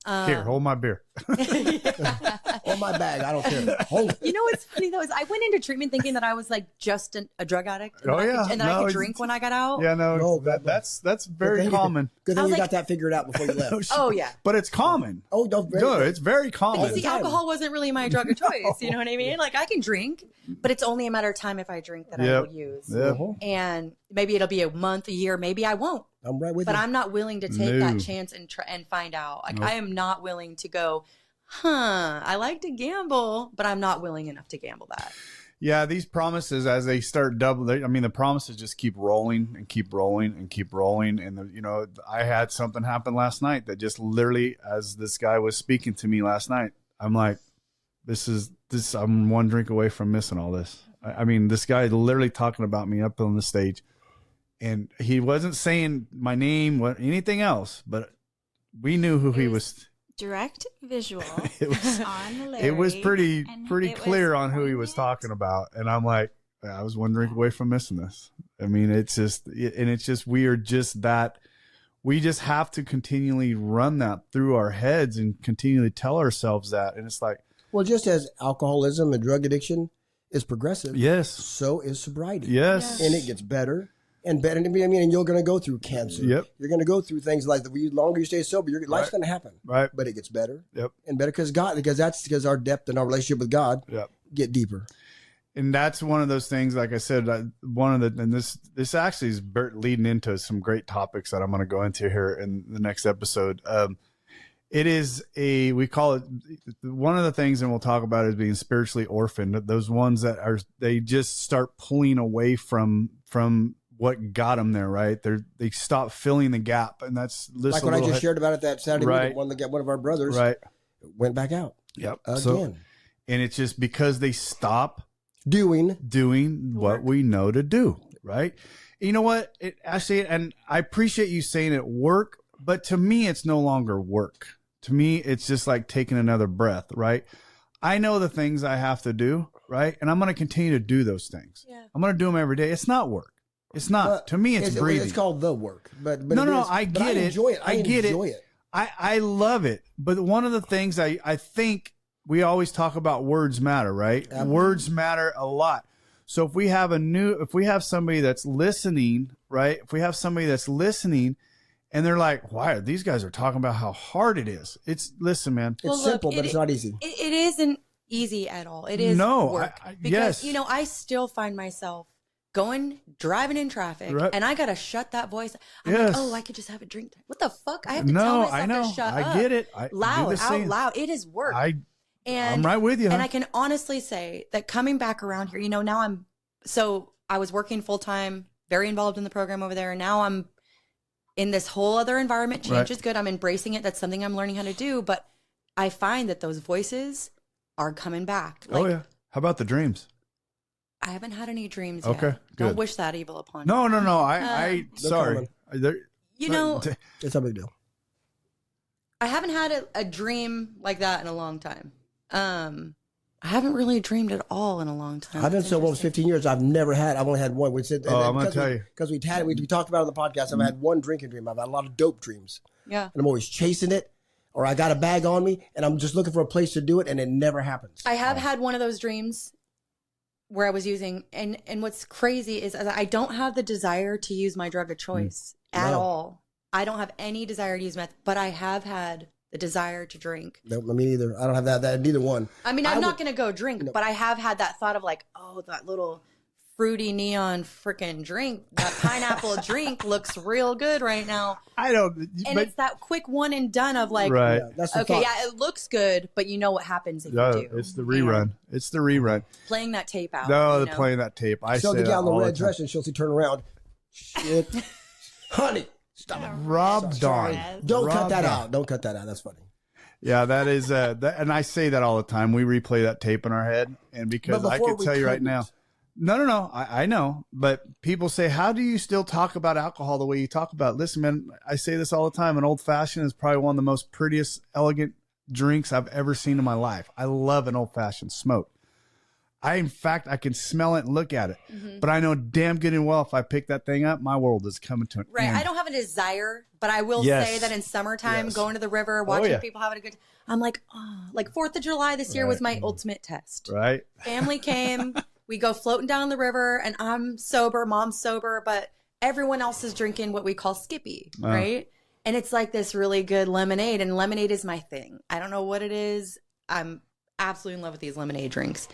Here, hold my beer. On my bag. I don't care. Hold it. What's funny, though, is I went into treatment thinking that I was like just a drug addict. And I could drink when I got out. Yeah, no, that's very common. Good thing you got that figured out before you left. Oh, yeah. But it's common. Oh, no, It's very common. Because the alcohol wasn't really my drug of choice. You know what I mean? Like, I can drink, but it's only a matter of time if I drink that I will use. Yep. And maybe it'll be a month, a year, maybe I won't. I'm right with you. But I'm not willing to take that chance and find out. Like, I am not willing to go, I like to gamble, but I'm not willing enough to gamble that. Yeah, these promises, as they start the promises just keep rolling and keep rolling and keep rolling. And, I had something happen last night that just literally, as this guy was speaking to me last night, I'm like, I'm one drink away from missing all this. I mean, this guy literally talking about me up on the stage. And he wasn't saying my name, anything else, but we knew who he was. Direct visual on Larry. It was pretty clear on who he was talking about. And I'm like, I was one drink away from missing this. I mean, it's just weird. Just that we just have to continually run that through our heads and continually tell ourselves that. And it's like, well, just as alcoholism and drug addiction is progressive, yes, so is sobriety. Yes. And it gets better and better. And you're going to go through cancer. Yep. You're going to go through things like the longer you stay sober, your life's going to happen. Right. But it gets better. Yep. And better because our depth and our relationship with God get deeper. And that's one of those things, like I said, this actually is leading into some great topics that I'm going to go into here in the next episode. It is we call it, one of the things, and we'll talk about it, is being spiritually orphaned. Those ones that they just start pulling away from what got them there, right? They stop filling the gap, and that's like what I just shared about it that Saturday meeting. One of our brothers went back out. Yep. Again. And it's just because they stop doing what we know to do, right? You know what? Actually, and I appreciate you saying it work, but to me, it's no longer work. To me, it's just like taking another breath, right? I know the things I have to do, right? And I'm going to continue to do those things. Yeah. I'm going to do them every day. It's not work. It's not. To me, it's breathing. It's called the work. But no, I get it. Enjoy it. I enjoy it. I love it. But one of the things I think we always talk about, words matter, right? Words matter a lot. So if we have somebody that's listening, right? If we have somebody that's listening and they're like, why are these guys are talking about how hard it is? Listen, man. It's simple, but it's not easy. It isn't easy at all. It is work. Because, I still find myself driving in traffic, and I gotta shut that voice. I'm like, I could just have a drink. What the fuck? I have to tell myself to shut up. I get it. Out loud. It is work. I'm right with you. And I can honestly say that coming back around here, now I was working full time, very involved in the program over there. And now I'm in this whole other environment. Change is good. I'm embracing it. That's something I'm learning how to do. But I find that those voices are coming back. How about the dreams? I haven't had any dreams yet. Good. Don't wish that evil upon me. No. I sorry. It's a big deal. I haven't had a dream like that in a long time. I haven't really dreamed at all in a long time. I've been sober almost 15 years. I've only had one. I'm going to tell you. Because we talked about it on the podcast. I've had one drinking dream. I've had a lot of dope dreams. Yeah. And I'm always chasing it, or I got a bag on me, and I'm just looking for a place to do it, and it never happens. I have had one of those dreams where I was using, and what's crazy is I don't have the desire to use my drug of choice at all. I don't have any desire to use meth, but I have had the desire to drink. No, I mean, either. I don't have that neither one. I mean, I'm not going to go drink, but I have had that thought of like, oh, that little fruity neon freaking drink, that pineapple drink looks real good right now. I don't. And it's that quick one and done of like, Right. Yeah, that's the okay, thought. yeah, it looks good, but you know what happens if No, you do. it's the rerun. It's the rerun. Playing that tape out. No, you they're know? playing that tape. I She'll say get that down the all red time. dress and she'll see turn around. Shit. Honey, stop it. Rob Dawn. Don't cut Rob that Dawn. out. Don't cut that out. That's funny. Yeah, that is, and I say that all the time. We replay that tape in our head, and because But I before can we tell you right couldn't. now, no, I know, but people say, how do you still talk about alcohol the way you talk about it? Listen, man, I say this all the time. An old fashioned is probably one of the most prettiest, elegant drinks I've ever seen in my life. I love an old fashioned smoke. In fact, I can smell it and look at it, but I know damn good and well if I pick that thing up, my world is coming to an Right. end. I don't have a desire, but I will Yes. say that in summertime, Yes. going to the river, watching yeah. people having a good I'm like, oh, like 4th of July this year was my ultimate test. Right? Family came, we go floating down the river, and I'm sober, mom's sober, but everyone else is drinking what we call Skippy, right? And it's like this really good lemonade, and lemonade is my thing. I don't know what it is. I'm absolutely in love with these lemonade drinks.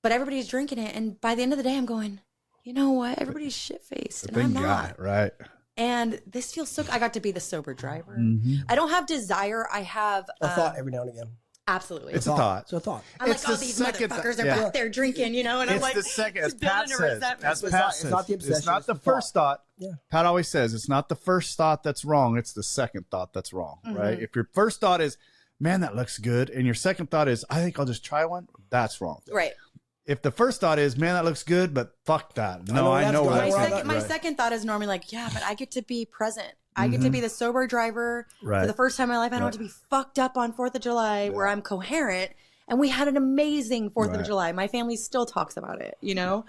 But everybody's drinking it, and by the end of the day, I'm going, you know what? Everybody's shit-faced, and I'm Thank not. God, right? And this feels so. I got to be the sober driver. Mm-hmm. I don't have desire. I have A thought every now and again. absolutely. It's a thought. It's a thought. I'm it's like, oh, the these second motherfuckers thought. are Yeah. back there drinking, you know. And I'm It's like, the second, as building Pat a says. resentment. As It's Pat not- it's says, not the it's obsession, not it's the the first thought. Yeah. Pat always says it's not the first thought that's wrong. It's the second thought that's wrong, right? If your first thought is, man, that looks good, and your second thought is, I think I'll just try one, that's wrong. right. If the first thought is, man, that looks good, but fuck that. No, know I that's know going where My Right. that's second, my right. second thought is normally like, yeah, but I get to be present. I get to be the sober driver Right. for the first time in my life. I don't have to be fucked up on 4th of July where I'm coherent. And we had an amazing 4th Right. of July. My family still talks about it, you know?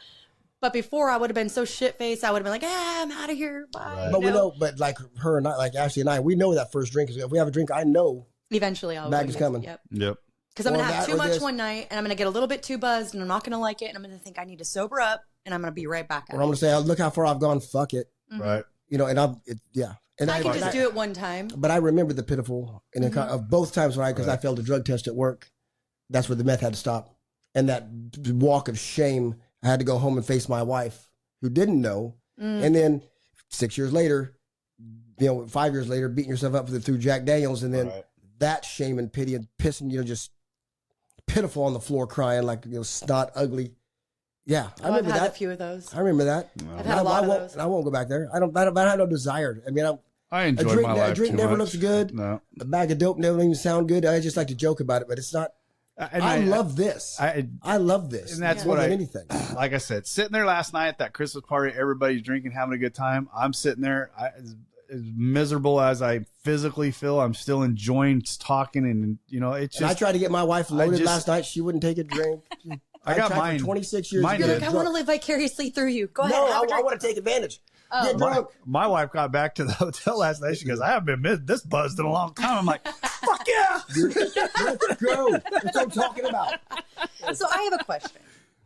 But before I would have been so shit faced, I would have been like, I'm out of here. Bye. But you we know, but like her and I, like Ashley and I, we know that first drink is. If we have a drink, I know. Eventually I'll Bag go is use coming. it. Yep. Yep. Because I'm going Or to have that too or much this. one night and I'm going to get a little bit too buzzed and I'm not going to like it. And I'm going to think I need to sober up and I'm going to be right back at Or I'm it. gonna say, look how far I've gone. Fuck it. Right. You know, and yeah. And I can just do it one time. But I remember the pitiful and of both times when because I failed a drug test at work. That's where the meth had to stop, and that walk of shame. I had to go home and face my wife, who didn't know, and then 6 years later, 5 years later, beating yourself up through Jack Daniels, and then Right. that shame and pity and pissing, just pitiful on the floor, crying like snot, ugly. Yeah, I I've remember had that. a few of those. I remember that. I've had a lot I of won't, those. I won't go back there. I have no desire. I mean, I enjoy drink- my a life drink too never much. looks good. No. a bag of dope never even sound good. I just like to joke about it, but it's not. And I love this. I love this. And that's more what than I- anything. like I said, sitting there last night at that Christmas party, everybody's drinking, having a good time. I'm sitting there, as miserable as I physically feel, I'm still enjoying talking, and it's And I just. tried to get my wife loaded just- last night. She wouldn't take a drink. I got tried mine. for 26 years. Mine to You're get did. like, I drunk. want to live vicariously through you. Go ahead. No, have a I drink. want to take advantage. Oh. Get drunk. My wife got back to the hotel last night. She goes, I haven't been this buzzed in a long time. I'm like, fuck yeah. Let's go. That's what I'm talking about. So I have a question.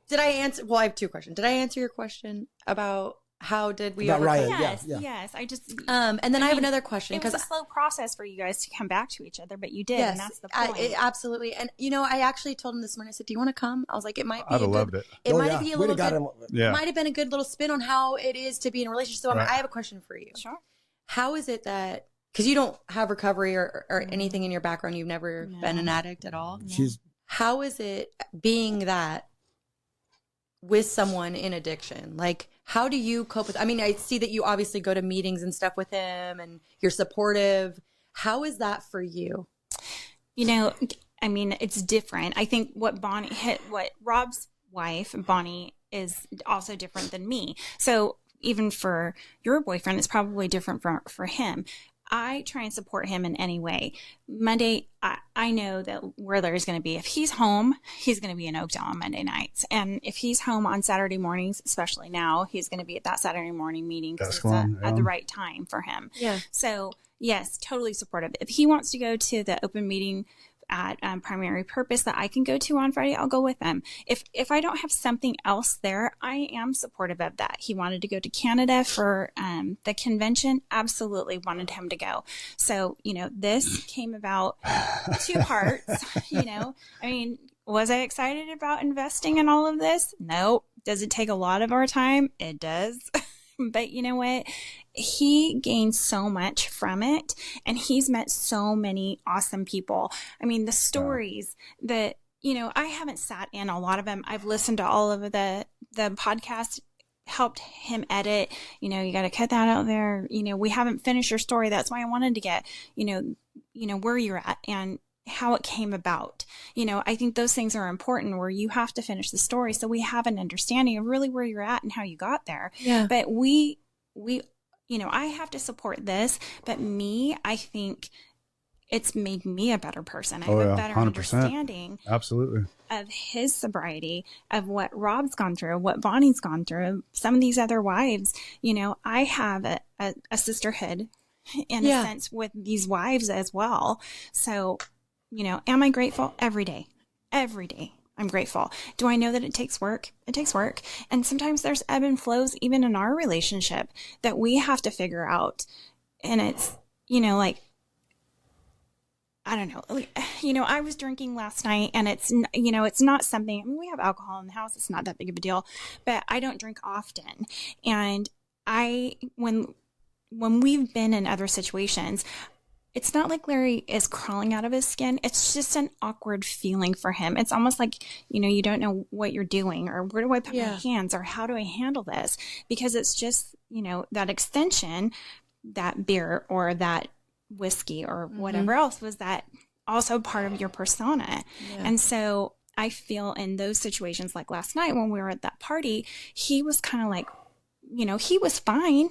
Did I answer? Well, I have two questions. Did I answer your question about how did we About overcome? Ryan. Yes, yeah. yes. I just And then I have mean, another question it was because a slow process for you guys to come back to each other, but you did, and that's the point. absolutely. And I actually told him this morning. I said, "Do you want to come?" I was like, "It might be." I'd have loved it. It Oh, might yeah. be a We'd little have got good. him. Yeah. Might have been a good little spin on how it is to be in a relationship. So Right. I have a question for you. Sure. How is it that because you don't have recovery or anything in your background, you've never been an addict at all? She's How is it being that with someone in addiction? Like, how do you cope with? I mean, I see that you obviously go to meetings and stuff with him, and you're supportive. How is that for you? I mean, it's different. I think what Rob's wife, Bonnie, is also different than me. So even for your boyfriend, it's probably different for him. I try and support him in any way. Monday, I know that where there's going to be, if he's home, he's going to be in Oakdale on Monday nights. And if he's home on Saturday mornings, especially now, he's going to be at that Saturday morning meeting because That's it's fun, at the yeah. right time for him. Yeah. So yes, totally supportive. If he wants to go to the open meeting at Primary Purpose that I can go to on Friday, I'll go with them. If I don't have something else there, I am supportive of that. He wanted to go to Canada for the convention. Absolutely wanted him to go. So, this came about two parts, I mean, was I excited about investing in all of this? No. Does it take a lot of our time? It does. But you know what? He gained so much from it, and he's met so many awesome people. I mean, the stories that, I haven't sat in a lot of them. I've listened to all of the podcasts, helped him edit. You got to cut that out there. We haven't finished your story. That's why I wanted to get, where you're at and how it came about. I think those things are important, where you have to finish the story so we have an understanding of really where you're at and how you got there. Yeah. But we I have to support this, but I think it's made me a better person. I have a better 100%. Understanding Absolutely. of his sobriety, of what Rob's gone through, what Bonnie's gone through, some of these other wives. I have a sisterhood in a sense with these wives as well. So, am I grateful? Every day. Every day I'm grateful. Do I know that it takes work? It takes work. And sometimes there's ebb and flows even in our relationship that we have to figure out. And it's, I don't know. I was drinking last night, and it's not something, I mean, we have alcohol in the house. It's not that big of a deal, but I don't drink often. And when we've been in other situations, it's not like Larry is crawling out of his skin. It's just an awkward feeling for him. It's almost like, you don't know what you're doing, or where do I put my hands, or how do I handle this? Because it's just, that extension, that beer or that whiskey or whatever else, was that also part of your persona. Yeah. And so I feel in those situations, like last night when we were at that party, he was kind of like, he was fine,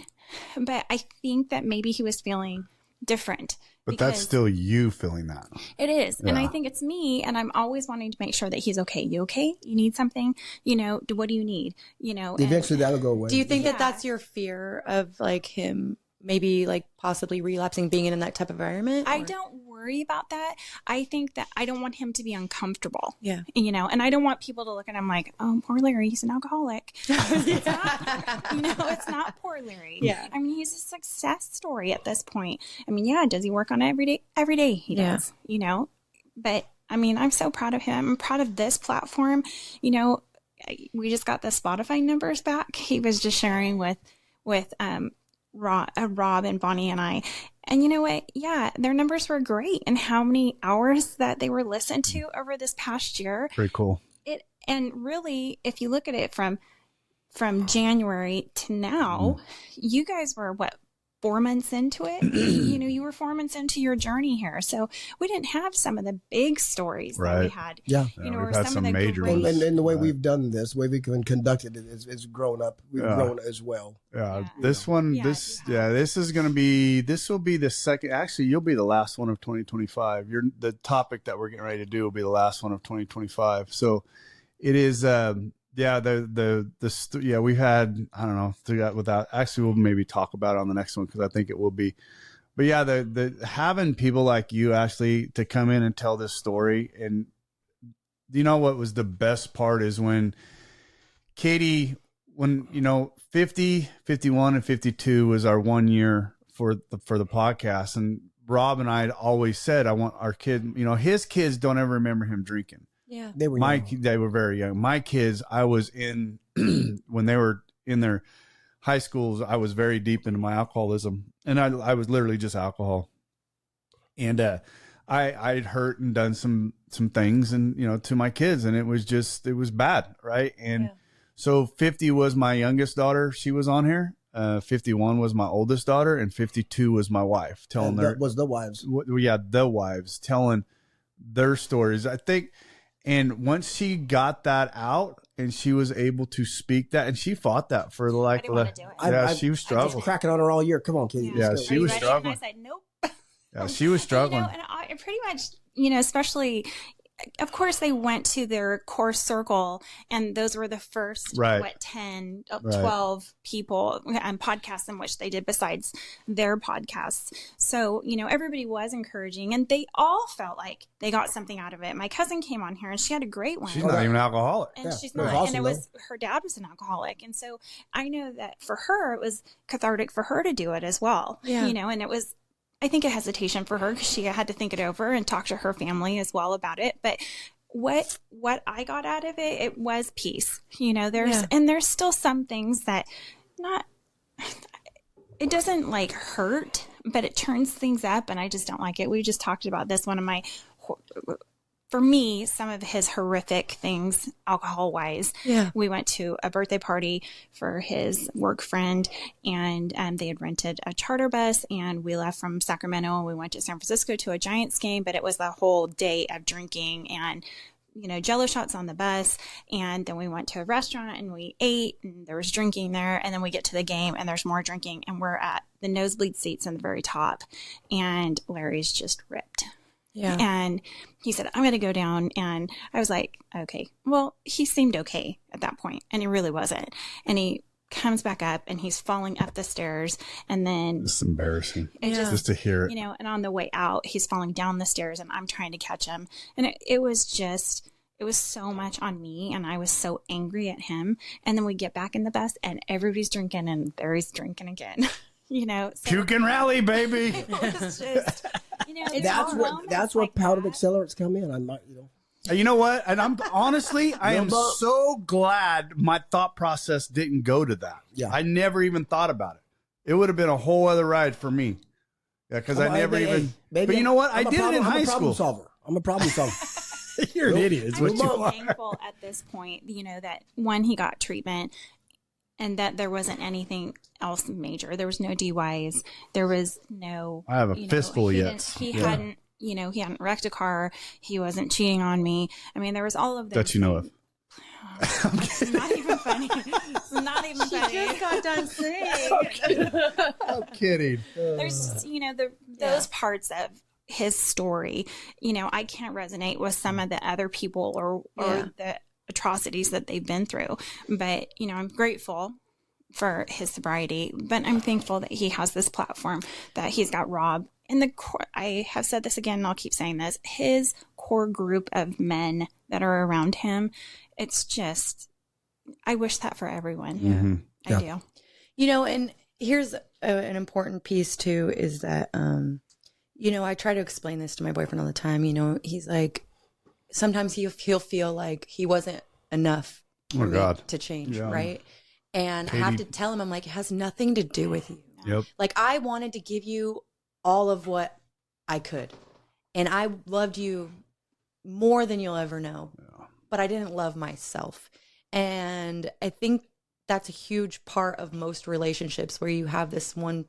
but I think that maybe he was feeling different. But that's still you feeling that. It is. Yeah. And I think it's me, and I'm always wanting to make sure that he's okay. You okay? You need something? What do you need? Eventually that'll go away. Do you think that that's your fear of like him maybe like possibly relapsing, being in that type of environment? I don't worry about that. I think that I don't want him to be uncomfortable. Yeah. And I don't want people to look at him like, oh, poor Larry, he's an alcoholic. It's not, it's not poor Larry. Yeah. I mean, he's a success story at this point. I mean, yeah, does he work on it every day? Every day he does, but I mean, I'm so proud of him. I'm proud of this platform. We just got the Spotify numbers back. He was just sharing with Rob and Bonnie and I. And you know what? Yeah, their numbers were great. And how many hours that they were listened to over this past year. Pretty cool. And really, if you look at it from January to now, you guys were 4 months into it? You were 4 months into your journey here. So we didn't have some of the big stories that we had. Yeah. We've had some major ones. ones. And the way we've done this, the way we've conducted it is grown up. We've grown as well. Yeah. This one, this is going to be, this will be the second, actually, you'll be the last one of 2025. The topic that we're getting ready to do will be the last one of 2025. So it is, we've had, I don't know, without actually, we'll maybe talk about it on the next one, because I think it will be. But yeah, the having people like you, Ashley, to come in and tell this story. And what was the best part is when Katie, 50, 51, and 52 was our 1 year for the podcast. And Rob and I had always said, I want our kid, his kids don't ever remember him drinking. Yeah. They were very young. My kids, I was in when they were in their high schools, I was very deep into my alcoholism, and I was literally just alcohol. And I'd hurt and done some things, and to my kids, and it was bad, right? And so 50 was my youngest daughter. She was on here. 51 was my oldest daughter, and 52 was my wife. That was the wives. The wives telling their stories. I think. And once she got that out and she was able to speak that, and she fought that for the I didn't want to do it. she was struggling. I was cracking on her all year. Come on, Katie. Yeah, she was struggling. And I said, nope. Yeah, she was struggling. And I pretty much, especially of course they went to their core circle, and those were the first, Right. 10, Right. 12 people and podcasts in which they did besides their podcasts. So, everybody was encouraging, and they all felt like they got something out of it. My cousin came on here and she had a great one. She's not even an alcoholic. And Yeah, she's it was not. awesome, And it was her dad was an alcoholic, and so I know that for her it was cathartic for her to do it as well. Yeah. And it was, I think, a hesitation for her because she had to think it over and talk to her family as well about it. But what I got out of it, it was peace. There's still some things that it doesn't like hurt, but it turns things up, and I just don't like it. We just talked about this. For me, some of his horrific things, alcohol wise. Yeah. We went to a birthday party for his work friend, and they had rented a charter bus, and we left from Sacramento and we went to San Francisco to a Giants game, but it was the whole day of drinking and, Jello shots on the bus. And then we went to a restaurant and we ate, and there was drinking there. And then we get to the game and there's more drinking, and we're at the nosebleed seats in the very top, and Larry's just ripped. Yeah. And he said, I'm going to go down. And I was like, okay. Well, he seemed okay at that point, and he really wasn't. And he comes back up and he's falling up the stairs. And then It's embarrassing it Yeah. just to hear it. and on the way out, he's falling down the stairs and I'm trying to catch him. And it was so much on me, and I was so angry at him. And then we get back in the bus and everybody's drinking, and there he's drinking again. So Puke and rally, baby. it was just, it's That's all what moments that's where like powdered that. accelerates come in. I might, You know what? And I'm honestly, I am bump. so glad my thought process didn't go to that. Yeah. I never even thought about it. It would have been a whole other ride for me. Yeah, because I never even. Baby, but you know what? I I'm a did it in I'm high a problem school. solver. I'm a problem solver. You're an idiot. Is what I'm you so are. thankful at this point, that one, he got treatment, and that there wasn't anything else major. There was no DUIs. There was no. I have a fistful he yet. didn't- He Yeah. hadn't. He hadn't wrecked a car. He wasn't cheating on me. I mean, there was all of those. That you know of. It's not even funny. It's not even funny. Just got done saying. I'm kidding. There's just, those parts of his story, I can't resonate with some of the other people or Yeah. the atrocities that they've been through. But, I'm grateful for his sobriety, but I'm thankful that he has this platform, that he's got Rob. And I have said this again, and I'll keep saying this, his core group of men that are around him, it's just, I wish that for everyone. Mhm. I do. And here's an important piece too, is that, I try to explain this to my boyfriend all the time. He's like, sometimes he'll feel like he wasn't enough for Oh, me God. to change, Yeah. right? And I have to tell him, I'm like, it has nothing to do with you. Yep. Like, I wanted to give you all of what I could, and I loved you more than you'll ever know, but I didn't love myself. And I think that's a huge part of most relationships, where you have this one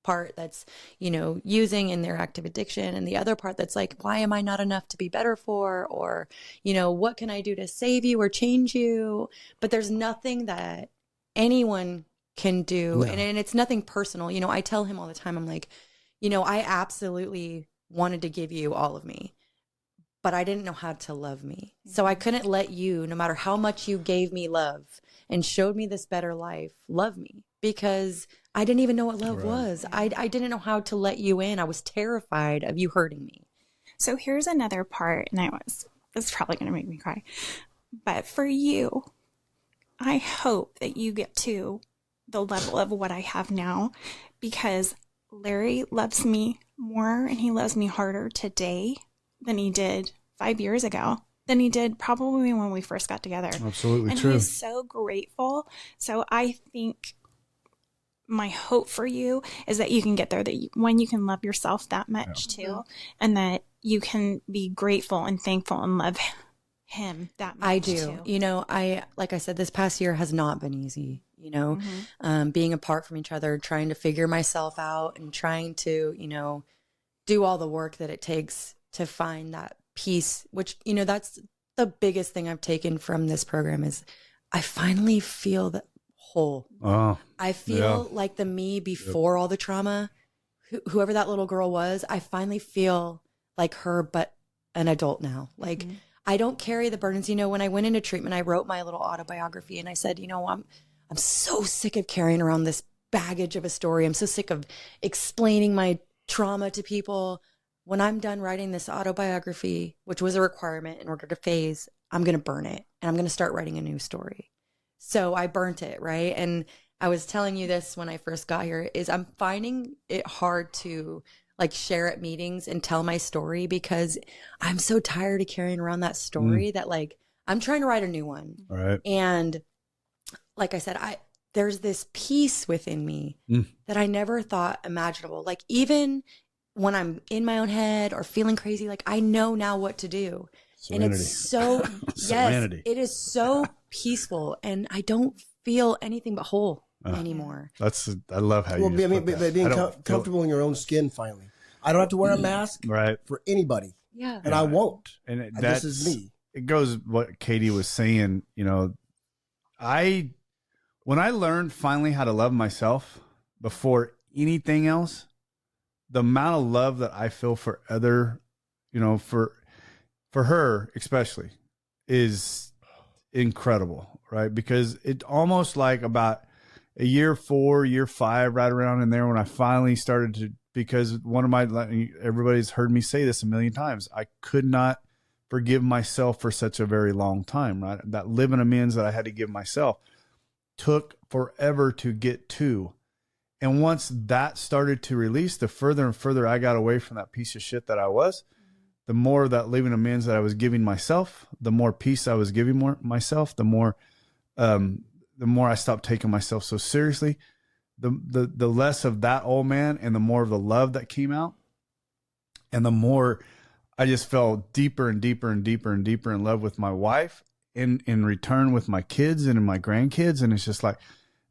part that's, using in their active addiction, and the other part that's like, why am I not enough to be better for? Or, what can I do to save you or change you? But there's nothing that anyone can do. No. And it's nothing personal. I tell him all the time, I'm like, I absolutely wanted to give you all of me, but I didn't know how to love me. So I couldn't let you, no matter how much you gave me love and showed me this better life, love me, because I didn't even know what love was. I didn't know how to let you in. I was terrified of you hurting me. So here's another part, and it's probably going to make me cry. But for you, I hope that you get to the level of what I have now, because Larry loves me more and he loves me harder today than he did 5 years ago, than he did probably when we first got together. Absolutely And true. he's so grateful. So I think my hope for you is that you can get there, that when you can love yourself that much too, and that you can be grateful and thankful and love him that much. I do. too. Like I said, this past year has not been easy, being apart from each other, trying to figure myself out and trying to, do all the work that it takes to find that peace, which, that's the biggest thing I've taken from this program is I finally feel that whole. Oh, I feel like the me before all the trauma, whoever that little girl was, I finally feel like her, but an adult now. Like I don't carry the burdens. You know, when I went into treatment, I wrote my little autobiography and I said, you know, I'm so sick of carrying around this baggage of a story. I'm so sick of explaining my trauma to people. When I'm done writing this autobiography, which was a requirement in order to phase, I'm going to burn it and I'm going to start writing a new story. So I burnt it, right? And I was telling you this when I first got here, is I'm finding it hard to like share at meetings and tell my story because I'm so tired of carrying around that story that like I'm trying to write a new one. All right. And like I said, there's this peace within me that I never thought imaginable. Like even when I'm in my own head or feeling crazy, like I know now what to do. Serenity. And it's so, yes, Serenity. it is so peaceful. And I don't feel anything but whole anymore. I love how you being comfortable in your own skin finally. I don't have to wear a mask for anybody. Yeah. And I won't. And this is me. It goes what Katie was saying, you know, when I learned finally how to love myself before anything else, the amount of love that I feel for other, you know, for her especially is incredible, right? Because it almost like about a year 4, year 5, right around in there when I finally started to, because everybody's heard me say this a million times, I could not forgive myself for such a very long time, right? That living amends that I had to give myself took forever to get to. And once that started to release, the further and further I got away from that piece of shit that I was, the more that living amends that I was giving myself, the more peace I was giving myself, the more I stopped taking myself so seriously, the less of that old man and the more of the love that came out. And the more I just fell deeper and deeper and deeper and deeper in love with my wife, in return with my kids and my grandkids. And it's just like,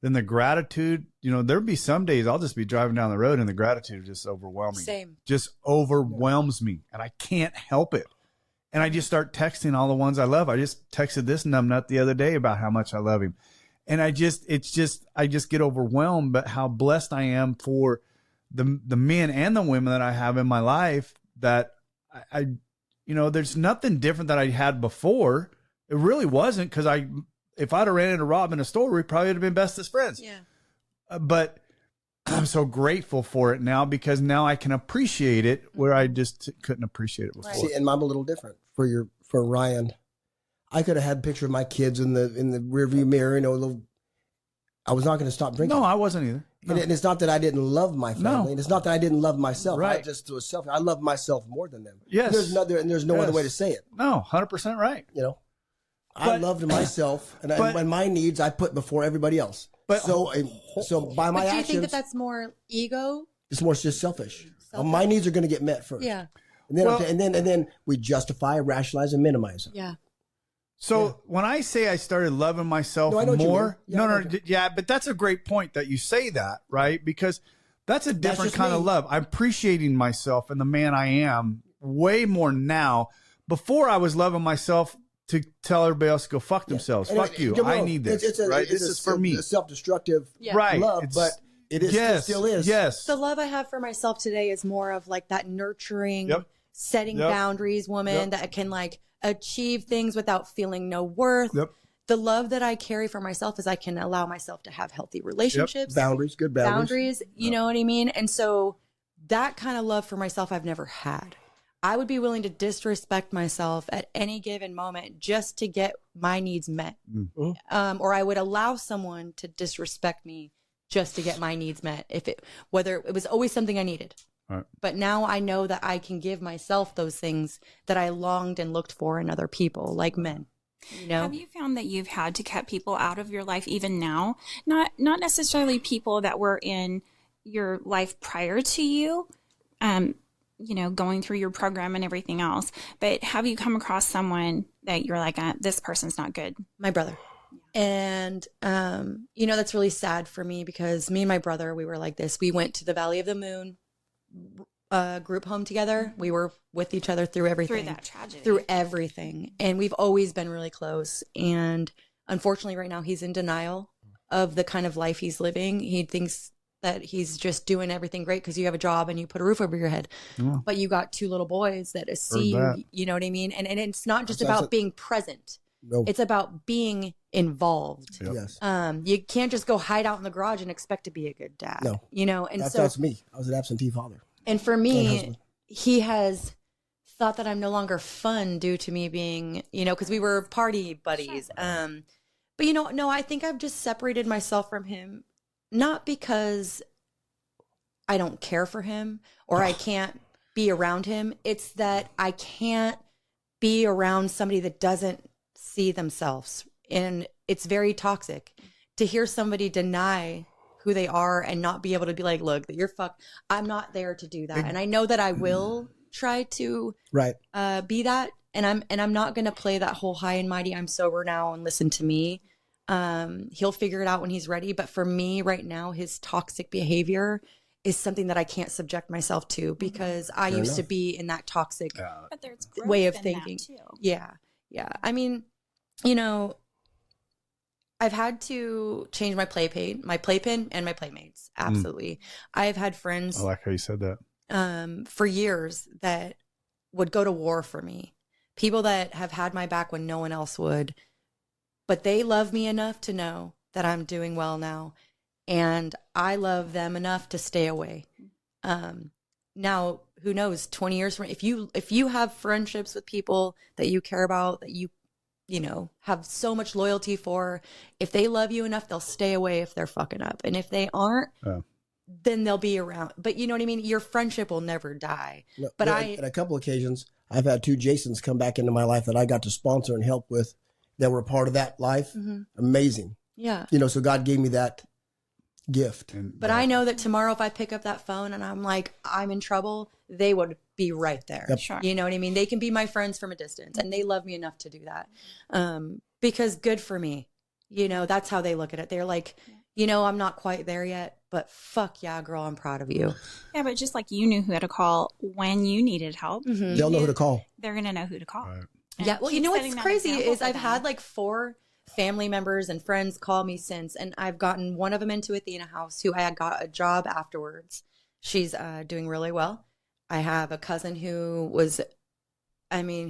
then the gratitude, you know, there'd be some days I'll just be driving down the road and the gratitude just overwhelming. Same. Just overwhelms me and I can't help it. And I just start texting all the ones I love. I just texted this numbnut the other day about how much I love him. And I just get overwhelmed by how blessed I am for the men and the women that I have in my life, that I you know, there's nothing different that I had before. It really wasn't, because if I'd have ran into Rob in a store, we probably would have been bestest friends. Yeah. But I'm so grateful for it now, because now I can appreciate it where I just couldn't appreciate it before. See, and I'm a little different for Ryan. I could have had a picture of my kids in the rearview mirror, you know, I was not going to stop drinking. No, I wasn't either. No. And it's not that I didn't love my family. No. And it's not that I didn't love myself. Right. I just was selfish. I love myself more than them. Yes. There's no other way to say it. No, 100% right. You know, I loved myself, and my needs I put before everybody else. But so by my do you actions, think that that's more ego? it's more just selfish. My needs are going to get met first. Yeah. And then and then we justify, rationalize, and minimize them. Yeah. So when I say I started loving myself No, I know what you more, mean. Yeah, but that's a great point that you say that, right? Because that's a different just kind of me. love. I'm appreciating myself and the man I am way more now. Before I was loving myself to tell everybody else to go fuck themselves. And Fuck you. don't get me I wrong. need this. It's Right? This is for me. A self-destructive Right. love, It's- but it is it still is. Yes. The love I have for myself today is more of like that nurturing, Yep. setting Yep. boundaries woman Yep. that can like achieve things without feeling no worth. Yep. The love that I carry for myself is I can allow myself to have healthy relationships, Boundaries, good boundaries. you know what I mean? And so that kind of love for myself I've never had. I would be willing to disrespect myself at any given moment just to get my needs met. Mm-hmm. Or I would allow someone to disrespect me just to get my needs met, whether it was always something I needed. Right. But now I know that I can give myself those things that I longed and looked for in other people, like men. You know? Have you found that you've had to cut people out of your life even now? Not necessarily people that were in your life prior to you, you know, going through your program and everything else, but have you come across someone that you're like, this person's not good? My brother. And, you know, that's really sad for me because me and my brother, we were like this. We went to the Valley of the Moon group home together. We were with each other through everything. Through that tragedy. Through everything. And we've always been really close. And unfortunately, right now, he's in denial of the kind of life he's living. He thinks that he's just doing everything great because you have a job and you put a roof over your head. Yeah. But you got 2 little boys that see you, that. you know what I mean? And it's not just That's about it. being present. No. It's about being involved. Yep. Yes. You can't just go hide out in the garage and expect to be a good dad. No. You know, and That's me. I was an absentee father. and for And me, husband. he has thought that I'm no longer fun due to me being, you know, because we were party buddies. But you know, no, I think I've just separated myself from him, not because I don't care for him or I can't be around him. It's that I can't be around somebody that doesn't see themselves. And it's very toxic to hear somebody deny who they are and not be able to be like, look, you're fucked. I'm not there to do that. And I know that I will try to Right. be that. And I'm not going to play that whole high and mighty, I'm sober now and listen to me. He'll figure it out when he's ready. But for me right now, his toxic behavior is something that I can't subject myself to because I used to be in that toxic But there's growth way of in thinking. that too. Yeah. Yeah. I mean, you know, I've had to change my playpen and my playmates. Absolutely. I've had friends I like how you said that. for years that would go to war for me. People that have had my back when no one else would. But they love me enough to know that I'm doing well now. And I love them enough to stay away. Now, who knows, 20 years from if you have friendships with people that you care about, that you know, have so much loyalty for, if they love you enough, they'll stay away if they're fucking up. And if they aren't, then they'll be around. But you know what I mean? Your friendship will never die. No, But on a couple occasions, I've had 2 Jasons come back into my life that I got to sponsor and help with that were a part of that life. Amazing. Yeah. You know, so God gave me that gift. But I know that tomorrow if I pick up that phone and I'm like, I'm in trouble, they would be right there. Yep. Sure. You know what I mean? They can be my friends from a distance and they love me enough to do that. Because good for me. You know, that's how they look at it. They're like, you know, I'm not quite there yet, but fuck yeah, girl, I'm proud of you. Yeah, but just like you knew who to call when you needed help, They'll know who to call. they're going to know who to call. Right. And Yeah, well, you keep know setting what's that crazy example is for I've them. had like 4 family members and friends call me since, and I've gotten one of them into Athena House who I had got a job afterwards. She's doing really well. I have a cousin who was, I mean,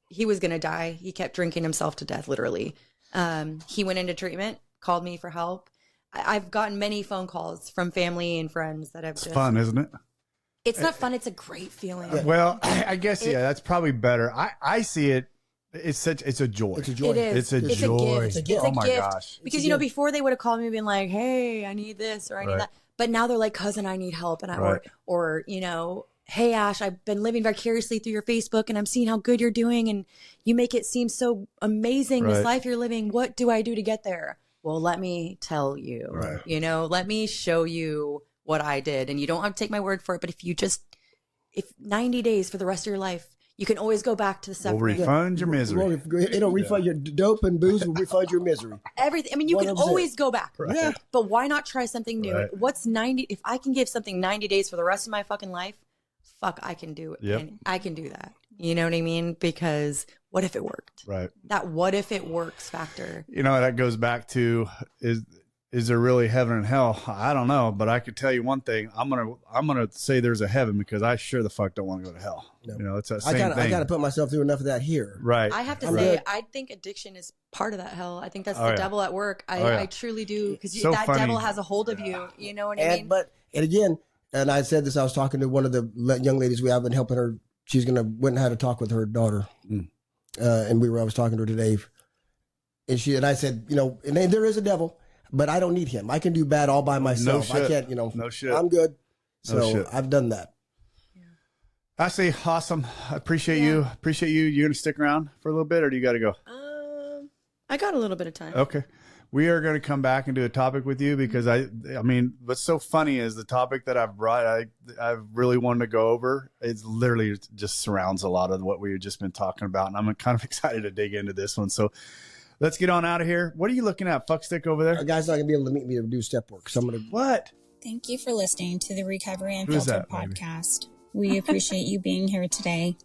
he was going to die. He kept drinking himself to death, literally. He went into treatment, called me for help. I've gotten many phone calls from family and friends that have It's just, fun, isn't it? It's not fun. It's a great feeling. Well, I guess, that's probably better. I see it. It's a joy. It's a joy. It is. It's a joy. It's a gift. gift. Oh my gosh. Because, you know, before they would have called me being like, hey, I need this or I need Right. that. But now they're like, cousin, I need help. And Right. or, you know, hey, Ash, I've been living vicariously through your Facebook and I'm seeing how good you're doing. And you make it seem so amazing, Right. this life you're living. What do I do to get there? Well, let me tell you, Right. you know, let me show you what I did. And you don't have to take my word for it. But if 90 days for the rest of your life, you can always go back to the We'll suffering. refund your misery. It'll refund your dope and booze will refund your misery. Everything. I mean, you can 100%. always go back. Right. Yeah. But why not try something new? Right. What's 90? If I can give something 90 days for the rest of my fucking life, fuck, I can do it. Yep. And I can do that. You know what I mean? Because what if it worked? Right. That what if it works factor. You know, that goes back to is there really heaven and hell? I don't know, but I could tell you one thing. I'm gonna say there's a heaven because I sure the fuck don't want to go to hell. No. You know, it's that I same thing. got to put myself through enough of that here. Right. I have to I'm say, good. I think addiction is part of that hell. I think that's Oh, the yeah. devil at work. Yeah. I truly do. Because So that funny. devil has a hold of you. You know what I mean? And again, and I said this, I was talking to one of the young ladies we have been helping her. She's went and had a talk with her daughter. Mm. And I was talking to her today. And I said, you know, and there is a devil, but I don't need him. I can do bad all by myself. shit. I can't, you know, No shit. I'm good. No So shit. I've done that. Ashley, awesome. I appreciate you. Appreciate you. You're gonna stick around for a little bit, or do you got to go? I got a little bit of time. Okay. We are going to come back and do a topic with you because I mean, what's so funny is the topic that I've brought, I've really wanted to go over. It's literally just surrounds a lot of what we've just been talking about. And I'm kind of excited to dig into this one. So let's get on out of here. What are you looking at? Fuck stick over A there. guy's not going to be able to meet me to do step work. So I'm going to. What? Thank you for listening to the Recovery Who's Unfiltered that, baby? podcast. We appreciate you being here today.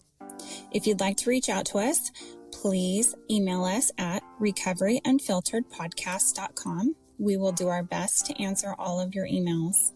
If you'd like to reach out to us, please email us at recoveryunfilteredpodcast.com. We will do our best to answer all of your emails.